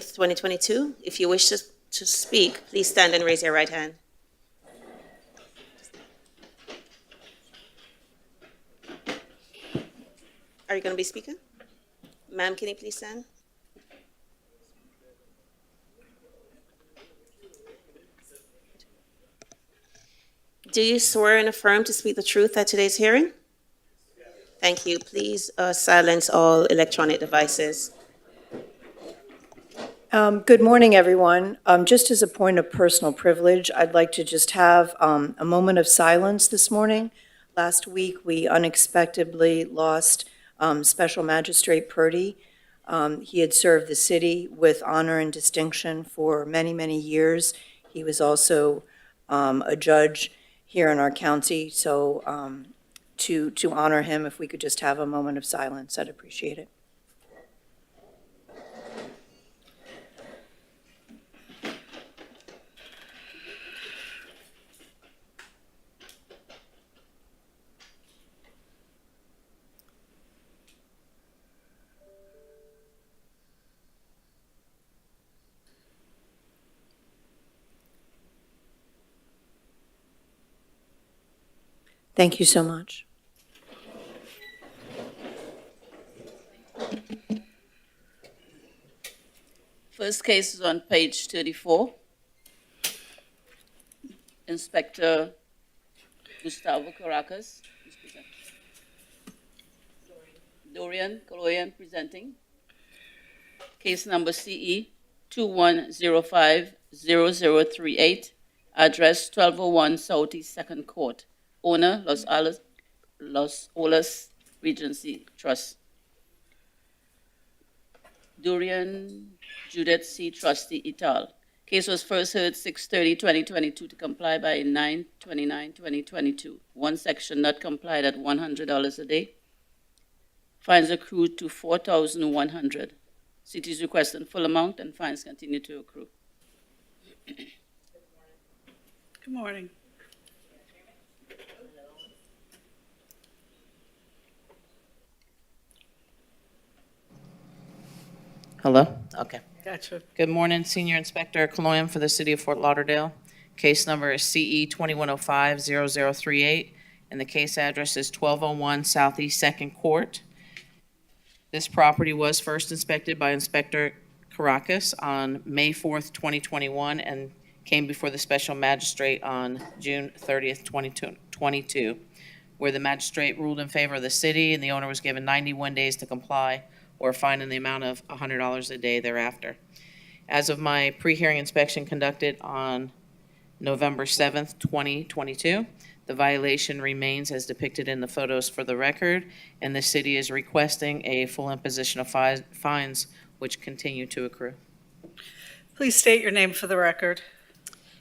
2022. If you wish to speak, please stand and raise your right hand. Are you going to be speaking? Ma'am, can you please stand? Do you swear and affirm to speak the truth at today's hearing? Thank you. Please silence all electronic devices. Good morning, everyone. Just as a point of personal privilege, I'd like to just have a moment of silence this morning. Last week, we unexpectedly lost Special Magistrate Purdy. He had served the city with honor and distinction for many, many years. He was also a judge here in our county, so to honor him, if we could just have a moment of silence, I'd appreciate it. Thank you so much. First case is on page 34. Inspector Gustavo Caracas. Dorian Coloyan presenting. Case number CE 21050038. Address 1201 Southeast 2nd Court. Owner Los Olas Regency Trust. Dorian Judith C. Trustee et al. Case was first heard 6/30/2022 to comply by 9/29/2022. One section not complied at $100 a day. Fines accrued to $4,100. City is requesting full amount and fines continue to accrue. Good morning. Hello? Okay. Gotcha. Good morning, Senior Inspector Coloyan for the City of Fort Lauderdale. Case number is CE 21050038, and the case address is 1201 Southeast 2nd Court. This property was first inspected by Inspector Caracas on May 4th, 2021, and came before the Special Magistrate on June 30th, 2022, where the magistrate ruled in favor of the city, and the owner was given 91 days to comply or a fine in the amount of $100 a day thereafter. As of my pre-hearing inspection conducted on November 7th, 2022, the violation remains as depicted in the photos for the record, and the city is requesting a full imposition of fines which continue to accrue. Please state your name for the record.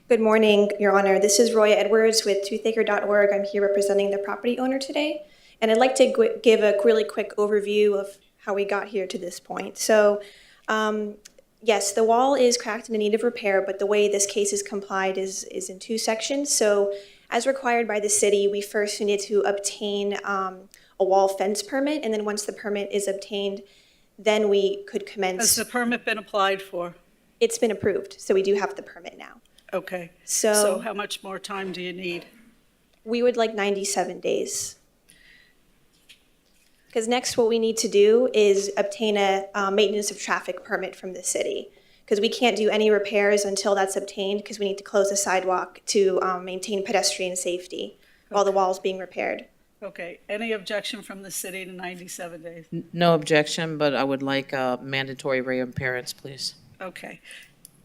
Good morning, Your Honor. This is Roya Edwards with TruthAcre.org. I'm here representing the property owner today, and I'd like to give a really quick overview of how we got here to this point. So, yes, the wall is cracked and in need of repair, but the way this case is complied is in two sections. So, as required by the city, we first need to obtain a wall fence permit, and then once the permit is obtained, then we could commence. Has the permit been applied for? It's been approved, so we do have the permit now. Okay. So So how much more time do you need? we would like 97 days. Because next what we need to do is obtain a maintenance of traffic permit from the city. Because we can't do any repairs until that's obtained, because we need to close the sidewalk to maintain pedestrian safety while the wall's being repaired. Okay. Any objection from the city to 97 days? No objection, but I would like a mandatory reappearance, please. Okay.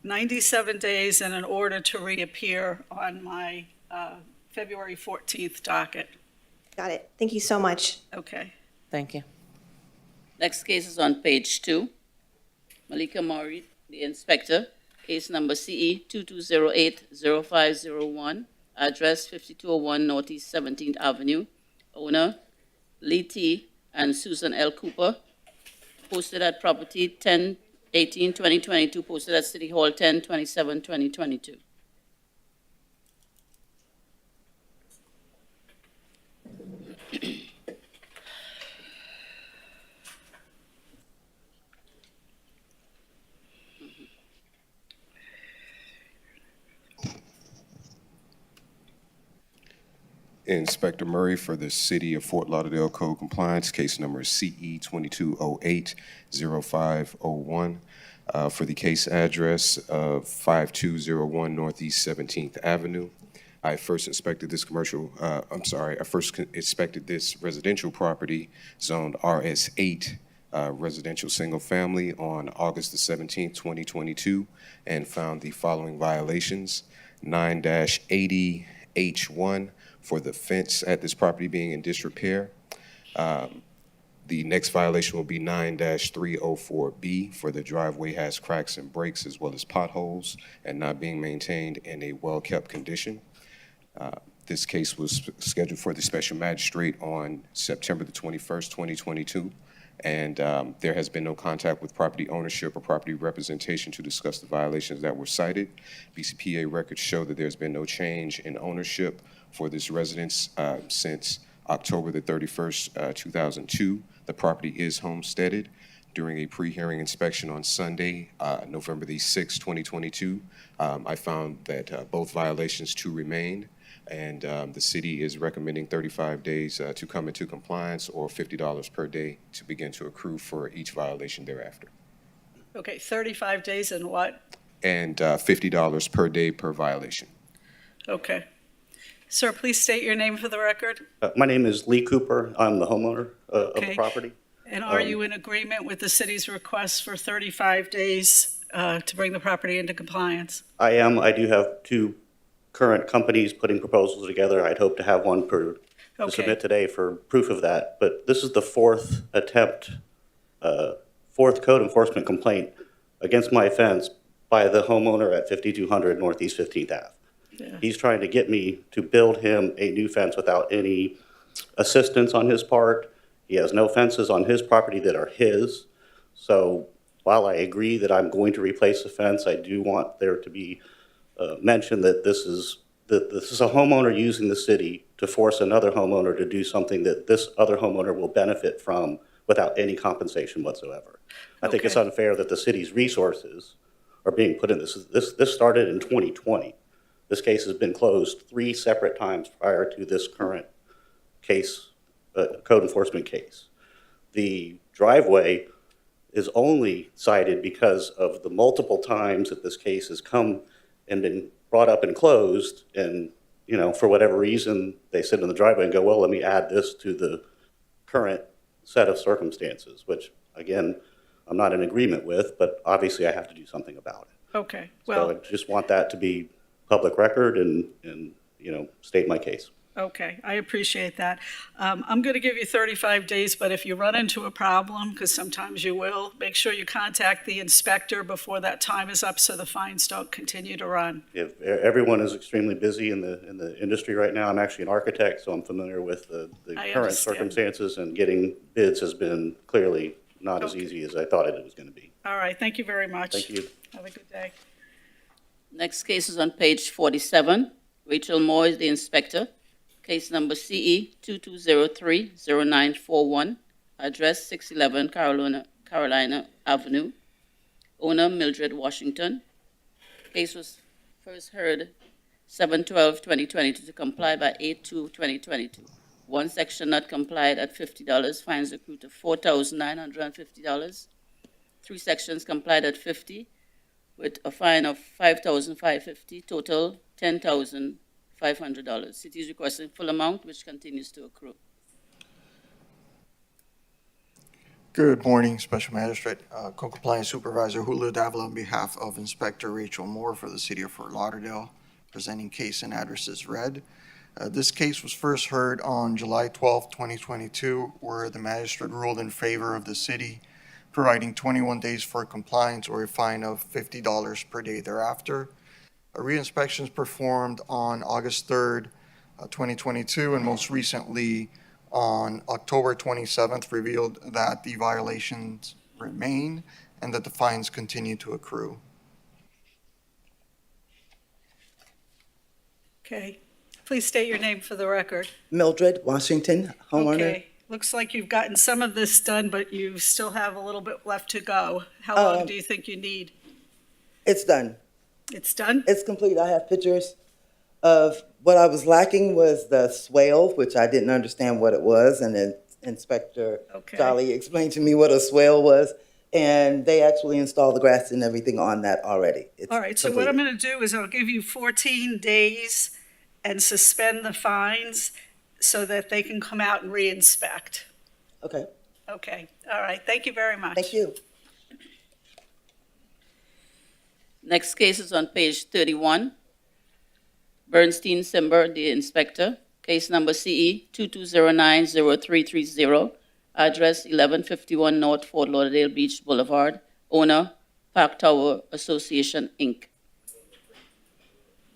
97 days and an order to reappear on my February 14th docket. Got it. Thank you so much. Okay. Thank you. Next case is on page 2. Malika Maury, the inspector. Case number CE 22080501. Address 5201 Northeast 17th Avenue. Owner Lee T. and Susan L. Cooper. Posted at property 10/18/2022. Posted at City Hall 10/27/2022. Inspector Murray for the City of Fort Lauderdale Code Compliance, case number CE 2208-0501, for the case address of 5201 Northeast 17th Avenue. I first inspected this inspected this residential property zoned RS8, residential single family, on August the 17th, 2022, and found the following violations: 9-80H1 for the fence at this property being in disrepair. The next violation will be 9-304B for the driveway has cracks and breaks as well as potholes and not being maintained in a well-kept condition. This case was scheduled for the special magistrate on September the 21st, 2022, and there has been no contact with property ownership or property representation to discuss the violations that were cited. BCPA records show that there's been no change in ownership for this residence since October the 31st, 2002. The property is homesteaded. During a pre-hearing inspection on Sunday, November the 6th, 2022, I found that both violations to remain, and the city is recommending 35 days to come into compliance, or $50 per day to begin to accrue for each violation thereafter. Okay, 35 days and what? And $50 per day per violation. Okay. Sir, please state your name for the record. My name is Lee Cooper. I'm the homeowner of the Okay. property. And are you in agreement with the city's request for 35 days to bring the property into compliance? I am. I do have two current companies putting proposals together. I'd hope to have one to Okay. submit today for proof of that. But this is the fourth code enforcement complaint against my fence by the homeowner at 5200 Northeast 15th Ave. Yeah. He's trying to get me to build him a new fence without any assistance on his part. He has no fences on his property that are his. So while I agree that I'm going to replace the fence, I do want there to be mentioned that this is a homeowner using the city to force another homeowner to do something that this other homeowner will benefit from without any compensation whatsoever. I think it's Okay. unfair that the city's resources are being put in this. This started in 2020. This case has been closed 3 separate times prior to this current case, code enforcement case. The driveway is only cited because of the multiple times that this case has come and been brought up and closed, and, you know, for whatever reason, they sit in the driveway and go, well, let me add this to the current set of circumstances, which, again, I'm not in agreement with, but obviously I have to do something about it. Okay, So well, I just want that to be public record and, you know, state my case. okay, I appreciate that. I'm going to give you 35 days, but if you run into a problem, because sometimes you will, make sure you contact the inspector before that time is up so the fines don't continue to run. If everyone is extremely busy in the industry right now, I'm actually an architect, so I'm familiar with the I current understand. circumstances, and getting bids has been clearly not as Okay. easy as I thought it was going to be. All right, thank you very much. Thank you. Have a good day. Next case is on page 47. Rachel Moore is the inspector. Case number CE 2203-0941, address 611 Carolina Avenue. Owner Mildred Washington. Case was first heard 7/12/2022 to comply by 8/2/2022. One section not complied at $50, fines accrued to $4,950. 3 sections complied at $50, with a fine of $5,550, total $10,500. City is requesting full amount, which continues to accrue. Good morning, Special Magistrate, Co-Compliance Supervisor Julio Davila on behalf of Inspector Rachel Moore for the City of Fort Lauderdale, presenting case and addresses read. This case was first heard on July 12, 2022, where the magistrate ruled in favor of the city, providing 21 days for compliance or a fine of $50 per day thereafter. Re-inspections performed on August 3rd, 2022, and most recently on October 27th revealed that the violations remain and that the fines continue to accrue. Okay, please state your name for the record. Mildred Washington, homeowner. Okay, looks like you've gotten some of this done, but you still have a little bit left to go. How long do you think you need? It's done. It's done? It's complete. I have pictures of what I was lacking was the swale, which I didn't understand what it was, and then Inspector Okay. Jolly explained to me what a swale was, and they actually installed the grass and everything on that already. It's All right, so what I'm completed. going to do is I'll give you 14 days and suspend the fines so that they can come out and re-inspect. Okay, Okay, all right, thank you very much. thank you. Next case is on page 31. Bernstein Simber, the inspector. Case number CE 22090330. Address 1151 North Fort Lauderdale Beach Boulevard. Owner, Park Tower Association, Inc.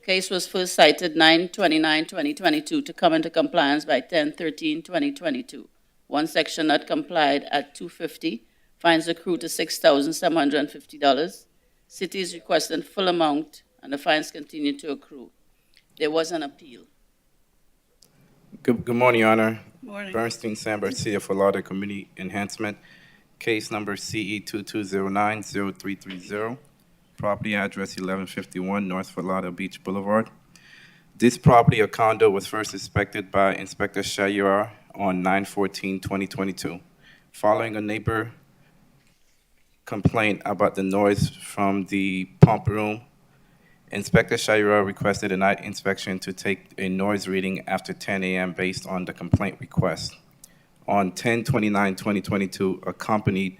Case was first cited 9/29/2022 to come into compliance by 10/13/2022. One section not complied at $250. Fines accrue to $6,750. City is requesting full amount, and the fines continue to accrue. There was an appeal. Good morning, Your Honor. Morning. Bernstein Sandberg, City of Fort Lauderdale Community Enhancement. Case number CE 22090330. Property address 1151 North Fort Lauderdale Beach Boulevard. This property, a condo, was first inspected by Inspector Shayar on 9/14/2022. Following a neighbor complaint about the noise from the pump room, Inspector Shayar requested a night inspection to take a noise reading after 10 a.m. based on the complaint request. On 10/29/2022, accompanied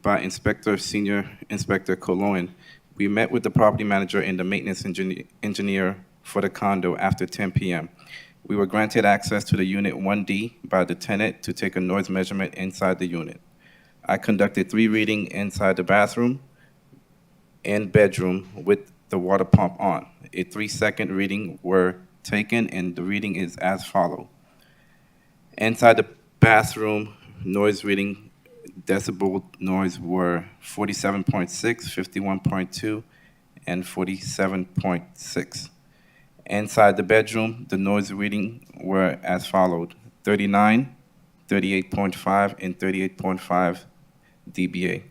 by Senior Inspector Cologne, we met with the property manager and the maintenance engineer for the condo after 10 p.m. We were granted access to the Unit 1D by the tenant to take a noise measurement inside the unit. I conducted 3 readings inside the bathroom and bedroom with the water pump on. A 3-second reading were taken, and the reading is as follows. Inside the bathroom, noise reading, decibel noise were 47.6, 51.2, and 47.6. Inside the bedroom, the noise reading were as followed: 39, 38.5, and 38.5 dBA.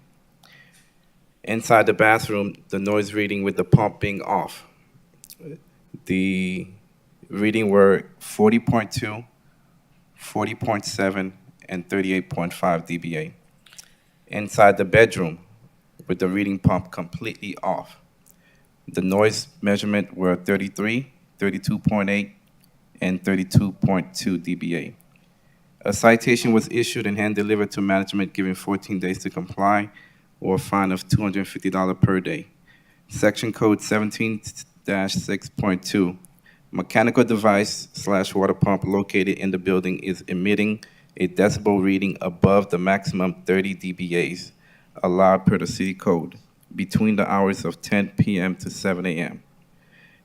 Inside the bathroom, the noise reading with the pump being off, the reading were 40.2, 40.7, and 38.5 dBA. Inside the bedroom, with the reading pump completely off, the noise measurement were 33, 32.8, and 32.2 dBA. A citation was issued and hand-delivered to management, giving 14 days to comply, or a fine of $250 per day. Section Code 17-6.2. Mechanical device/water pump located in the building is emitting a decibel reading above the maximum 30 dBAs allowed per the city code between the hours of 10 p.m. to 7 a.m.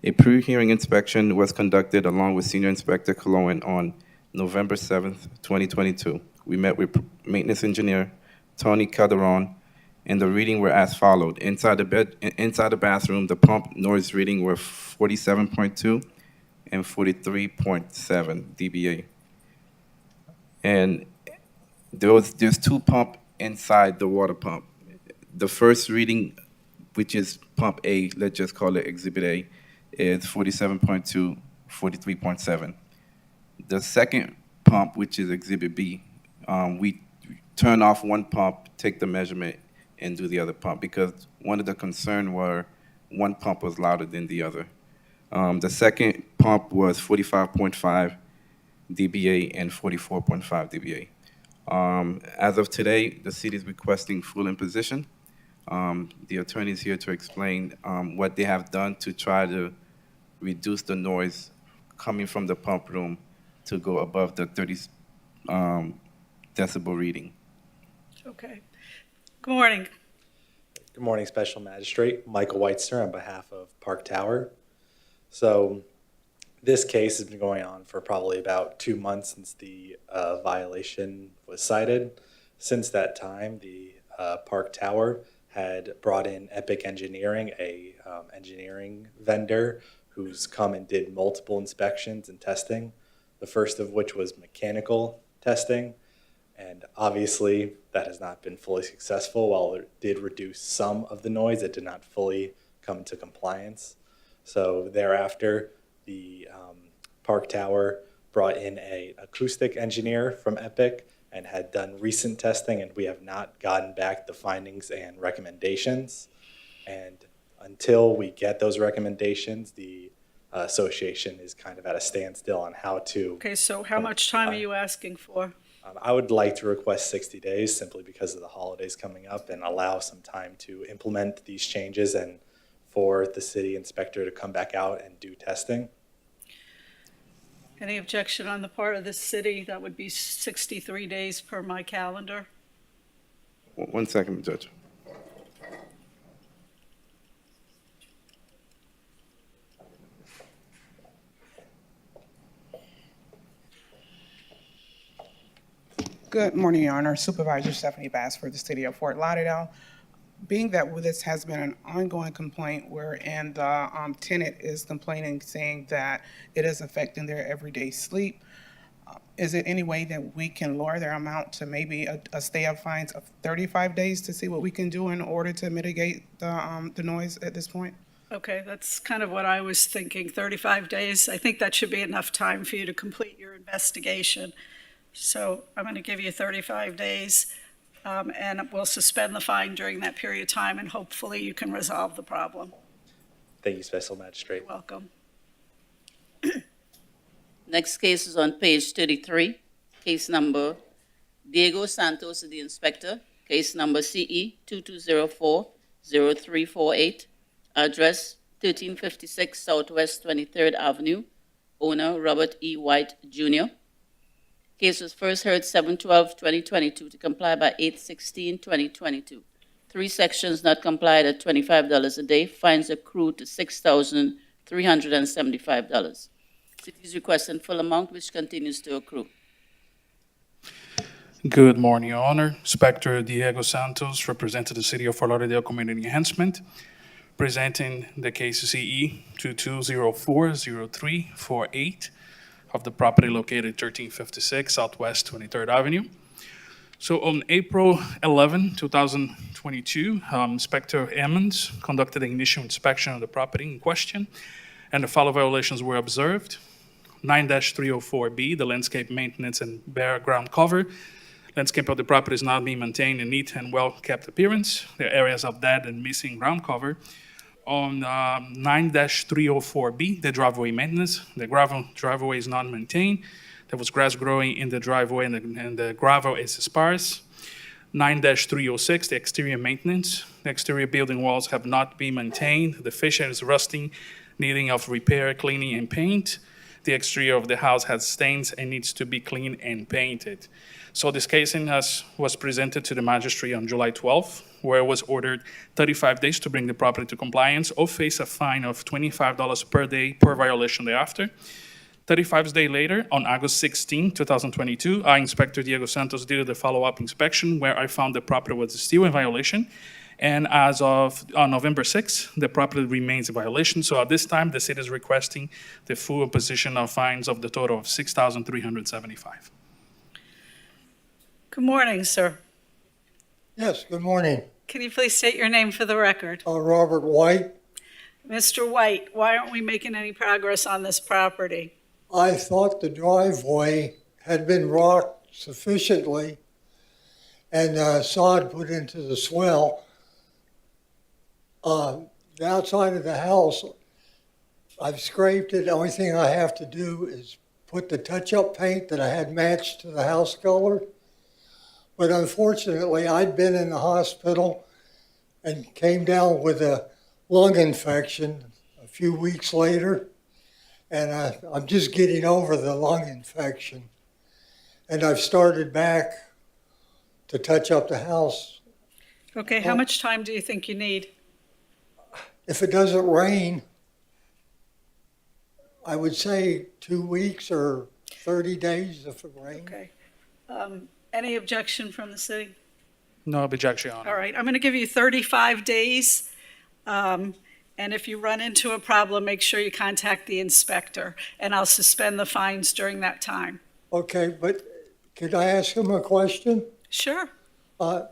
A pre-hearing inspection was conducted along with Senior Inspector Cologne on November 7th, 2022. We met with maintenance engineer Tony Calderon, and the reading were as followed. Inside the bathroom, the pump noise reading were 47.2 and 43.7 dBA. And there's 2 pumps inside the water pump. The first reading, which is pump A, let's just call it Exhibit A, is 47.2, 43.7. The second pump, which is Exhibit B, we turn off one pump, take the measurement, and do the other pump, because one of the concerns were one pump was louder than the other. The second pump was 45.5 dBA and 44.5 dBA. As of today, the city is requesting full imposition. The attorney is here to explain what they have done to try to reduce the noise coming from the pump room to go above the 30 decibel reading. Okay. Good morning. Good morning, Special Magistrate. Michael Whitester on behalf of Park Tower. So this case has been going on for probably about 2 months since the violation was cited. Since that time, the Park Tower had brought in Epic Engineering, a engineering vendor who's come and did multiple inspections and testing, the first of which was mechanical testing. And obviously, that has not been fully successful. While it did reduce some of the noise, it did not fully come into compliance. So thereafter, the Park Tower brought in a acoustic engineer from Epic and had done recent testing, and we have not gotten back the findings and recommendations. And until we get those recommendations, the association is kind of at a standstill on how to. Okay, so how much time are you asking for? I would like to request 60 days simply because of the holidays coming up and allow some time to implement these changes and for the city inspector to come back out and do testing. Any objection on the part of the city? That would be 63 days per my calendar. 1 second, Judge. Good morning, Your Honor. Supervisor Stephanie Bass for the City of Fort Lauderdale. Being that this has been an ongoing complaint wherein the tenant is complaining, saying that it is affecting their everyday sleep, is there any way that we can lower their amount to maybe a stay of fines of 35 days to see what we can do in order to mitigate the noise at this point? Okay, that's kind of what I was thinking, 35 days. I think that should be enough time for you to complete your investigation. So I'm going to give you 35 days, and we'll suspend the fine during that period of time, and hopefully you can resolve the problem. Thank you, Special Magistrate. Welcome. Next case is on page 33, case number Diego Santos, the inspector, case number CE 2204-0348, address 1356 Southwest 23rd Avenue, owner Robert E. White, Jr. Case was first heard 7/12/2022 to comply by 8/16/2022. 3 sections not complied at $25 a day, fines accrued to $6,375. City is requesting full amount, which continues to accrue. Good morning, Your Honor. Inspector Diego Santos, representing the City of Fort Lauderdale Community Enhancement, presenting the case CE 2204-0348 of the property located 1356 Southwest 23rd Avenue. So on April 11, 2022, Inspector Emmons conducted an initial inspection of the property in question, and the following violations were observed. 9-304B, the landscape maintenance and bare ground cover. Landscape of the property is not being maintained in neat and well-kept appearance. There are areas of dead and missing ground cover. On 9-304B, the driveway maintenance, the gravel driveway is not maintained. There was grass growing in the driveway and the gravel is sparse. 9-306, the exterior maintenance. The exterior building walls have not been maintained. The fascia is rusting, needing of repair, cleaning, and paint. The exterior of the house has stains and needs to be cleaned and painted. So this casing was presented to the magistrate on July 12th, where it was ordered 35 days to bring the property to compliance or face a fine of $25 per day per violation thereafter. 35 days later, on August 16, 2022, our Inspector Diego Santos did the follow-up inspection where I found the property was still in violation. And as of November 6th, the property remains in violation. So at this time, the city is requesting the full imposition of fines of the total of $6,375. Good morning, sir. Yes, good morning. Can you please state your name for the record? Robert White. Mr. White, why aren't we making any progress on this property? I thought the driveway had been rocked sufficiently and sod put into the swell. The outside of the house, I've scraped it. The only thing I have to do is put the touch-up paint that I had matched to the house color. But unfortunately, I'd been in the hospital and came down with a lung infection a few weeks later. And I'm just getting over the lung infection. And I've started back to touch up the house. Okay, how much time do you think you need? If it doesn't rain, I would say 2 weeks or 30 days if it rains. Okay. Any objection from the city? No objection, Your Honor. All right, I'm going to give you 35 days. And if you run into a problem, make sure you contact the inspector, and I'll suspend the fines during that time. Okay, but could I ask him a question? Sure. The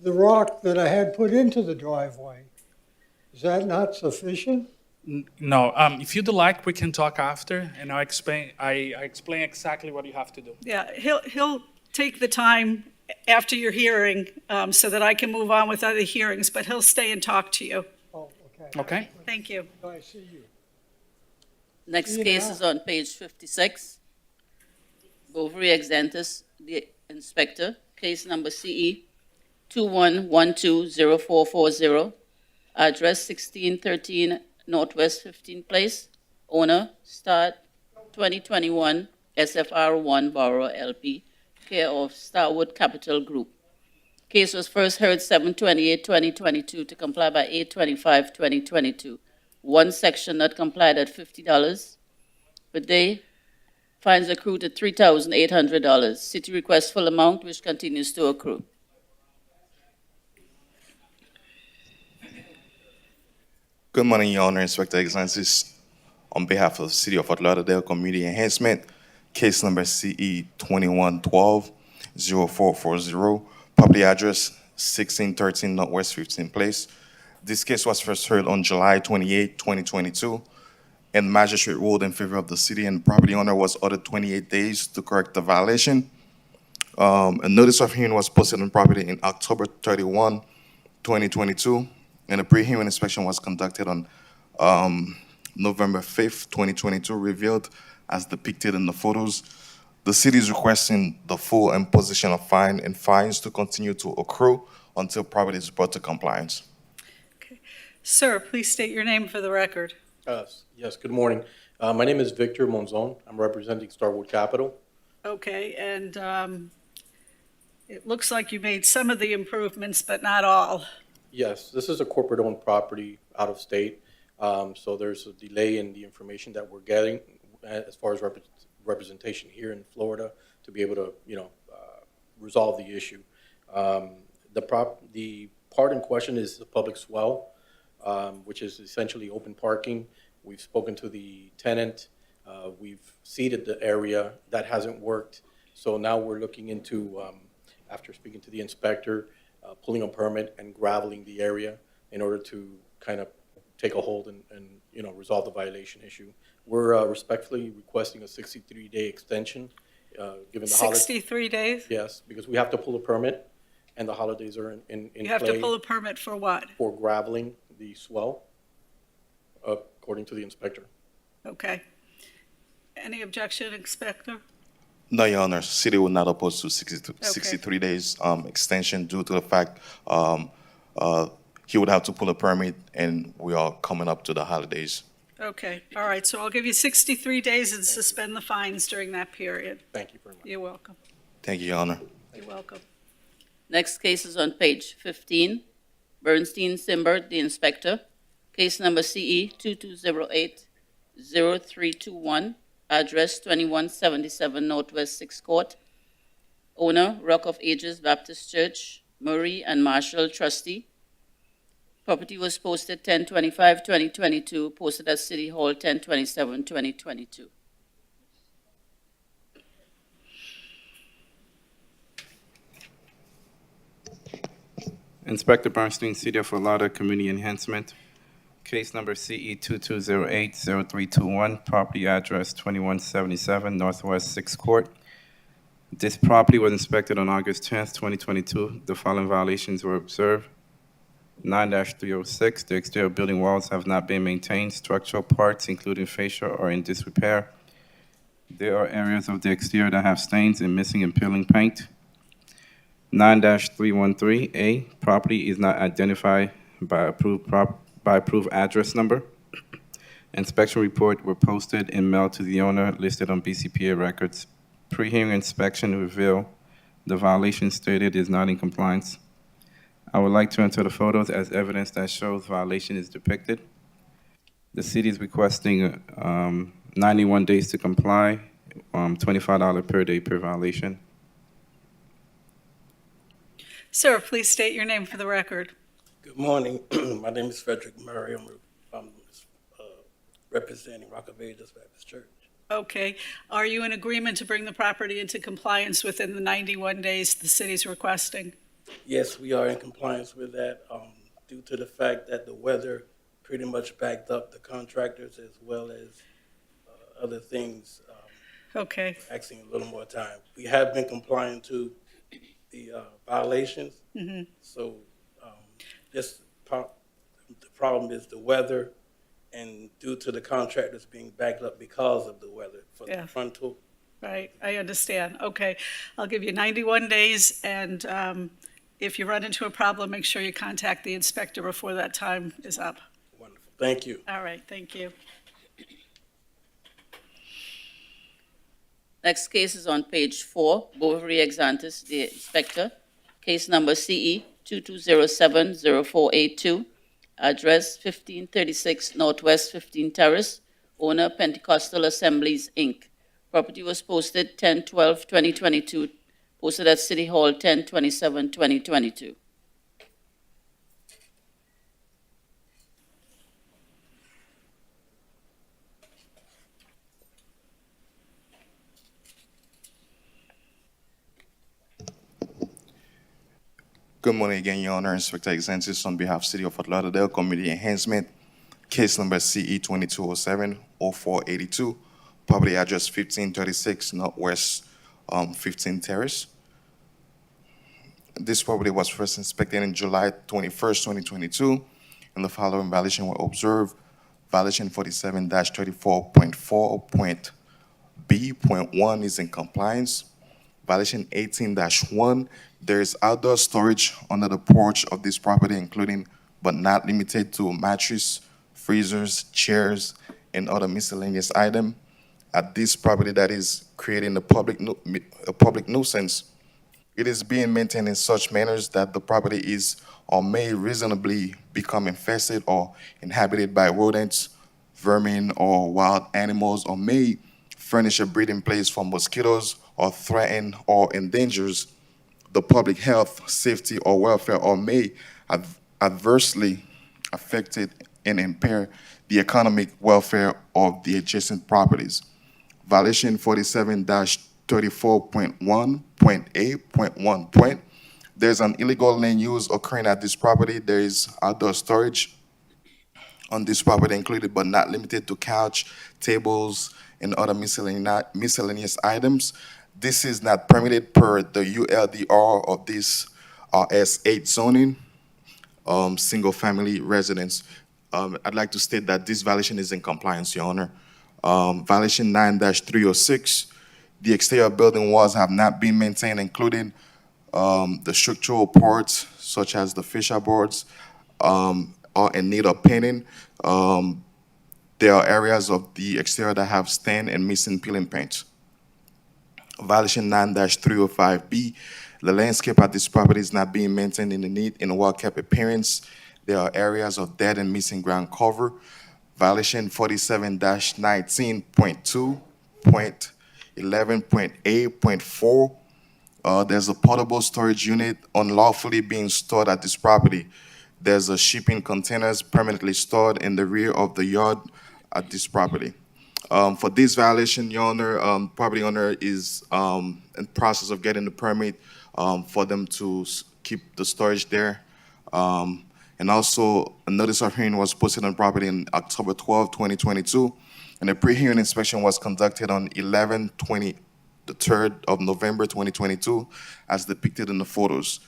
rock that I had put into the driveway, is that not sufficient? No, if you'd like, we can talk after, and I explain exactly what you have to do. Yeah, he'll take the time after your hearing so that I can move on with other hearings, but he'll stay and talk to you. Oh, okay. Okay? Thank you. I see you. Next Yeah. case is on page 56. Bovary Exentus, the inspector, case number CE 21120440, address 1613 Northwest 15th Place, owner, Start 2021 SFR1 Borough LP, care of Starwood Capital Group. Case was first heard 7/28/2022 to comply by 8/25/2022. One section not complied at $50 per day. Fines accrued at $3,800. City requests full amount, which continues to accrue. Good morning, Your Honor, Inspector Excellencies. On behalf of the City of Fort Lauderdale Community Enhancement, case number CE 2112-0440, property address 1613 Northwest 15th Place. This case was first heard on July 28, 2022, and the magistrate ruled in favor of the city, and the property owner was ordered 28 days to correct the violation. A notice of hearing was posted on the property in October 31, 2022, and a pre-hearing inspection was conducted on November 5th, 2022, revealed as depicted in the photos. The city is requesting the full imposition of fine and fines to continue to accrue until property is brought to compliance. Sir, please state your name for the record. Yes, good morning. My name is Victor Monzon. I'm representing Starwood Capital. Okay, and it looks like you made some of the improvements, but not all. Yes, this is a corporate-owned property out of state, so there's a delay in the information that we're getting as far as representation here in Florida to be able to, resolve the issue. The part in question is the public swell, which is essentially open parking. We've spoken to the tenant. We've seeded the area. That hasn't worked. So now we're looking into, after speaking to the inspector, pulling a permit and graveling the area in order to kind of take a hold and resolve the violation issue. We're respectfully requesting a 63-day extension, given the holiday. 63 days? Yes, because we have to pull a permit, and the holidays are in You have to pull a permit for what? for graveling the swell, according to the inspector. Okay. Any objection, Inspector? No, Your Honor, city will not oppose to 63 days extension due to the fact he would have to pull a permit, and we are coming up to the holidays. Okay, all right, so I'll give you 63 days and suspend the fines during that period. Thank you very much. You're welcome. Thank you, Your Honor. You're welcome. Next case is on page 15. Bernstein Simbert, the inspector. Case number CE 2208-0321, address 2177 Northwest 6th Court. Owner, Rock of Ages Baptist Church, Murray and Marshall, trustee. Property was posted 10/25/2022, posted at City Hall 10/27/2022. Inspector Bernstein, City of Fort Lauderdale Community Enhancement. Case number CE 2208-0321, property address 2177 Northwest 6th Court. This property was inspected on August 10th, 2022. The following violations were observed. 9-306, the exterior building walls have not been maintained. Structural parts, including fascia, are in disrepair. There are areas of the exterior that have stains and missing and peeling paint. 9-313A, property is not identified by approved address number. Inspection report were posted and mailed to the owner listed on BCPA records. Pre-hearing inspection revealed the violation stated is not in compliance. I would like to enter the photos as evidence that shows violation is depicted. The city is requesting 91 days to comply, $25 per day per violation. Sir, please state your name for the record. Good morning. My name is Frederick Murray. I'm representing Rock of Ages Baptist Church. Okay. Are you in agreement to bring the property into compliance within the 91 days the city's requesting? Yes, we are in compliance with that due to the fact that the weather pretty much backed up the contractors as well as other things, Okay. asking a little more time. We have been complying to the violations, Mhm. so this the problem is the weather, and due to the contractors being backed up because of the weather for Yeah. the frontal. Right, I understand. Okay, I'll give you 91 days, and if you run into a problem, make sure you contact the inspector before that time is up. Wonderful. Thank you. All right, thank you. Next case is on page 4, Bovary ex antis, the inspector. Case number CE 22070482, address 1536 Northwest 15 Terrace, owner Pentecostal Assemblies, Inc. Property was posted 10/12/2022, posted at City Hall 10/27/2022. Good morning again, Your Honor. Inspector Exentis on behalf of City of Fort Lauderdale Community Enhancement, case number CE 2207-0482, property address 1536 Northwest 15 Terrace. This property was first inspected in July 21st, 2022, and the following violation were observed. Violation 47-34.4.B.1 is in compliance. Violation 18-1, there is outdoor storage under the porch of this property, including but not limited to mattress, freezers, chairs, and other miscellaneous items. At this property that is creating a public nuisance, it is being maintained in such manners that the property is or may reasonably become infested or inhabited by rodents, vermin, or wild animals, or may furnish a breeding place for mosquitoes, or threaten or endangers the public health, safety, or welfare, or may adversely affect it and impair the economic welfare of the adjacent properties. Violation 47-34.1.8.1. There's an illegal land use occurring at this property. There is outdoor storage on this property, included but not limited to couch, tables, and other miscellaneous items. This is not permitted per the ULDR of this S8 zoning, single-family residence. I'd like to state that this violation is in compliance, Your Honor. Violation 9-306, the exterior building walls have not been maintained, including the structural parts, such as the fascia boards, are in need of painting. There are areas of the exterior that have stain and missing peeling paint. Violation 9-305B, the landscape at this property is not being maintained in the neat and well-kept appearance. There are areas of dead and missing ground cover. Violation 47-19.2.11.8.4. There's a portable storage unit unlawfully being stored at this property. There's a shipping containers permanently stored in the rear of the yard at this property. For this violation, Your Honor, property owner is in process of getting the permit for them to keep the storage there. And also, a notice of hearing was posted on property on October 12, 2022, and a pre-hearing inspection was conducted on the 3rd of November 2022, as depicted in the photos.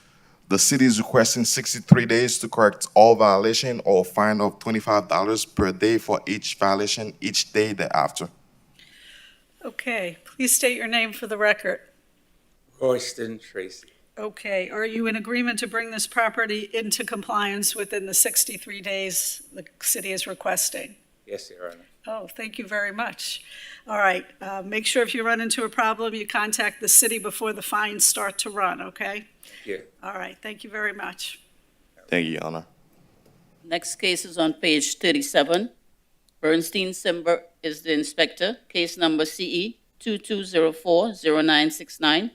The city is requesting 63 days to correct all violation or a fine of $25 per day for each violation each day thereafter. Okay, please state your name for the record. Royston Tracy. Okay, are you in agreement to bring this property into compliance within the 63 days the city is requesting? Yes, Your Honor. Oh, thank you very much. All right, make sure if you run into a problem, you contact the city before the fines start to run, okay? Thank you. All right, thank you very much. Thank you, Your Honor. Next case is on page 37. Bernstein Simber is the inspector. Case number CE 22040969.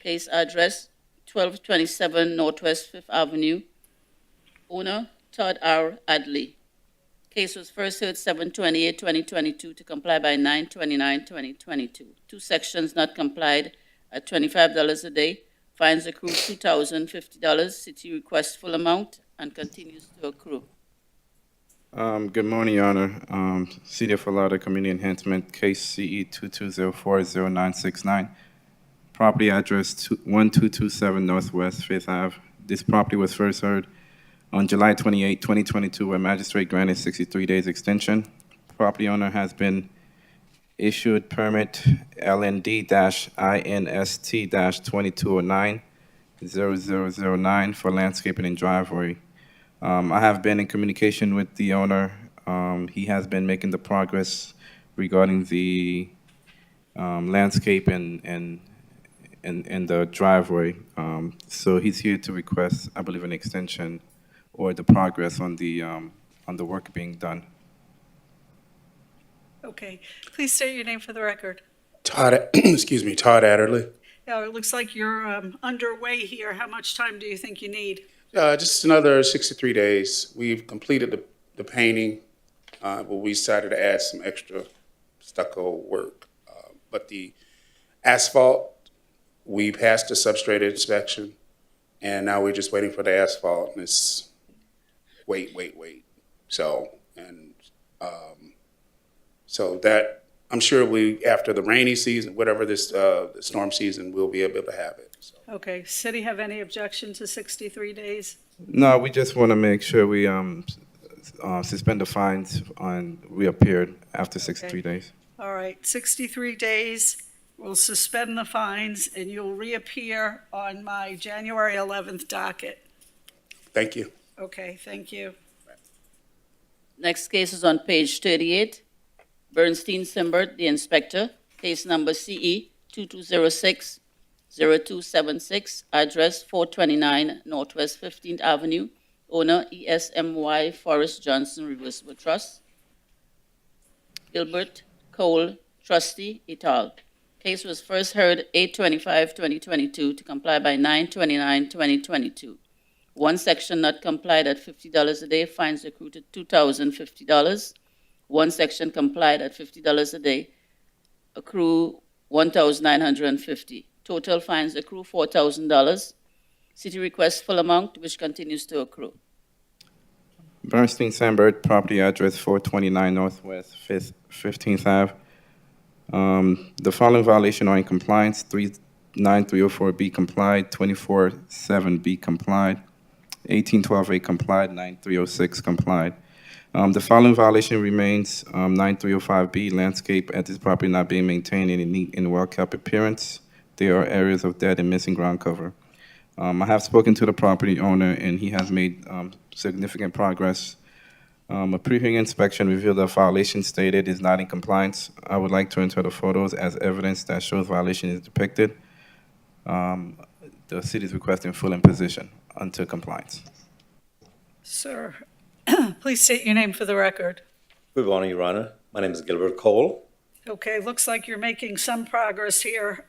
Case address 1227 Northwest 5th Avenue. Owner Todd R. Adley. Case was first heard 7/28/2022 to comply by 9/29/2022. Two sections not complied at $25 a day. Fines accrued $2,050. City requests full amount and continues to accrue. Good morning, Your Honor. City of Fort Lauderdale Community Enhancement, case CE 22040969. Property address 1227 Northwest Fifth Ave. This property was first heard on July 28, 2022, where magistrate granted 63 days extension. Property owner has been issued permit LND-INST-2209-0009 for landscaping and driveway. I have been in communication with the owner. He has been making the progress regarding the landscape and the driveway. So he's here to request, I believe, an extension or the progress on the work being done. Okay, please state your name for the record. Todd, excuse me, Todd Adderley. Yeah, it looks like you're underway here. How much time do you think you need? Just another 63 days. We've completed the painting, but we decided to add some extra stucco work. But the asphalt, we passed the substrate inspection, and now we're just waiting for the asphalt, and it's wait. So that, I'm sure after the rainy season, whatever this the storm season, we'll be able to have it. So. Okay, city have any objection to 63 days? No, we just want to make sure we suspend the fines on reappeared after 63 days. All right, 63 days, we'll suspend the fines, and you'll reappear on my January 11th docket. Thank you. Okay, thank you. Next case is on page 38. Bernstein Simbert, the inspector, case number CE 2206-0276, address 429 Northwest 15th Avenue, owner ESMY Forrest Johnson Reversible Trust. Gilbert Cole, trustee, et al. Case was first heard 8/25/2022 to comply by 9/29/2022. One section not complied at $50 a day, fines accrued to $2,050. One section complied at $50 a day, accrue $1,950. Total fines accrue $4,000. City requests full amount, which continues to accrue. Bernstein Sambert, property address 429 Northwest 15th Ave. The following violation are in compliance: 39304B complied, 247B complied, 1812A complied, 9306 complied. The following violation remains: 9305B, landscape at this property not being maintained in a neat and well-kept appearance. There are areas of dead and missing ground cover. I have spoken to the property owner, and he has made significant progress. A pre-hearing inspection revealed that violation stated is not in compliance. I would like to enter the photos as evidence that shows violation is depicted. The city is requesting full imposition until compliance. Sir, please state your name for the record. Good morning, Your Honor. My name is Gilbert Cole. Okay, looks like you're making some progress here.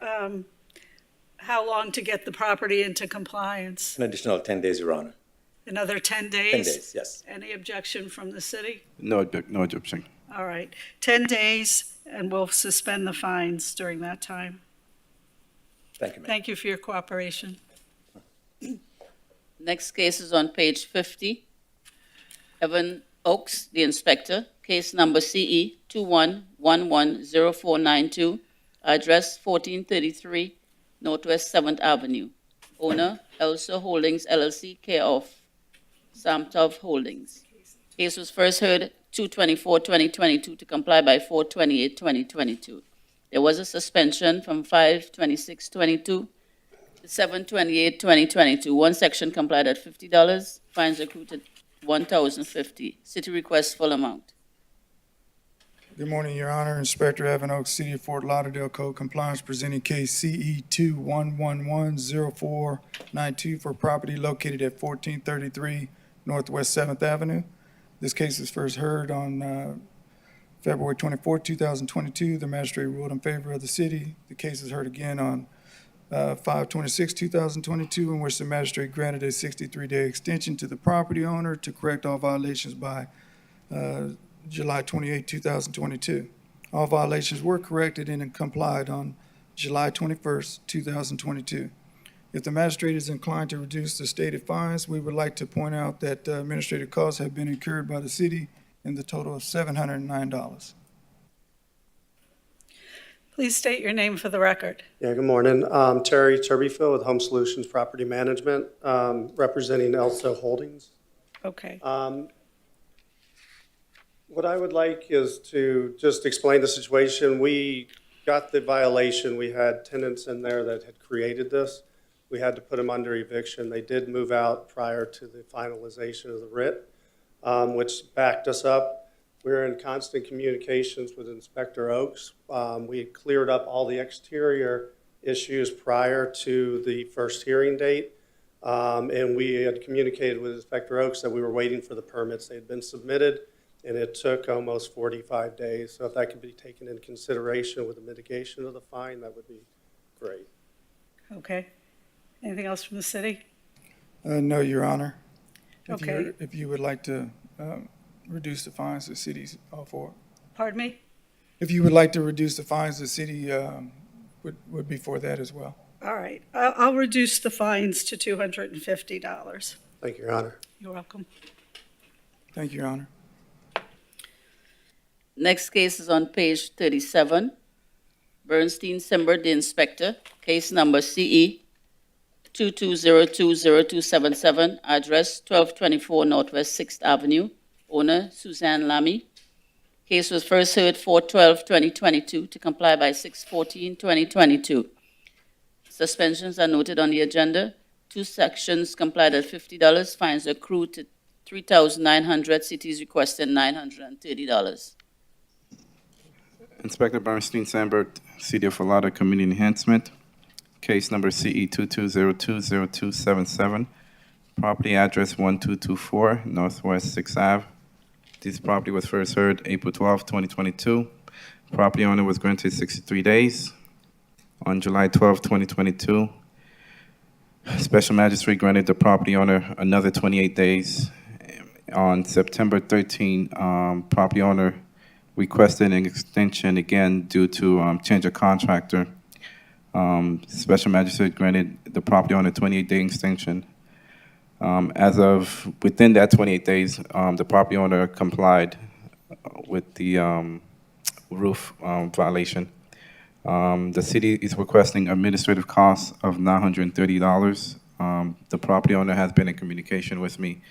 How long to get the property into compliance? An additional 10 days, Your Honor. Another 10 days? 10 days, yes. Any objection from the city? No objection. All right, 10 days, and we'll suspend the fines during that time. Thank you, ma'am. Thank you for your cooperation. Next case is on page 50. Evan Oaks, the inspector, case number CE 21110492, address 1433 Northwest 7th Avenue. Owner, Elsa Holdings LLC, care of Samtov Holdings. Case was first heard 2/24/2022 to comply by 4/28/2022. There was a suspension from 5/26/22 to 7/28/2022. One section complied at $50. Fines accrued at $1,050. City requests full amount. Good morning, Your Honor. Inspector Evan Oaks, City of Fort Lauderdale Code Compliance, presenting case CE 21110492 for property located at 1433 Northwest 7th Avenue. This case is first heard on February 24, 2022. The magistrate ruled in favor of the city. The case is heard again on 5/26/2022, in which the magistrate granted a 63-day extension to the property owner to correct all violations by July 28, 2022. All violations were corrected and complied on July 21st, 2022. If the magistrate is inclined to reduce the stated fines, we would like to point out that administrative costs have been incurred by the city in the total of $709. Please state your name for the record. Yeah, good morning. Terry Turbyfield with Home Solutions Property Management, representing Elso Holdings. Okay. What I would like is to just explain the situation. We got the violation. We had tenants in there that had created this. We had to put them under eviction. They did move out prior to the finalization of the writ, which backed us up. We're in constant communications with Inspector Oakes. We had cleared up all the exterior issues prior to the first hearing date. And we had communicated with Inspector Oakes that we were waiting for the permits. They had been submitted, and it took almost 45 days. So if that could be taken into consideration with the mitigation of the fine, that would be great. Okay. Anything else from the city? No, Your Honor. Okay. If you would like to reduce the fines, the city's all for it. Pardon me? If you would like to reduce the fines, the city would be for that as well. All right. I'll reduce the fines to $250. Thank you, Your Honor. You're welcome. Thank you, Your Honor. Next case is on page 37. Bernstein Simber, the inspector, case number CE 22020277, address 1224 Northwest 6th Avenue, owner Suzanne Lamy. Case was first heard 4/12/2022 to comply by 6/14/2022. Suspensions are noted on the agenda. 2 sections complied at $50, fines accrued to $3,900, cities requested $930. Inspector Bernstein Sandberg, City of Fort Lauderdale Community Enhancement, case number CE 22020277, property address 1224 Northwest 6th Ave. This property was first heard April 12, 2022. Property owner was granted 63 days. On July 12, 2022, Special Magistrate granted the property owner another 28 days. On September 13, property owner requested an extension again due to change of contractor. Special Magistrate granted the property owner a 28-day extension. As of within that 28 days, the property owner complied with the roof violation. The city is requesting administrative costs of $930. The property owner has been in communication with me.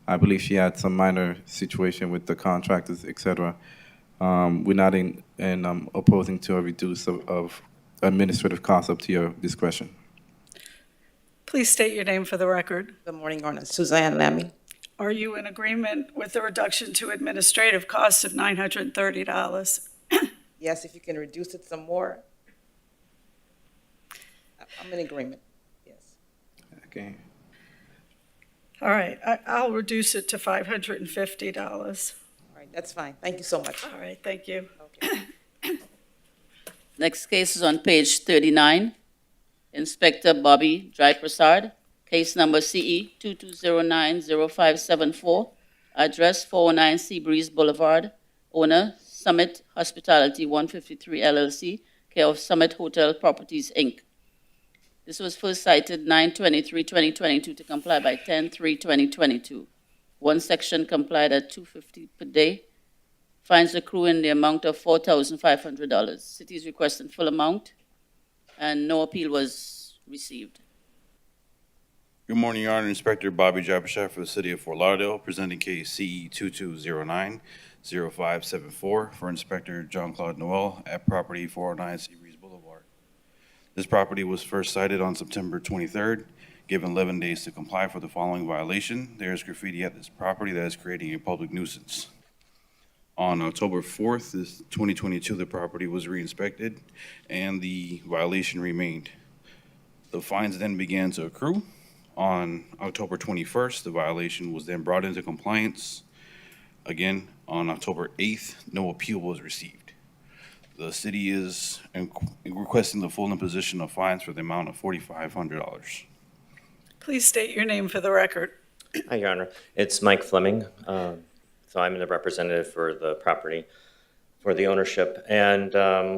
I believe she had some minor situation with the contractors, et cetera. We're not opposing to a reduce of administrative costs up to your discretion. Please state your name for the record. Good morning, Your Honor. Suzanne Lemmy. Are you in agreement with the reduction to administrative costs of $930? Yes, if you can reduce it some more. I'm in agreement, yes. Okay. All right, I'll reduce it to $550. All right, that's fine. Thank you so much. All right, thank you. Next case is on page 39. Inspector Bobby Jaiprasad, case number CE 22090574, address 409 Seabreeze Boulevard, owner Summit Hospitality 153 LLC, care of Summit Hotel Properties, Inc. This was first cited 9/23/2022 to comply by 10/3/2022. 1 section complied at $250 per day. Fines accrue in the amount of $4,500. City's requesting full amount, and no appeal was received. Good morning, Your Honor. Inspector Bobby Jabashah for the City of Fort Lauderdale, presenting case CE 22090574 for Inspector Jean-Claude Noel at property 409 Seabreeze Boulevard. This property was first cited on September 23rd, given 11 days to comply for the following violation. There is graffiti at this property that is creating a public nuisance. On October 4th, 2022, the property was re-inspected and the violation remained. The fines then began to accrue. On October 21st, the violation was then brought into compliance. Again, on October 8th, no appeal was received. The city is requesting the full imposition of fines for the amount of $4,500. Please state your name for the record. Hi, Your Honor. It's Mike Fleming. So I'm the representative for the property, for the ownership. And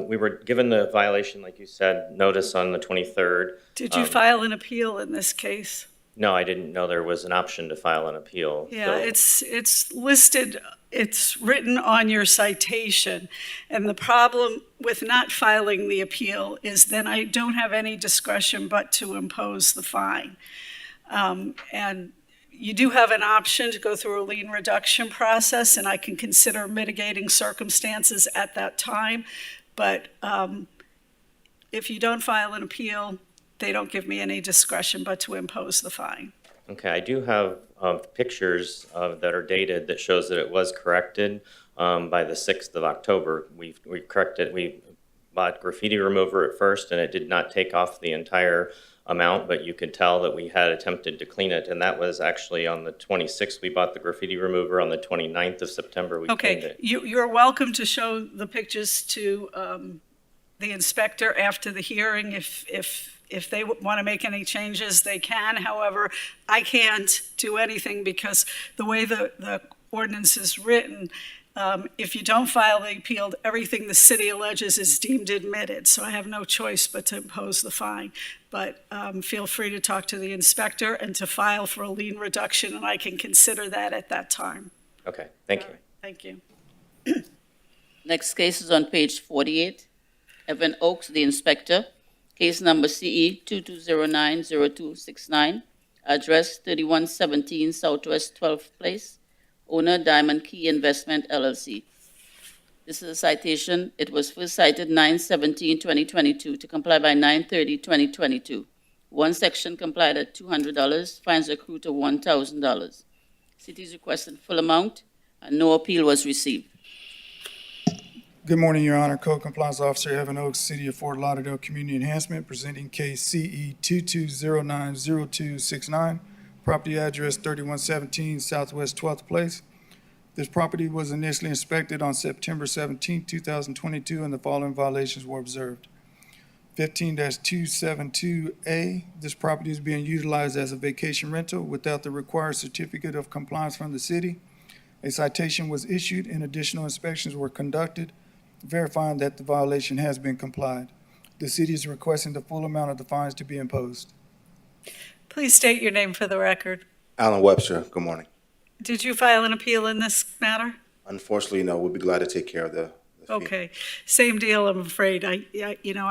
we were given the violation, like you said, notice on the 23rd. Did you file an appeal in this case? No, I didn't know there was an option to file an appeal. Yeah, so. it's listed it's written on your citation. And the problem with not filing the appeal is then I don't have any discretion but to impose the fine. And you do have an option to go through a lien reduction process, and I can consider mitigating circumstances at that time. But if you don't file an appeal, they don't give me any discretion but to impose the fine. Okay, I do have pictures that are dated that shows that it was corrected by the 6th of October. We corrected, we bought graffiti remover at first, and it did not take off the entire amount, but you could tell that we had attempted to clean it, and that was actually on the 26th. We bought the graffiti remover. On the 29th of September, we cleaned it. You're welcome to show the pictures to the inspector after the hearing. If they want to make any changes, they can. However, I can't do anything because the way the ordinance is written, if you don't file the appeal, everything the city alleges is deemed admitted. So I have no choice but to impose the fine. But feel free to talk to the inspector and to file for a lien reduction, and I can consider that at that time. Okay, thank you. Thank you. Next case is on page 48. Evan Oaks, the inspector. Case number CE 22090269. Address 3117 Southwest 12th Place. Owner Diamond Key Investment LLC. This is a citation. It was first cited 9/17/2022 to comply by 9/30/2022. One section complied at $200. Fines accrued to $1,000. City is requesting full amount, and no appeal was received. Good morning, Your Honor. Code Compliance Officer Evan Oaks, City of Fort Lauderdale Community Enhancement, presenting case CE 22090269, property address 3117 Southwest 12th Place. This property was initially inspected on September 17, 2022, and the following violations were observed. 15-272A, this property is being utilized as a vacation rental without the required certificate of compliance from the city. A citation was issued and additional inspections were conducted, verifying that the violation has been complied. The city is requesting the full amount of the fines to be imposed. Please state your name for the record. Alan Webster, good morning. Did you file an appeal in this matter? Unfortunately, no, we'll be glad to take care of the fee. Okay, same deal, I'm afraid. I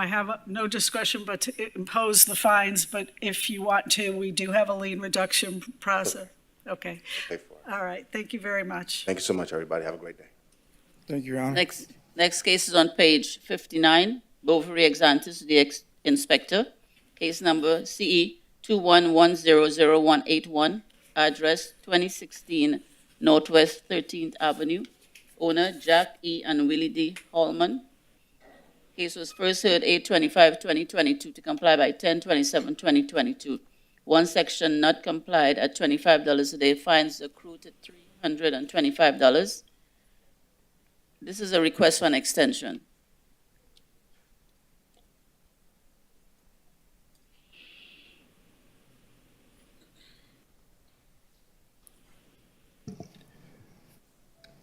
have no discretion but to impose the fines, but if you want to, we do have a lien reduction process. Okay. Pay for it. All right, thank you very much. Thank you so much, everybody. Have a great day. Thank you, Your Honor. Next case is on page 59. Bovary Exantis, the inspector. Case number CE 21100181. Address 2016 Northwest 13th Avenue. Owner Jack E. and Willie D. Hallman. Case was first heard 8/25/2022 to comply by 10/27/2022. One section not complied at $25 a day. Fines accrued at $325. This is a request for an extension.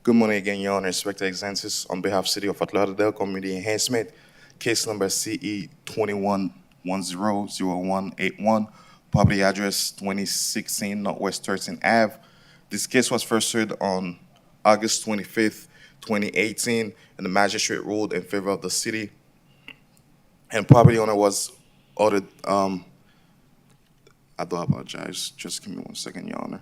Good morning again, Your Honor. Inspector Exantis on behalf of City of Fort Lauderdale Community Enhancement, case number CE 21100181, property address 2016 Northwest 13th Ave. This case was first heard on August 25th, 2018, and the magistrate ruled in favor of the city. And property owner was ordered, I do apologize. Just give me 1 second, Your Honor.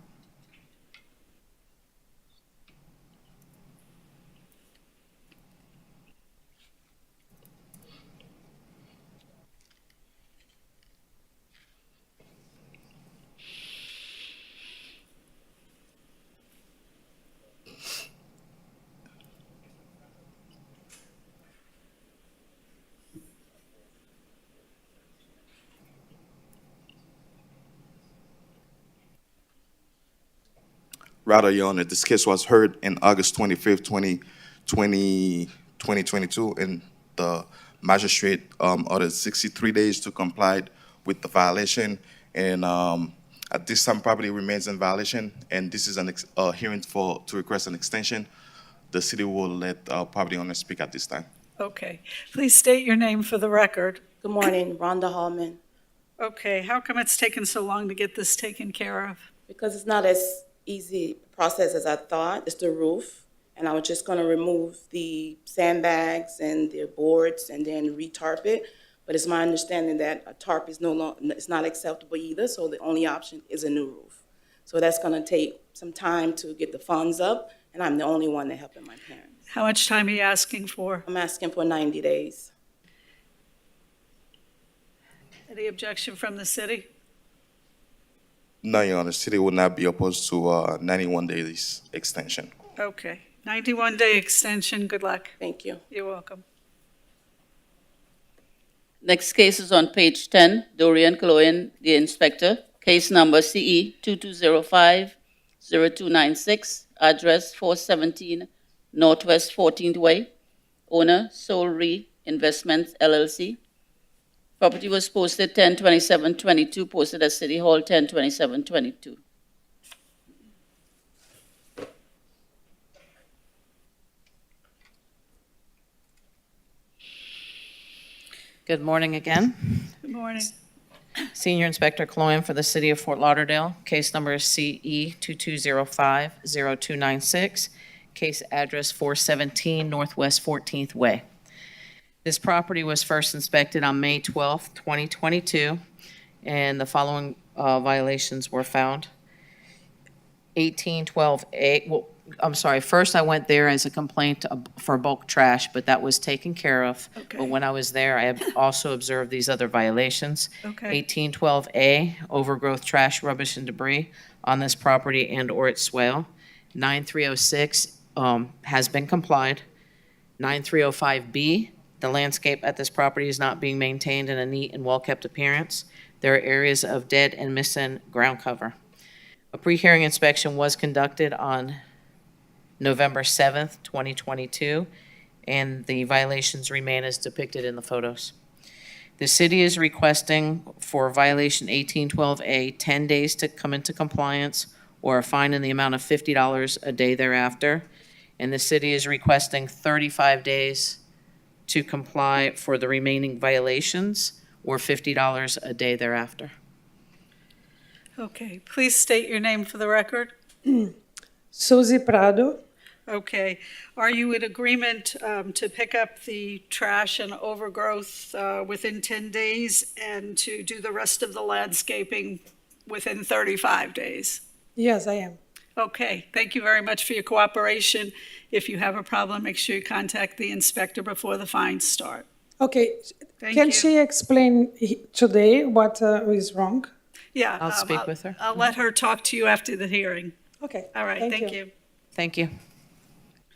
Rather, Your Honor, this case was heard in August 25th, 2022, and the magistrate ordered 63 days to comply with the violation. And at this time, property remains in violation, and this is a hearing to request an extension. The city will let property owner speak at this time. Okay, please state your name for the record. Good morning, Rhonda Hallman. Okay, how come it's taken so long to get this taken care of? Because it's not as easy process as I thought. It's the roof, and I was just gonna remove the sandbags and the boards and then re-tarp it. But it's my understanding that a tarp is it's not acceptable either, so the only option is a new roof. So that's gonna take some time to get the funds up, and I'm the only one that helping my parents. How much time are you asking for? I'm asking for 90 days. Any objection from the city? No, Your Honor, the city would not be opposed to 91 days extension. Okay, 91-day extension, good luck. Thank you. You're welcome. Next case is on page 10, Dorian Cloen, the inspector, case number CE 2205-0296, address 417 Northwest 14th Way, owner Soul Re Investments LLC. Property was posted 10/27/22, posted at City Hall 10/27/22. Good morning again. Good morning. Senior Inspector Cloen for the City of Fort Lauderdale. Case number is CE 2205-0296. Case address 417 Northwest 14th Way. This property was first inspected on May 12th, 2022, and the following violations were found. 1812A, well, I'm sorry, first I went there as a complaint for bulk trash, but that was taken care of. Okay. But when I was there, I also observed these other violations. Okay. 1812A, overgrowth, trash, rubbish, and debris on this property and/or its swale. 9306 has been complied. 9305B, the landscape at this property is not being maintained in a neat and well-kept appearance. There are areas of dead and missing ground cover. A pre-hearing inspection was conducted on November 7th, 2022, and the violations remain as depicted in the photos. The city is requesting for violation 1812A, 10 days to come into compliance or a fine in the amount of $50 a day thereafter. And the city is requesting 35 days to comply for the remaining violations or $50 a day thereafter. Okay, please state your name for the record. Suzy Prado. Okay, are you in agreement to pick up the trash and overgrowth within 10 days and to do the rest of the landscaping within 35 days? Yes, I am. Okay, thank you very much for your cooperation. If you have a problem, make sure you contact the inspector before the fines start. Okay, Thank can you. she explain today what is wrong? Yeah. I'll speak with her. I'll let her talk to you after the hearing. Okay. All right, thank you. Thank you.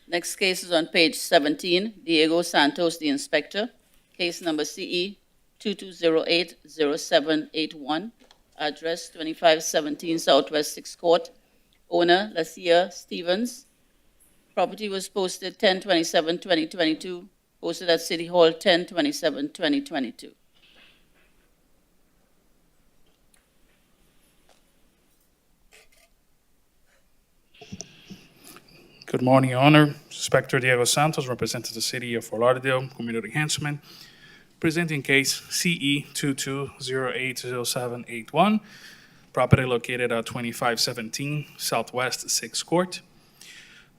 Next case is on page 17, Diego Santos, the inspector, case number CE 2208-0781, address 2517 Southwest 6th Court, owner Lacia Stevens. Property was posted 10/27/2022, posted at City Hall 10/27/2022. Good morning, Your Honor. Inspector Diego Santos, representing the City of Fort Lauderdale Community Enhancement, presenting case CE 2208-0781, property located at 2517 Southwest 6th Court.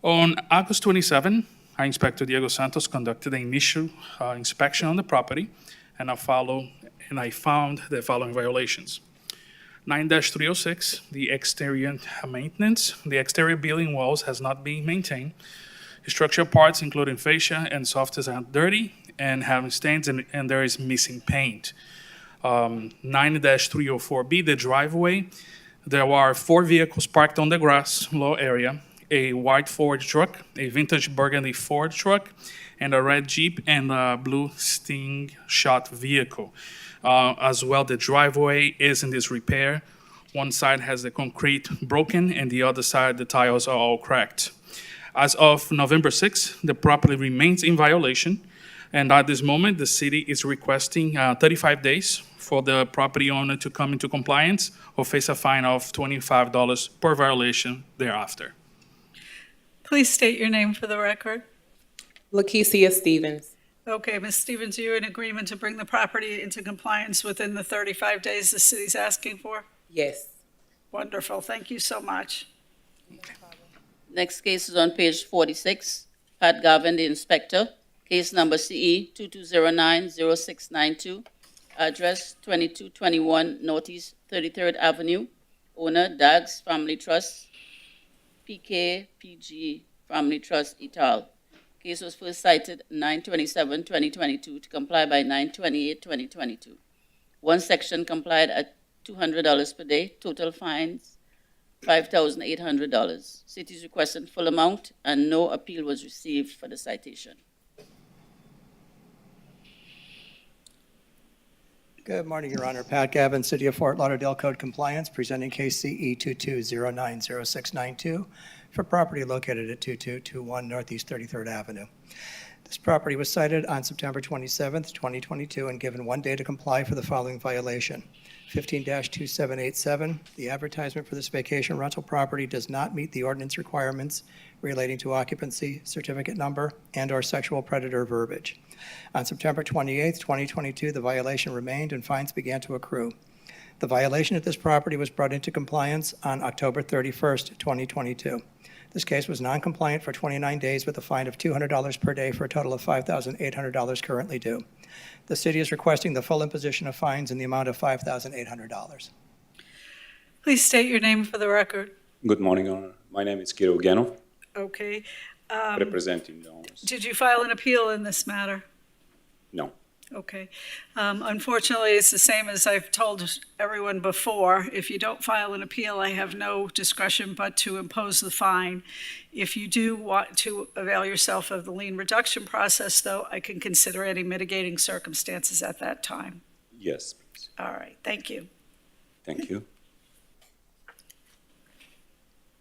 On August 27, our Inspector Diego Santos conducted an initial inspection on the property, and I found the following violations. 9-306, the exterior maintenance. The exterior building walls has not been maintained. Structural parts, including fascia and soffits, are dirty and having stains, and there is missing paint. 9-304B, the driveway. There are 4 vehicles parked on the grass low area, a white Ford truck, a vintage burgundy Ford truck, and a red Jeep and a blue Sting Shot vehicle. As well, the driveway is in disrepair. One side has the concrete broken, and the other side, the tiles are all cracked. As of November 6th, the property remains in violation, and at this moment, the city is requesting 35 days for the property owner to come into compliance or face a fine of $25 per violation thereafter. Please state your name for the record. Lakecia Stevens. Okay, Ms. Stevens, you're in agreement to bring the property into compliance within the 35 days the city's asking for? Yes. Wonderful, thank you so much. Next case is on page 46. Pat Garvin, the inspector. Case number CE 22090692. Address 2221 Northeast 33rd Avenue. Owner Dags Family Trust, PKPG Family Trust et al. Case was first cited 9/27/2022 to comply by 9/28/2022. One section complied at $200 per day. Total fines $5,800. City is requesting full amount, and no appeal was received for the citation. Good morning, Your Honor. Pat Gavin, City of Fort Lauderdale Code Compliance, presenting case CE 22090692 for property located at 2221 Northeast 33rd Avenue. This property was cited on September 27th, 2022, and given 1 day to comply for the following violation. 15-2787, the advertisement for this vacation rental property does not meet the ordinance requirements relating to occupancy, certificate number, and/or sexual predator verbiage. On September 28th, 2022, the violation remained and fines began to accrue. The violation at this property was brought into compliance on October 31st, 2022. This case was non-compliant for 29 days with a fine of $200 per day for a total of $5,800 currently due. The city is requesting the full imposition of fines in the amount of $5,800. Please state your name for the record. Good morning, Your Honor. My name is Kirill Genov, Okay. representing the owners. Did you file an appeal in this matter? No. Okay. Unfortunately, it's the same as I've told everyone before. If you don't file an appeal, I have no discretion but to impose the fine. If you do want to avail yourself of the lien reduction process, though, I can consider any mitigating circumstances at that time. Yes, please. All right. Thank you. Thank you.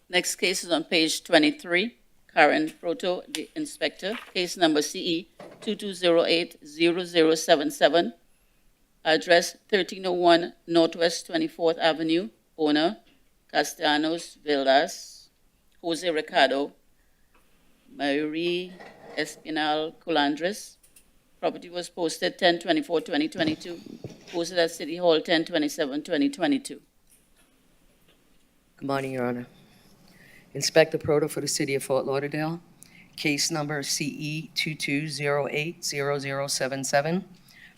Next case is on page 23. Karen Proto, the inspector. Case number CE 22080077. Address 1301 Northwest 24th Avenue. Owner Castellanos Villas, Jose Ricardo, Marie Espinal Colandres. Property was posted 10/24/2022. Posted at City Hall 10/27/2022. Good morning, Your Honor. Inspector Proto for the City of Fort Lauderdale. Case number CE 22080077.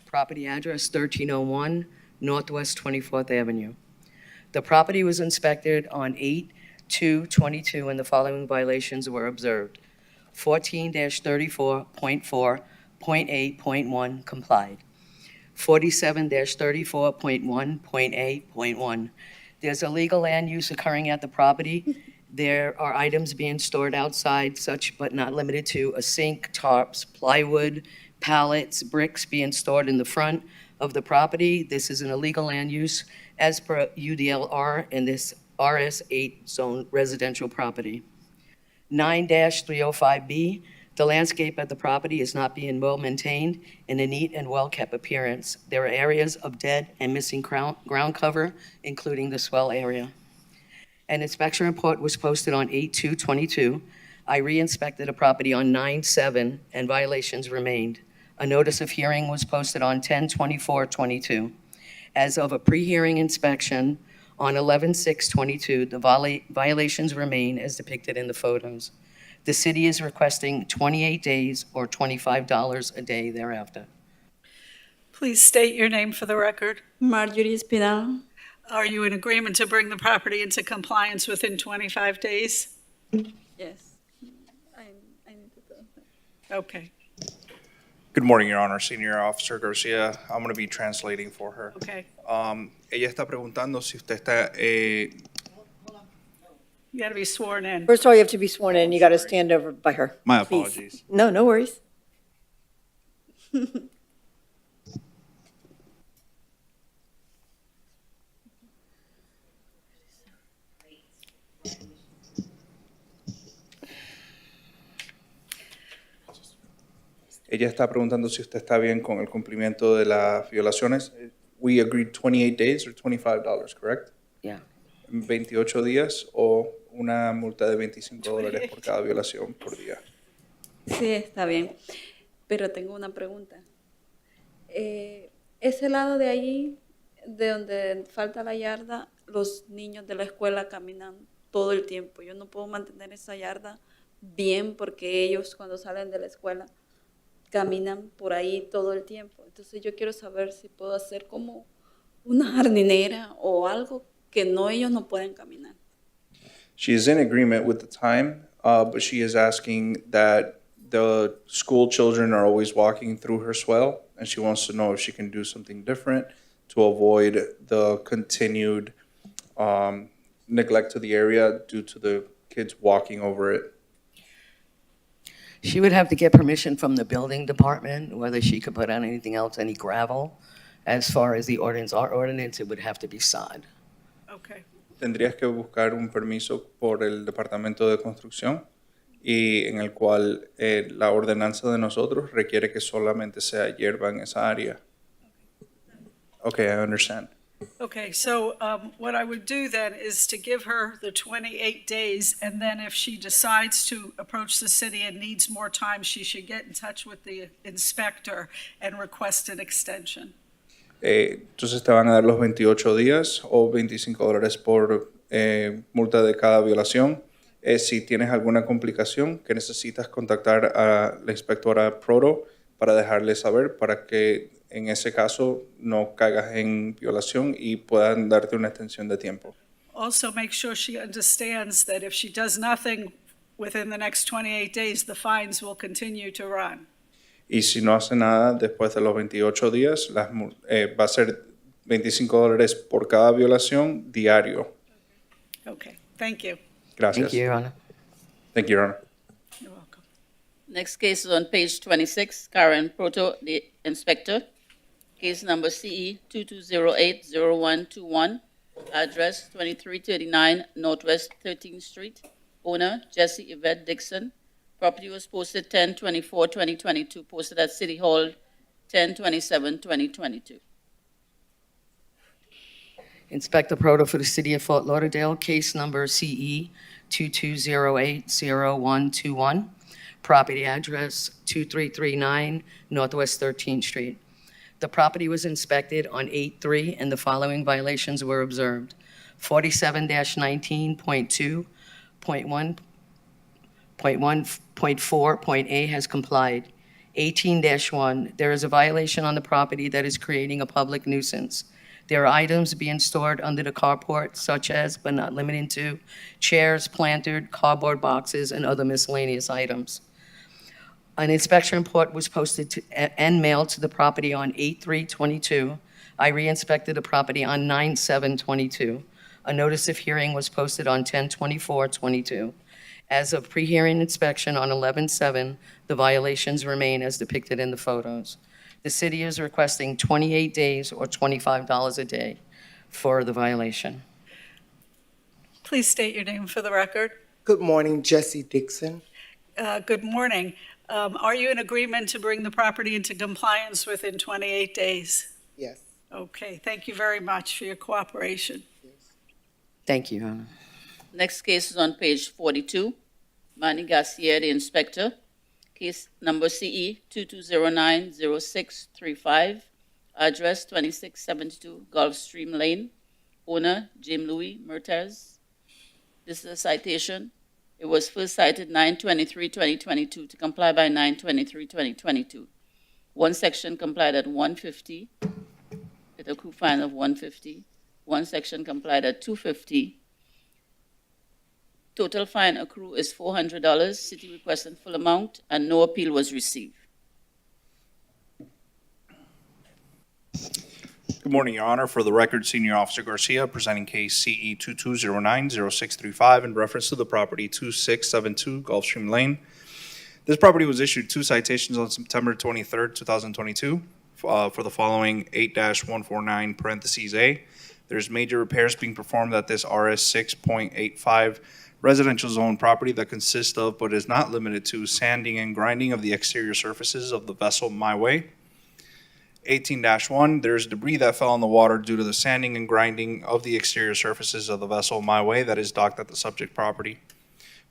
Property address 1301 Northwest 24th Avenue. The property was inspected on 8/2/22 and the following violations were observed. 14-34.4.8.1 complied. 47-34.1.8.1. There's illegal land use occurring at the property. There are items being stored outside, such but not limited to a sink, tarps, plywood, pallets, bricks being stored in the front of the property. This is an illegal land use as per UDLR in this RS8 zone residential property. 9-305B, the landscape at the property is not being well maintained in a neat and well-kept appearance. There are areas of dead and missing ground cover, including the swell area. An inspection report was posted on 8/2/22. I re-inspected the property on 9/7 and violations remained. A notice of hearing was posted on 10/24/22. As of a pre-hearing inspection on 11/6/22, the violations remain as depicted in the photos. The city is requesting 28 days or $25 a day thereafter. Please state your name for the record. Marjorie Espinal. Are you in agreement to bring the property into compliance within 25 days? Yes. I need to tell her. Okay. Good morning, Your Honor. Senior Officer Garcia. I'm going to be translating for her. Okay. Ella está preguntando si usted está... You got to be sworn in. First of all, you have to be sworn in. You got to stand over by her. My Please. apologies. No, no worries. Ella está preguntando si usted está bien con el cumplimiento de las violaciones. We agreed 28 days or $25, correct? Yeah. 28 días o una multa de $25 por cada violación por día. Sí, está bien. Pero tengo una pregunta. Ese lado de allí, de donde falta la yarda, los niños de la escuela caminan todo el tiempo. Yo no puedo mantener esa yarda bien porque ellos cuando salen de la escuela caminan por ahí todo el tiempo. Entonces yo quiero saber si puedo hacer como una jardinera o algo que ellos no pueden caminar. She is in agreement with the time, but she is asking that the school children are always walking through her swell, and she wants to know if she can do something different to avoid the continued neglect to the area due to the kids walking over it. She would have to get permission from the building department, whether she could put on anything else, any gravel. As far as the ordinance, our ordinance, it would have to be sod. Okay. Tendrías que buscar un permiso por el Departamento de Construcción y en el cual la ordenanza de nosotros requiere que solamente sea hierba en esa área. Okay, I understand. Okay, so what I would do then is to give her the 28 days, and then if she decides to approach the city and needs more time, she should get in touch with the inspector and request an extension. Entonces te van a dar los 28 días o $25 por multa de cada violación. Si tienes alguna complicación que necesitas contactar a la inspectora Proto para dejarle saber para que en ese caso no caigas en violación y puedan darte una extensión de tiempo. Also, make sure she understands that if she does nothing within the next 28 days, the fines will continue to run. Y si no hace nada después de los 28 días, va a ser $25 por cada violación diario. Okay, thank you. Gracias. Thank you, Your Honor. Thank you, Your Honor. You're welcome. Next case is on page 26, Karen Proto, the inspector. Case number CE 22080121, address 2339 Northwest 13th Street. Owner Jesse Yvette Dixon. Property was posted 10/24/2022, posted at City Hall 10/27/2022. Inspector Proto for the City of Fort Lauderdale, case number CE 22080121, property address 2339 Northwest 13th Street. The property was inspected on 8/3 and the following violations were observed. 47-19.2.1.4.A has complied. 18-1, there is a violation on the property that is creating a public nuisance. There are items being stored under the carport, such as, but not limited to, chairs, plantered, cardboard boxes, and other miscellaneous items. An inspection report was posted and mailed to the property on 8/3/22. I re-inspected the property on 9/7/22. A notice of hearing was posted on 10/24/22. As of pre-hearing inspection on 11/7, the violations remain as depicted in the photos. The city is requesting 28 days or $25 a day for the violation. Please state your name for the record. Good morning, Jesse Dixon. Good morning. Are you in agreement to bring the property into compliance within 28 days? Yes. Okay, thank you very much for your cooperation. Thank you, Your Honor. Next case is on page 42, Manny Garcia, the inspector. Case number CE 22090635, address 2672 Gulfstream Lane. Owner Jim Louis Mertez. This is a citation. It was first cited 9/23/2022 to comply by 9/23/2022. One section complied at 150, with a accrued fine of 150. One section complied at 250. Total fine accrued is $400. City requesting full amount, and no appeal was received. Good morning, Your Honor. For the record, Senior Officer Garcia presenting case CE 22090635 in reference to the property 2672 Gulfstream Lane. This property was issued 2 citations on September 23rd, 2022 for the following 8-149(a). There's major repairs being performed at this RS 6.85 residential zone property that consists of, but is not limited to, sanding and grinding of the exterior surfaces of the vessel My Way. 18-1, there's debris that fell in the water due to the sanding and grinding of the exterior surfaces of the vessel My Way that is docked at the subject property.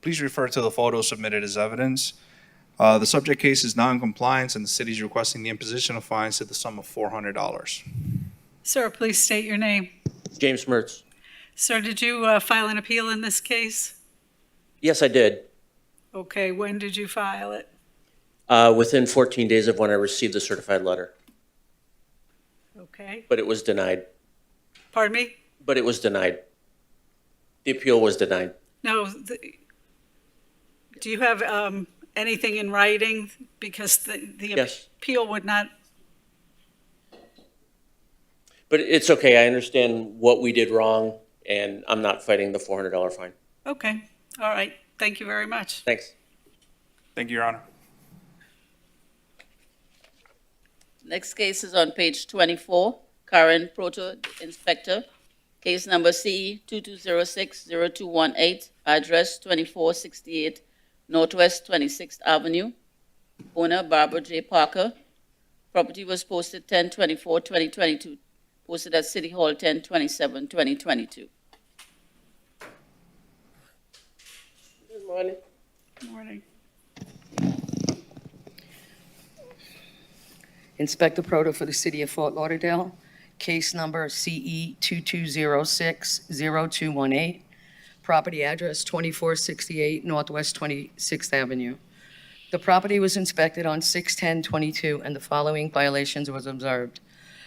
Please refer to the photos submitted as evidence. The subject case is non-compliance, and the city is requesting the imposition of fines to the sum of $400. Sir, please state your name. James Mertz. Sir, did you file an appeal in this case? Yes, I did. Okay, when did you file it? Within 14 days of when I received the certified letter, Okay, but it was denied. pardon me? But it was denied. The appeal was denied. No, do you have anything in writing? Because the Yes. appeal would not, But it's okay. I understand what we did wrong, and I'm not fighting the $400 fine. okay, all right, thank you very much. Thanks. Thank you, Your Honor. Next case is on page 24, Karen Proto, Inspector. Case number CE 2206-0218, address 2468 Northwest 26th Avenue. Owner Barbara J. Parker. Property was posted 10/24/2022, posted at City Hall 10/27/2022. Good morning. Good morning. Inspector Proto for the City of Fort Lauderdale, case number CE 2206-0218, property address 2468 Northwest 26th Avenue. The property was inspected on 6/10/22, and the following violations was observed.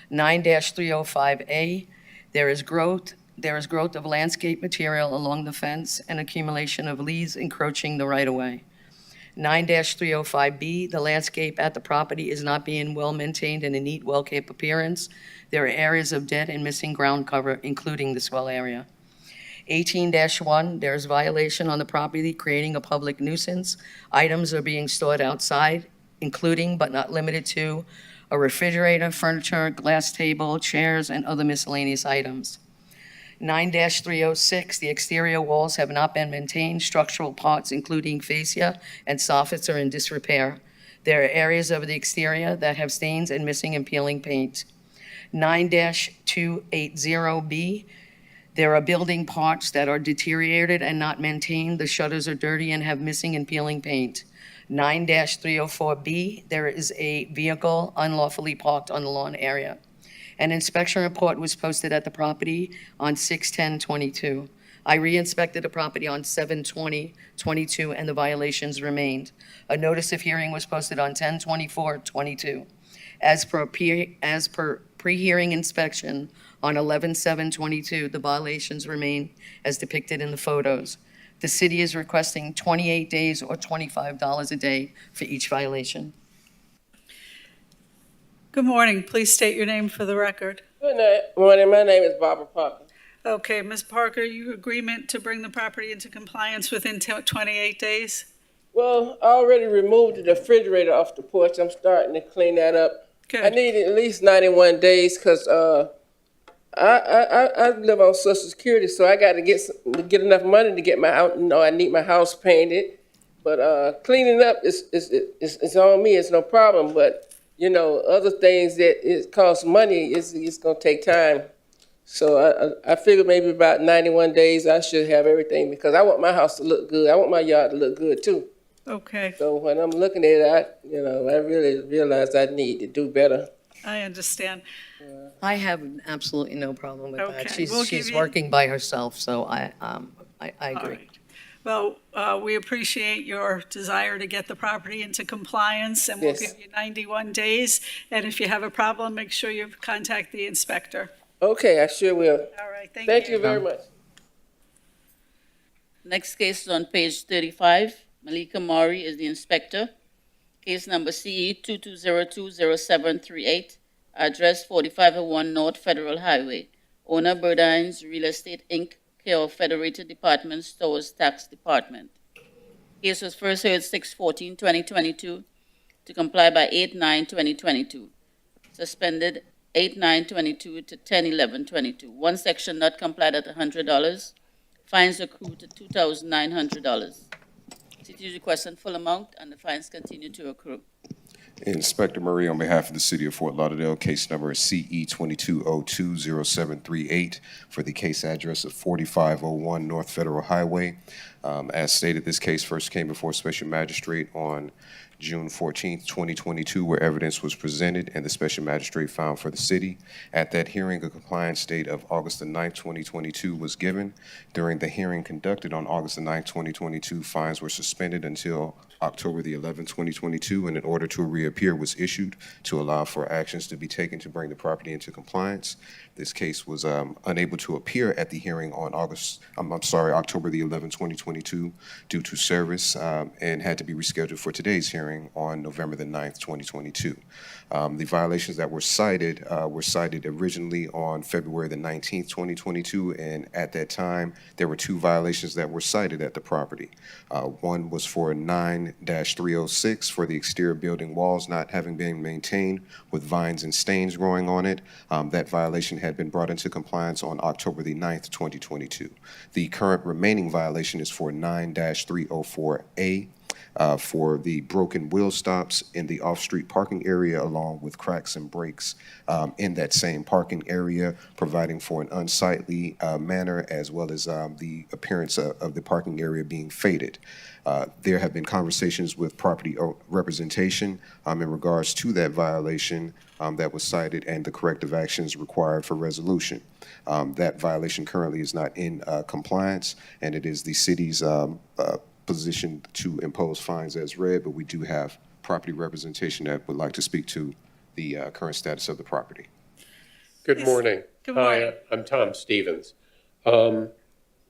9-305A, there is growth of landscape material along the fence and accumulation of leaves encroaching the right-of-way. 9-305B, the landscape at the property is not being well-maintained in a neat, well-kept appearance. There are areas of dead and missing ground cover, including the swell area. 18-1, there is violation on the property creating a public nuisance. Items are being stored outside, including but not limited to a refrigerator, furniture, glass table, chairs, and other miscellaneous items. 9-306, the exterior walls have not been maintained. Structural parts, including fascia and soffits, are in disrepair. There are areas of the exterior that have stains and missing and peeling paint. 9-280B, there are building parts that are deteriorated and not maintained. The shutters are dirty and have missing and peeling paint. 9-304B, there is a vehicle unlawfully parked on the lawn area. An inspection report was posted at the property on 6/10/22. I re-inspected the property on 7/20/22, and the violations remained. A notice of hearing was posted on 10/24/22. As per pre-hearing inspection on 11/7/22, the violations remain as depicted in the photos. The city is requesting 28 days or $25 a day for each violation. Good morning, please state your name for the record. Good morning, my name is Barbara Parker. Okay, Ms. Parker, you agreement to bring the property into compliance within 28 days? Well, I already removed the refrigerator off the porch. I'm starting to clean that up. Good. I need at least 91 days because I live on Social Security, so I got to get enough money to get my house. I need my house painted, but cleaning up is on me. It's no problem, but other things that it costs money it's gonna take time. So I figure maybe about 91 days I should have everything because I want my house to look good. I want my yard to look good too. Okay, So when I'm looking at it, I really realize I need to do better. I understand. I have absolutely no problem with that. Okay, we'll give She's you- working by herself, so I agree. Well, we appreciate your desire to get the property into compliance, and we'll Yes. give you 91 days. And if you have a problem, make sure you contact the inspector. Okay, I sure will. All right, Thank you very much. Next case is on page 35. Malika Maury is the inspector. Case number CE 22020738, address 4501 North Federal Highway. Owner Burdines Real Estate, Inc., care of Federated Department Stores Tax Department. Case was first heard 6/14/2022 to comply by 8/9/2022. Suspended 8/9/22 to 10/11/22. One section not complied at $100. Fines accrued to $2,900. City requests in full amount, and the fines continue to accrue. Inspector Murray, on behalf of the City of Fort Lauderdale, case number CE 22020738 for the case address of 4501 North Federal Highway. As stated, this case first came before Special Magistrate on June 14th, 2022, where evidence was presented and the special magistrate found for the city. At that hearing, a compliance date of August the 9th, 2022 was given. During the hearing conducted on August the 9th, 2022, fines were suspended until October the 11th, 2022, and an order to reappear was issued to allow for actions to be taken to bring the property into compliance. This case was unable to appear at the hearing on October the 11th, 2022, due to service, and had to be rescheduled for today's hearing on November the 9th, 2022. The violations that were cited originally on February the 19th, 2022, and at that time, there were 2 violations that were cited at the property. One was for 9-306 for the exterior building walls not having been maintained with vines and stains growing on it. That violation had been brought into compliance on October the 9th, 2022. The current remaining violation is for 9-304A. For the broken wheel stops in the off-street parking area, along with cracks and breaks in that same parking area, providing for an unsightly manner, as well as the appearance of the parking area being faded. There have been conversations with property representation in regards to that violation that was cited and the corrective actions required for resolution. That violation currently is not in compliance, and it is the city's position to impose fines as read, but we do have property representation that would like to speak to the current status of the property. Good morning. Good morning. Hi, I'm Tom Stevens.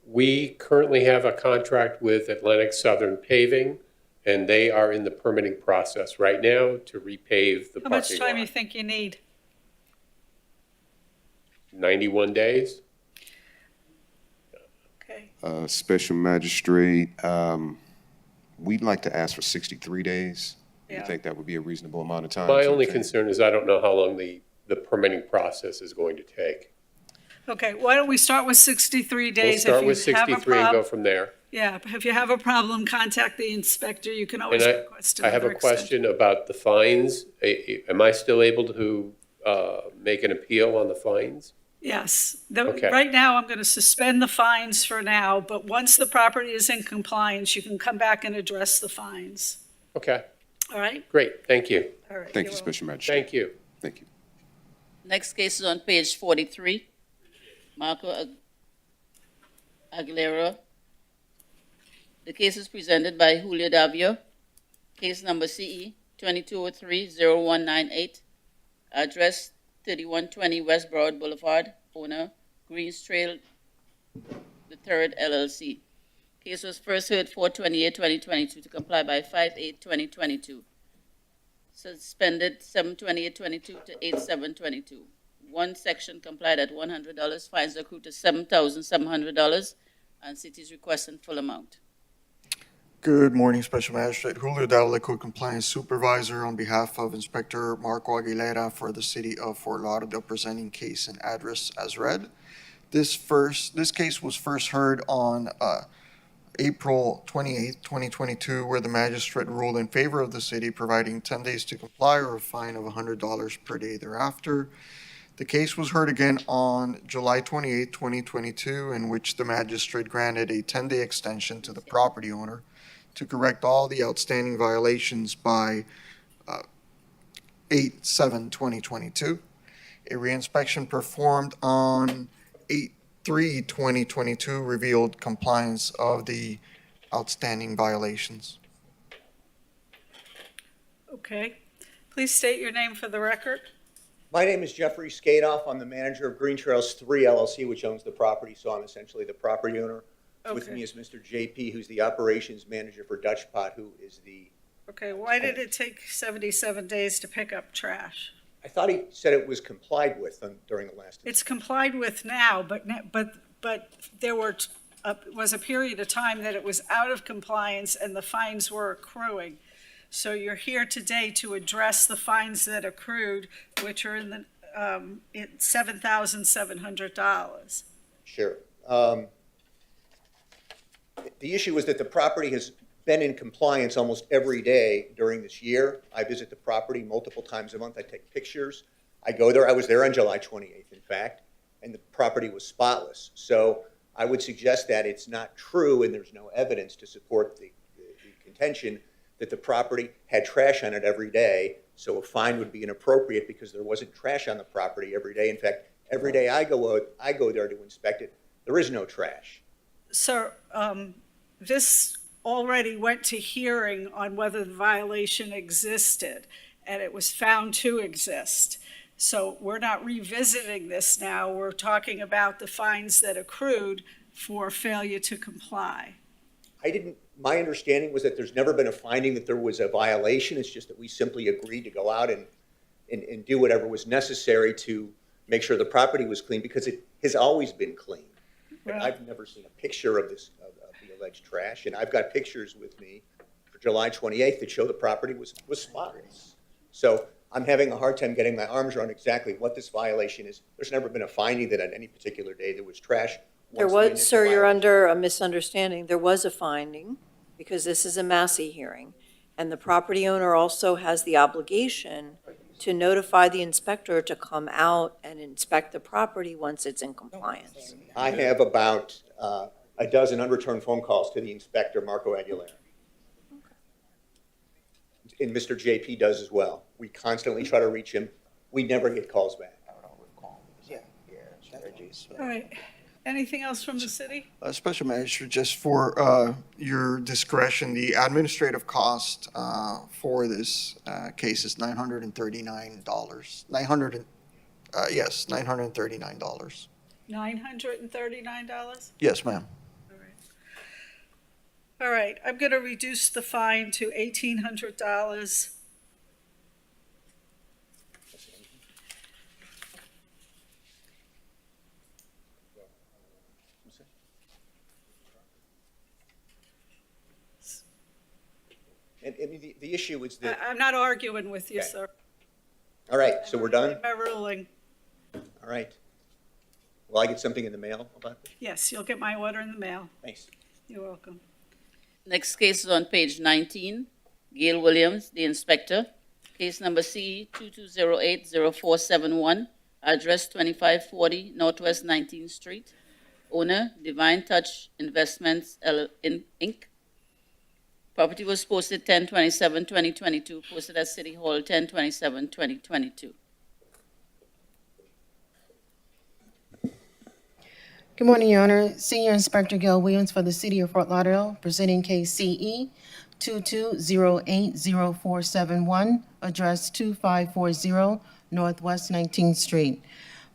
We currently have a contract with Atlantic Southern Paving, and they are in the permitting process right now to repave the How parking much time lot. you think you need? 91 days? Okay. Special magistrate, we'd like to ask for 63 days. Do you Yeah. think that would be a reasonable amount of time? My to only obtain? concern is I don't know how long the permitting process is going to take. Okay, why don't we start with 63 We'll days? start with If you have a 63 and go problem, from there. yeah, if you have a problem, contact the inspector. You can And always request I have another a extension. question about the fines. Am I still able to make an appeal on the fines? Yes. Okay. Right now, I'm going to suspend the fines for now, but once the property is in compliance, you can come back and address the fines. Okay, All right? great, thank you. All right. Thank you're you, welcome. Special Magistrate. Thank you. Thank you. Next case is on page 43. Marco Aguilera. The case is presented by Julio Davio. Case number CE 2203-0198. Address 3120 West Broad Boulevard. Owner Greens Trail III LLC. Case was first heard 4/28/2022 to comply by 5/8/2022. Suspended 7/28/22 to 8/7/22. One section complied at $100, fines accrued to $7,700, and city's requesting full amount. Good morning, Special Magistrate. Julio Davila, Code Compliance Supervisor, on behalf of Inspector Marco Aguilera for the City of Fort Lauderdale, presenting case and address as read. This case was first heard on April 28th, 2022, where the magistrate ruled in favor of the city, providing 10 days to comply or a fine of $100 per day thereafter. The case was heard again on July 28th, 2022, in which the magistrate granted a 10-day extension to the property owner to correct all the outstanding violations by 8/7/2022. A reinspection performed on 8/3/2022 revealed compliance of the outstanding violations. Okay. Please state your name for the record. My name is Jeffrey Skadoff. I'm the manager of Green Trails 3 LLC, which owns the property, so I'm essentially the property owner. With Okay. me is Mr. JP, who's the operations manager for Dutch Pot, who is the, Okay, why did it take 77 days to pick up trash? I thought he said it was complied with during the last. It's complied with now, but there was a period of time that it was out of compliance and the fines were accruing. So you're here today to address the fines that accrued, which are in the $7,700. Sure. The issue is that the property has been in compliance almost every day during this year. I visit the property multiple times a month. I take pictures. I go there. I was there on July 28th, in fact, and the property was spotless. So I would suggest that it's not true and there's no evidence to support the contention that the property had trash on it every day, so a fine would be inappropriate because there wasn't trash on the property every day. In fact, every day I go there to inspect it, there is no trash. Sir, this already went to hearing on whether the violation existed, and it was found to exist. So we're not revisiting this now. We're talking about the fines that accrued for failure to comply. My understanding was that there's never been a finding that there was a violation. It's just that we simply agreed to go out and do whatever was necessary to make sure the property was clean, because it has always been clean. Right. I've never seen a picture of this, of the alleged trash, and I've got pictures with me for July 28th that show the property was spotless. So I'm having a hard time getting my arms around exactly what this violation is. There's never been a finding that on any particular day there was trash. There was, sir, you're under a misunderstanding. There was a finding, because this is a Massey hearing, and the property owner also has the obligation to notify the inspector to come out and inspect the property once it's in compliance. I have about a dozen unreturned phone calls to the inspector, Marco Aguilera. And Mr. JP does as well. We constantly try to reach him. We never get calls back. All right. Anything else from the city? Special Magistrate, just for your discretion, the administrative cost for this case is $939. Yes, $939. $939? Yes, ma'am. All right, I'm going to reduce the fine to $1,800. And the issue is that, I'm not arguing with you, Okay. sir. all right, so we're done? My ruling. All right. Will I get something in the mail about this? Yes, you'll get my order in the mail. Thanks. You're welcome. Next case is on page 19. Gail Williams, the inspector. Case number C 22080471, address 2540 Northwest 19th Street. Owner, Divine Touch Investments, Inc. Property was posted 10/27/2022, posted at City Hall 10/27/2022. Good morning, Your Honor. Senior Inspector Gail Williams for the City of Fort Lauderdale, presenting case CE 22080471, address 2540 Northwest 19th Street.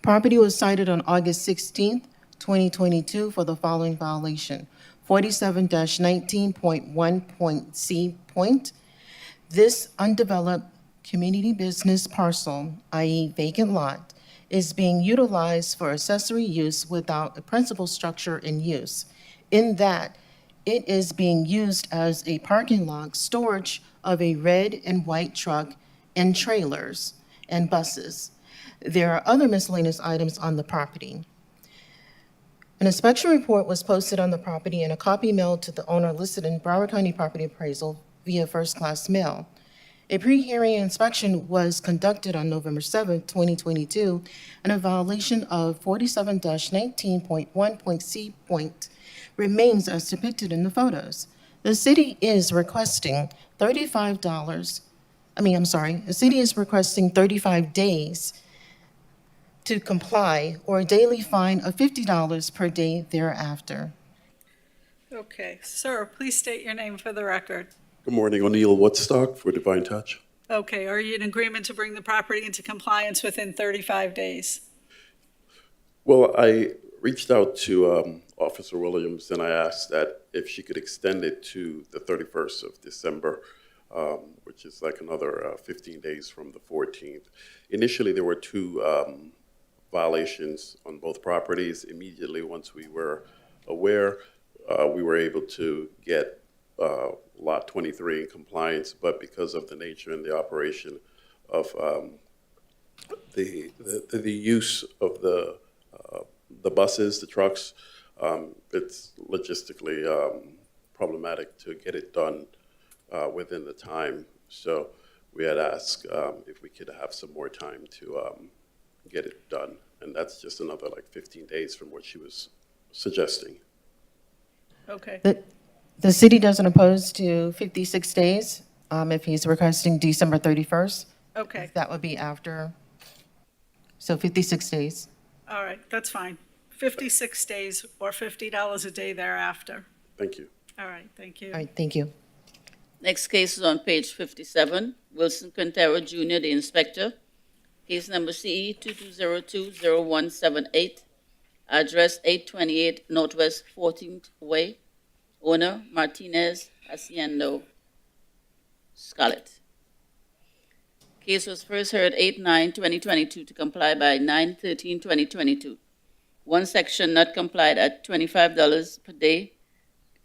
Property was cited on August 16th, 2022 for the following violation: 47-19.1.c. This undeveloped community business parcel, i.e. vacant lot, is being utilized for accessory use without a principal structure in use, in that it is being used as a parking lot storage of a red and white truck and trailers and buses. There are other miscellaneous items on the property. An inspection report was posted on the property and a copy mailed to the owner listed in Broward County Property Appraisal via first-class mail. A pre-hearing inspection was conducted on November 7, 2022, and a violation of 47-19.1.c. remains as depicted in the photos. The city is requesting the city is requesting 35 days to comply, or a daily fine of $50 per day thereafter. Okay, sir, please state your name for the record. Good morning, O'Neill Woodstock for Divine Touch. Okay, are you in agreement to bring the property into compliance within 35 days? Well, I reached out to Officer Williams and I asked that if she could extend it to the 31st of December, which is like another 15 days from the 14th. Initially, there were two violations on both properties. Immediately, once we were aware, we were able to get Lot 23 in compliance, but because of the nature and the operation of the use of the buses, the trucks, it's logistically problematic to get it done within the time. So we had asked if we could have some more time to get it done, and that's just another like 15 days from what she was suggesting. Okay. The city doesn't oppose to 56 days. if he's requesting December 31st, Okay, that would be after, so 56 days. all right, that's fine. 56 days or $50 a day thereafter. Thank you. All right, thank you. All right, thank you. Next case is on page 57, Wilson Quintero Jr., the inspector. Case number CE 22020178, address 828 Northwest 14th Way, owner Martinez Haciendo Scarlett. Case was first heard 8/9/2022 to comply by 9/13/2022. One section not complied at $25 per day,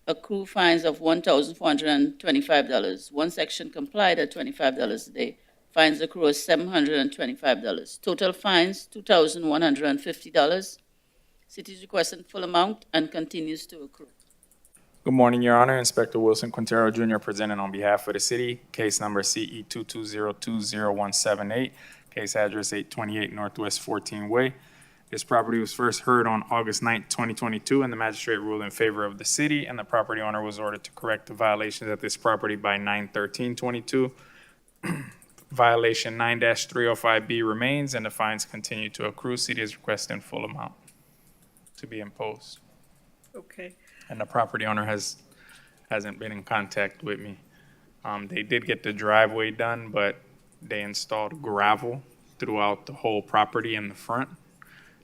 accrue fines of $1,425. One section complied at $25 a day, fines accrue of $725. Total fines, $2,150. City is requesting full amount and continues to accrue. Good morning, Your Honor. Inspector Wilson Quintero Jr. presenting on behalf of the city. Case number CE 22020178, case address 828 Northwest 14 Way. This property was first heard on August 9th, 2022, and the magistrate ruled in favor of the city, and the property owner was ordered to correct the violations at this property by 9/13/22. Violation 9-305B remains, and the fines continue to accrue. City is requesting full amount to be imposed. Okay, And the property owner hasn't been in contact with me. They did get the driveway done, but they installed gravel throughout the whole property in the front,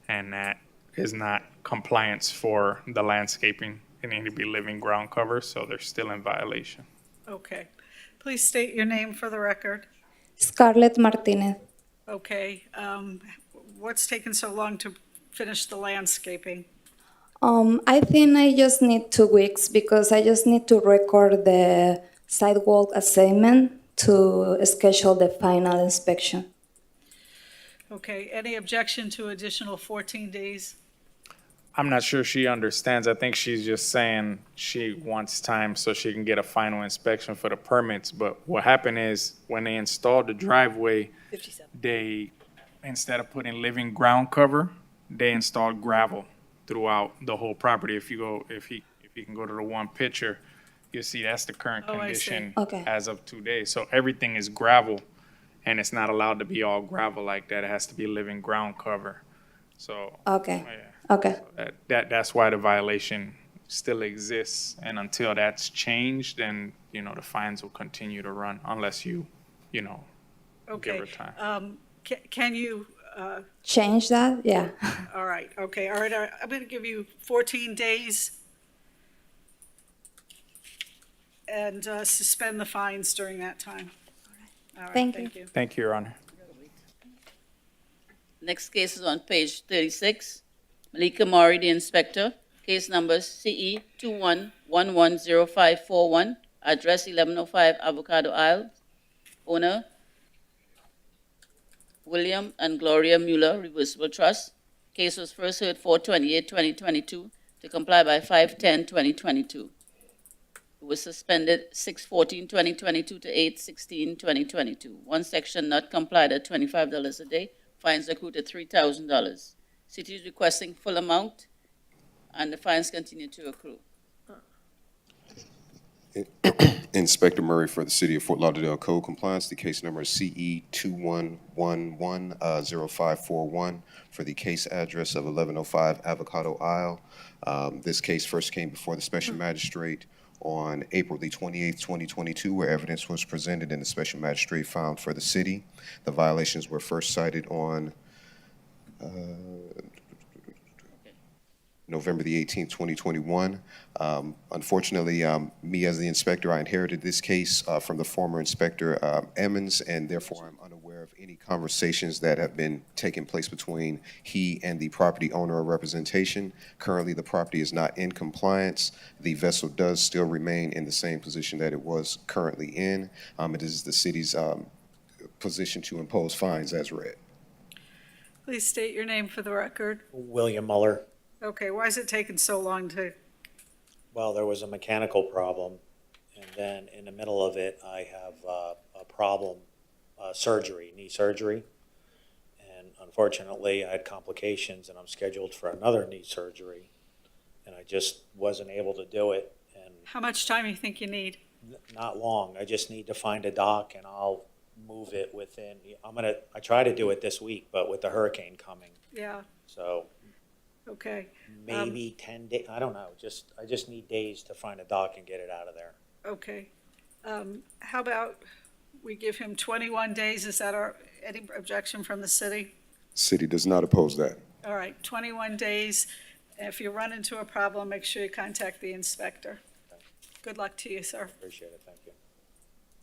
and that is not compliance for the landscaping. It need to be living ground cover, so they're still in violation. okay. Please state your name for the record. Scarlett Martinez. Okay, what's taken so long to finish the landscaping? I think I just need 2 weeks because I just need to record the sidewalk assignment to schedule the final inspection. Okay, any objection to additional 14 days? I'm not sure she understands. I think she's just saying she wants time so she can get a final inspection for the permits. But what happened is when they installed the driveway, they, instead of putting living ground cover, they installed gravel throughout the whole property. If you can go to the one picture, you'll see that's the current Oh, I see. condition Okay. as of 2 days. So everything is gravel, and it's not allowed to be all gravel like that. It has to be living ground cover. So. Okay, Yeah. okay, That's why the violation still exists, and until that's changed, then, the fines will continue to run unless you give Okay. her time. Can you, change that, yeah. all right, okay, all right, I'm going to give you 14 days and suspend the fines during that time. All right, Thank thank you. Thank you, Your Honor. Next case is on page 36. Malika Mori, the inspector. Case number CE 21110541, address 1105 Avocado Isle. Owner William and Gloria Mueller, Reversible Trust. Case was first heard 4/28/2022 to comply by 5/10/2022. It was suspended 6/14/2022 to 8/16/2022. One section not complied at $25 a day. Fines accrued at $3,000. City is requesting full amount, and the fines continue to accrue. Inspector Murray for the City of Fort Lauderdale Code Compliance. The case number is CE 21110541 for the case address of 1105 Avocado Isle. This case first came before the Special Magistrate on April the 28th, 2022, where evidence was presented and the Special Magistrate found for the city. The violations were first cited on November the 18th, 2021. Unfortunately, me as the inspector, I inherited this case from the former Inspector Emmons, and therefore I'm unaware of any conversations that have been taking place between he and the property owner or representation. Currently, the property is not in compliance. The vessel does still remain in the same position that it was currently in. It is the city's position to impose fines as read. Please state your name for the record. William Muller. Okay, why is it taking so long to, Well, there was a mechanical problem, and then in the middle of it, I have a problem, knee surgery. And unfortunately, I had complications, and I'm scheduled for another knee surgery, and I just wasn't able to do it. And how much time you think you need? not long. I just need to find a dock and I'll move it within, I try to do it this week, but with the hurricane coming, Yeah, so okay. maybe 10 days, I don't know, I just need days to find a dock and get it out of there. Okay. How about we give him 21 days? Is that any objection from the city? City does not oppose that. All right, 21 days. If you run into a problem, make sure you contact the inspector. Good luck to you, sir. Appreciate it, thank you.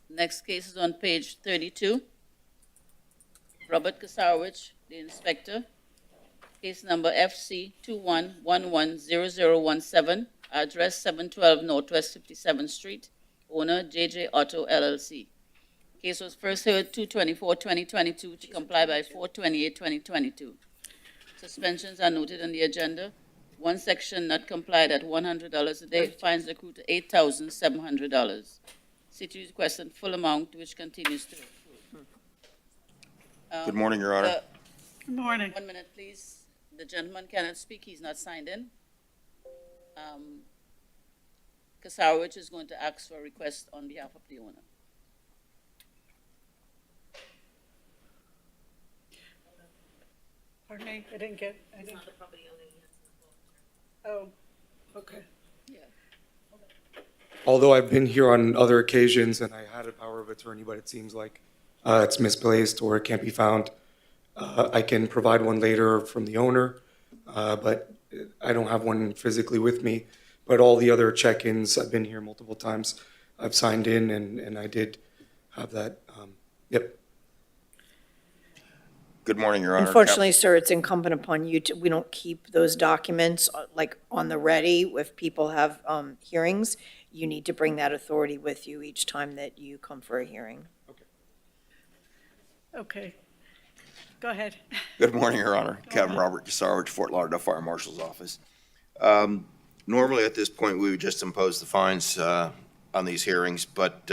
Next case is on page 32. Robert Kasarowicz, the inspector. Case number FC 21110017, address 712 Northwest 57th Street, owner JJ Auto LLC. Case was first heard 2/24/2022 to comply by 4/28/2022. Suspensions are noted on the agenda. One section not complied at $100 a day, fines accrue to $8,700. City requesting full amount, which continues to accrue. Good morning, Your Honor. Good morning. 1 minute, please. The gentleman cannot speak, he's not signed in. Kasarowicz is going to ask for a request on behalf of the owner. Pardon me, I didn't. Oh, okay. Although I've been here on other occasions and I had a power of attorney, but it seems like it's misplaced or it can't be found. I can provide one later from the owner, but I don't have one physically with me. But all the other check-ins, I've been here multiple times. I've signed in and I did have that. Yep. Good morning, Your Honor. Unfortunately, sir, it's incumbent upon you we don't keep those documents like on the ready if people have hearings. You need to bring that authority with you each time that you come for a hearing. Okay. Go ahead. Good morning, Your Honor. Captain Robert Kasarowicz, Fort Lauderdale Fire Marshal's Office. Normally, at this point, we would just impose the fines on these hearings, but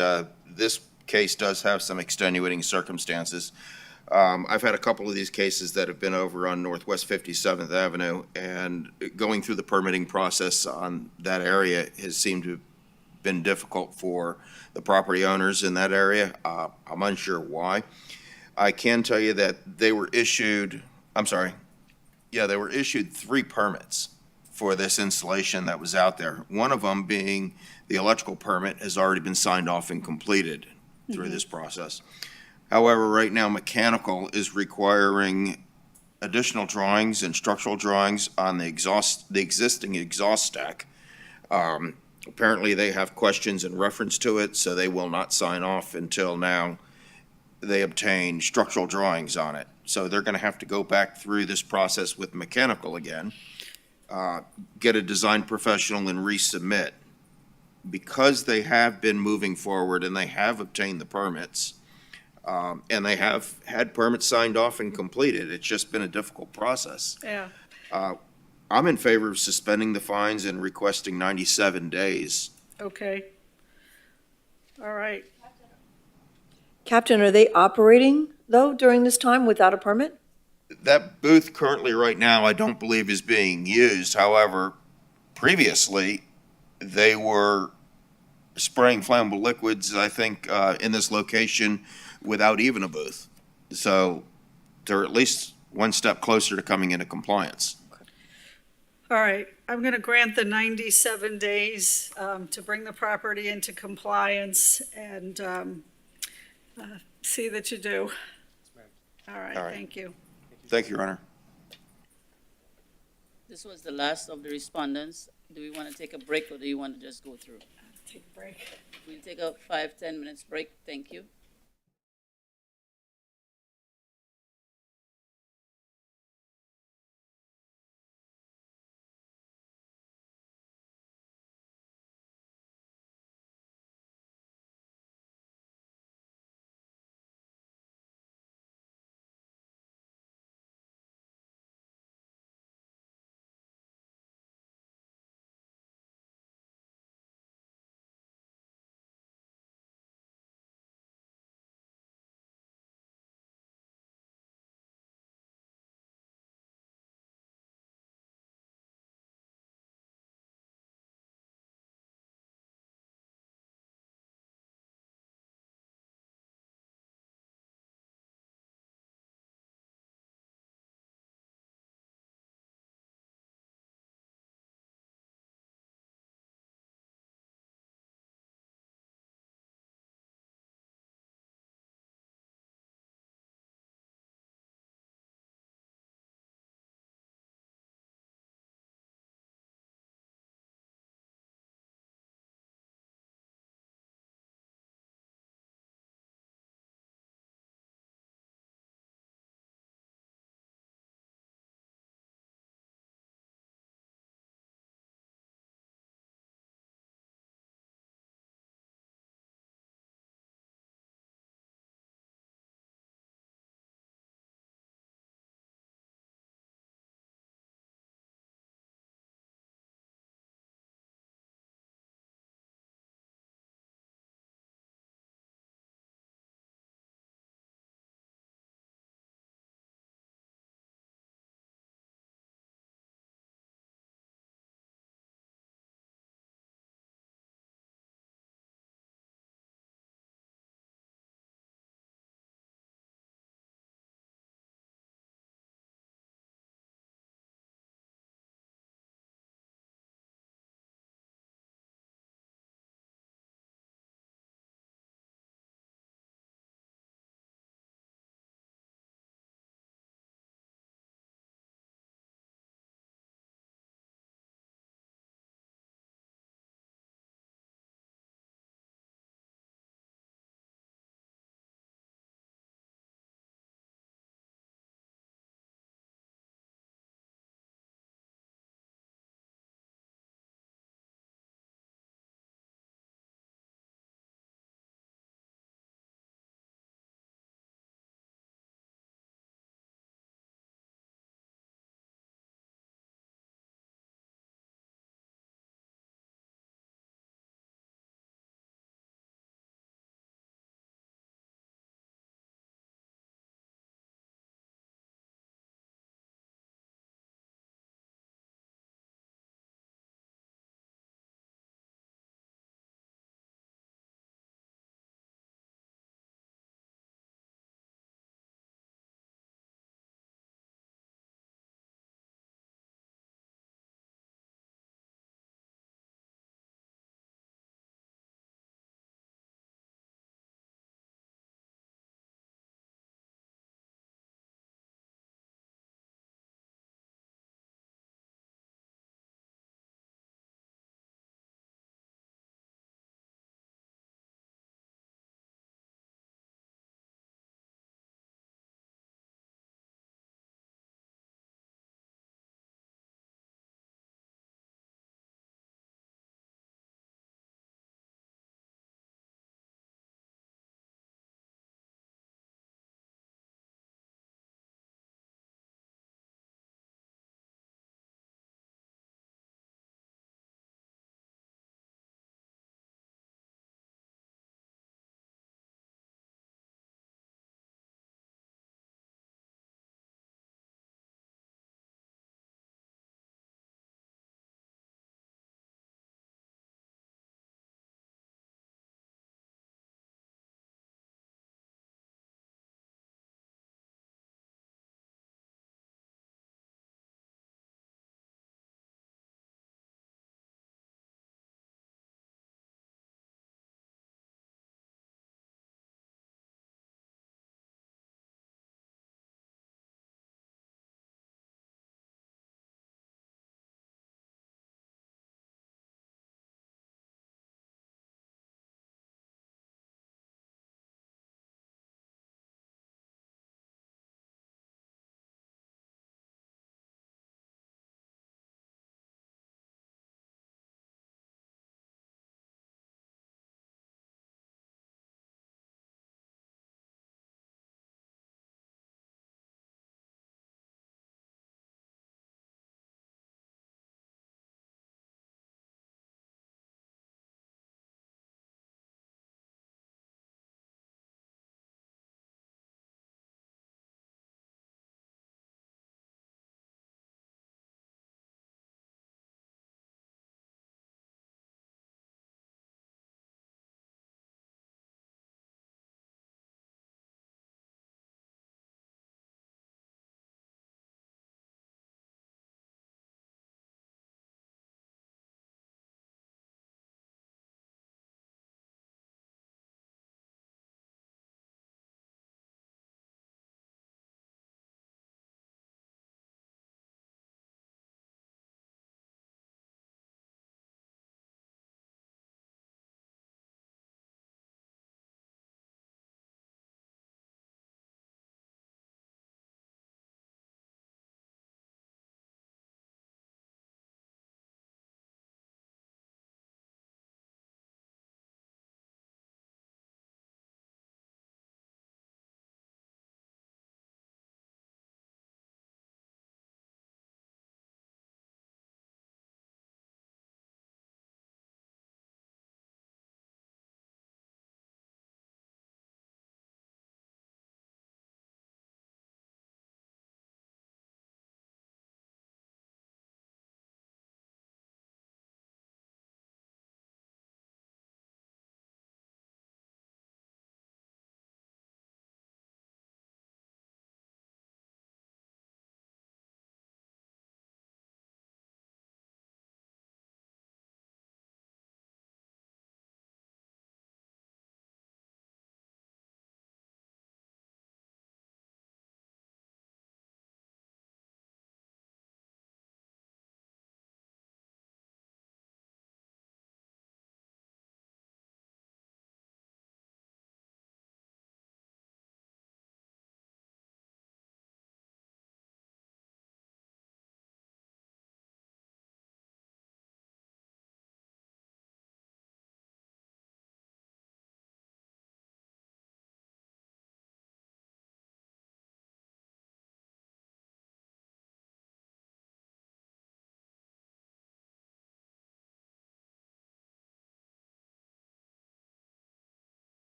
this case does have some extenuating circumstances. I've had a couple of these cases that have been over on Northwest 57th Avenue, and going through the permitting process on that area has seemed to have been difficult for the property owners in that area. I'm unsure why. I can tell you that they were issued 3 permits for this installation that was out there. One of them being the electrical permit has already been signed off and completed through this process. However, right now, mechanical is requiring additional drawings and structural drawings on the existing exhaust stack. Apparently, they have questions in reference to it, so they will not sign off until now they obtain structural drawings on it. So they're going to have to go back through this process with mechanical again, get a design professional and resubmit. Because they have been moving forward and they have obtained the permits, and they have had permits signed off and completed, it's just been a difficult process. Yeah. I'm in favor of suspending the fines and requesting 97 days. Okay. All right. Captain, are they operating, though, during this time without a permit? That booth currently, right now, I don't believe is being used. However, previously, they were spraying flammable liquids, I think, in this location without even a booth. So they're at least one step closer to coming into compliance. All right, I'm going to grant the 97 days to bring the property into compliance and see that you do. All right, thank you. Thank you, Your Honor. This was the last of the respondents. Do we want to take a break or do you want to just go through? Take a break. We'll take a 5-10 minutes break. Thank you.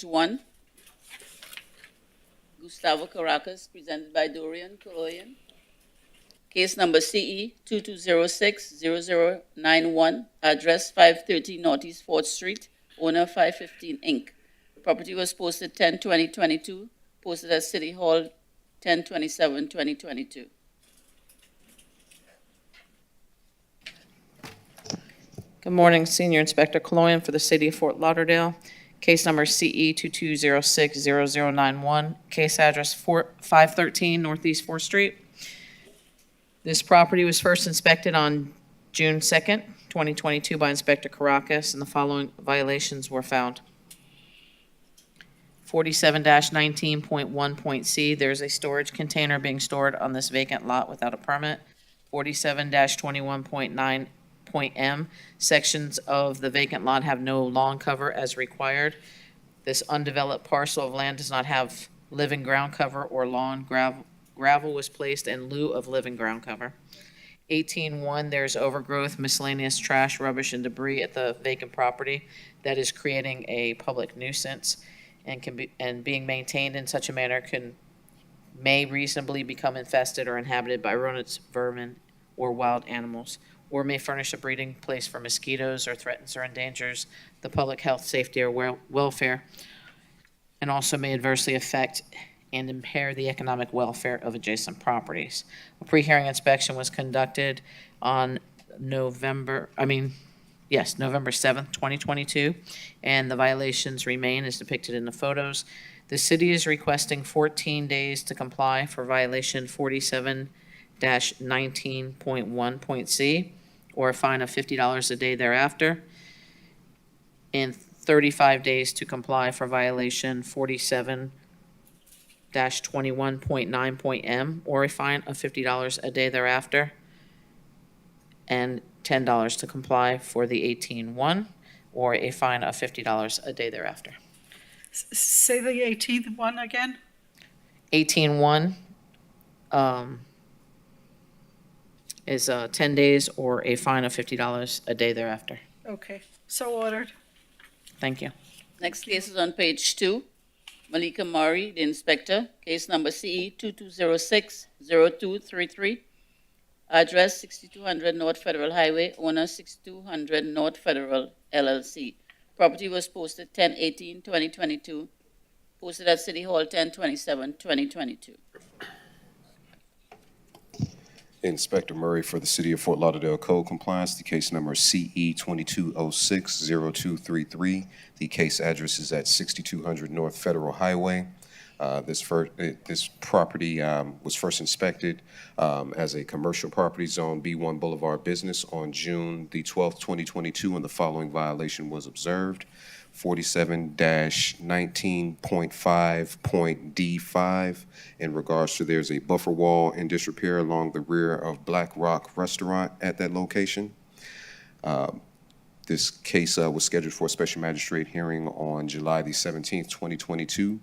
1, Gustavo Caracas, presented by Dorian Coloyan. Case number CE 2206-0091, address 530 Northeast 4th Street, owner 515 Inc. Property was posted 10/20/22, posted at City Hall 10/27/2022. Good morning, Senior Inspector Coloyan for the City of Fort Lauderdale. Case number CE 2206-0091, case address 513 Northeast 4th Street. This property was first inspected on June 2nd, 2022 by Inspector Caracas, and the following violations were found. 47-19.1.c, there's a storage container being stored on this vacant lot without a permit. 47-21.9.m, sections of the vacant lot have no lawn cover as required. This undeveloped parcel of land does not have living ground cover or lawn. Gravel was placed in lieu of living ground cover. 18.1, there's overgrowth, miscellaneous trash, rubbish, and debris at the vacant property that is creating a public nuisance and being maintained in such a manner may reasonably become infested or inhabited by rodents, vermin, or wild animals, or may furnish a breeding place for mosquitoes, or threatens or endangers the public health, safety, or welfare, and also may adversely affect and impair the economic welfare of adjacent properties. A pre-hearing inspection was conducted on November 7th, 2022, and the violations remain as depicted in the photos. The city is requesting 14 days to comply for violation 47-19.1.c, or a fine of $50 a day thereafter, and 35 days to comply for violation 47-21.9.m, or a fine of $50 a day thereafter, and $10 to comply for the 18.1, or a fine of $50 a day thereafter. Say the 18th one again? 18.1 is 10 days or a fine of $50 a day thereafter. Okay, so ordered. Thank you. Next case is on page 2. Malika Murray, the inspector, case number CE 2206-0233, address 6200 North Federal Highway, owner 6200 North Federal LLC. Property was posted 10/18/2022, posted at City Hall 10/27/2022. Inspector Murray for the City of Fort Lauderdale Code Compliance. The case number is CE 2206-0233. The case address is at 6200 North Federal Highway. This property was first inspected as a commercial property zone B1 Boulevard Business on June the 12th, 2022, and the following violation was observed. 47-19.5.D5 in regards to there's a buffer wall in disrepair along the rear of Black Rock Restaurant at that location. This case was scheduled for a special magistrate hearing on July the 17th, 2022.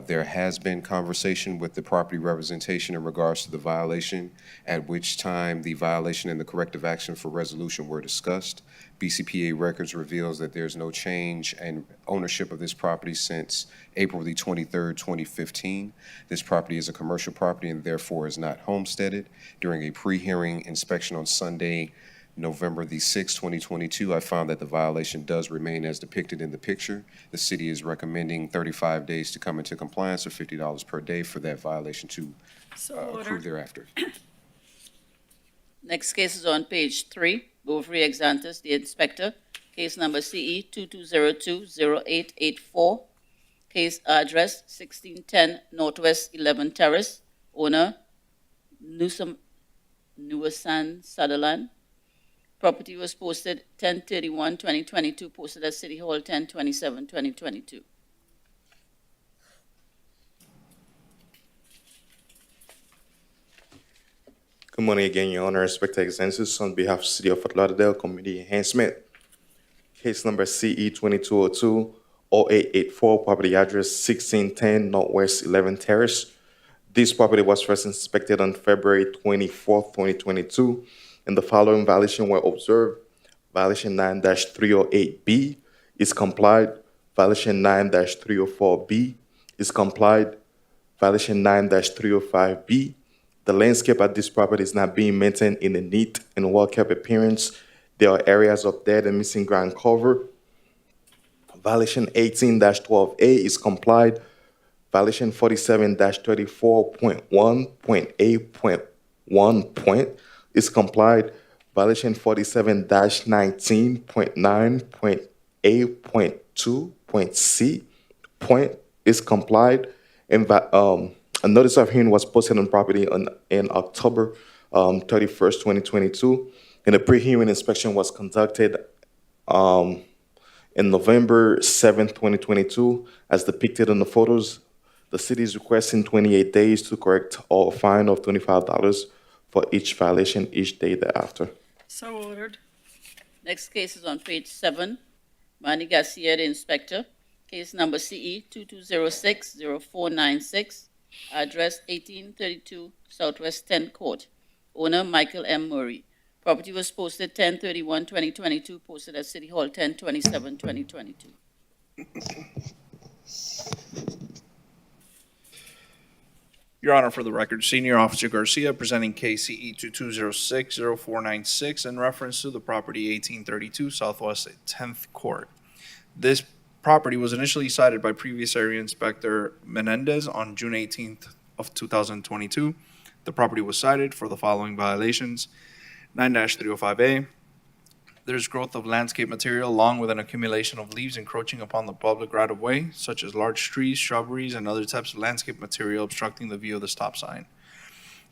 There has been conversation with the property representation in regards to the violation, at which time the violation and the corrective action for resolution were discussed. BCPA records reveals that there's no change in ownership of this property since April the 23rd, 2015. This property is a commercial property and therefore is not homesteaded. During a pre-hearing inspection on Sunday, November the 6th, 2022, I found that the violation does remain as depicted in the picture. The city is recommending 35 days to come into compliance or $50 per day for that violation to approve thereafter. Next case is on page 3. Bovary Exantus, the inspector, case number CE 2202-0884, case address 1610 Northwest 11 Terrace, owner Nuwasan Sutherland. Property was posted 10/31/2022, posted at City Hall 10/27/2022. Good morning again, Your Honor. Inspector Exensis on behalf of the City of Fort Lauderdale Community Enhancement. Case number CE 2202-0884, property address 1610 Northwest 11 Terrace. This property was first inspected on February 24th, 2022, and the following violations were observed. Violation 9-308B is complied Violation 9-304B is complied. Violation 9-305B. The landscape at this property is not being maintained in a neat and well-kept appearance. There are areas of dead and missing ground cover. Violation 18-12A is complied. Violation 47-34.1.8.1 is complied. Violation 47-19.9.8.2.c is complied. And a notice of hearing was posted on property in October 31st, 2022. And a pre-hearing inspection was conducted in November 7th, 2022. As depicted in the photos, the city is requesting 28 days to correct or a fine of $25 for each violation each day thereafter. So ordered. Next case is on page 7. Manny Garcia, the inspector. Case number CE 2206-0496. Address 1832 Southwest 10th Court. Owner Michael M. Murray. Property was posted 10/31/2022, posted at City Hall 10/27/2022. Your Honor, for the record, Senior Officer Garcia presenting KCE 2206-0496 in reference to the property 1832 Southwest 10th Court. This property was initially cited by previous Area Inspector Menendez on June 18th of 2022. The property was cited for the following violations. 9-305A, there's growth of landscape material along with an accumulation of leaves encroaching upon the public right-of-way, such as large trees, shrubberies, and other types of landscape material obstructing the view of the stop sign.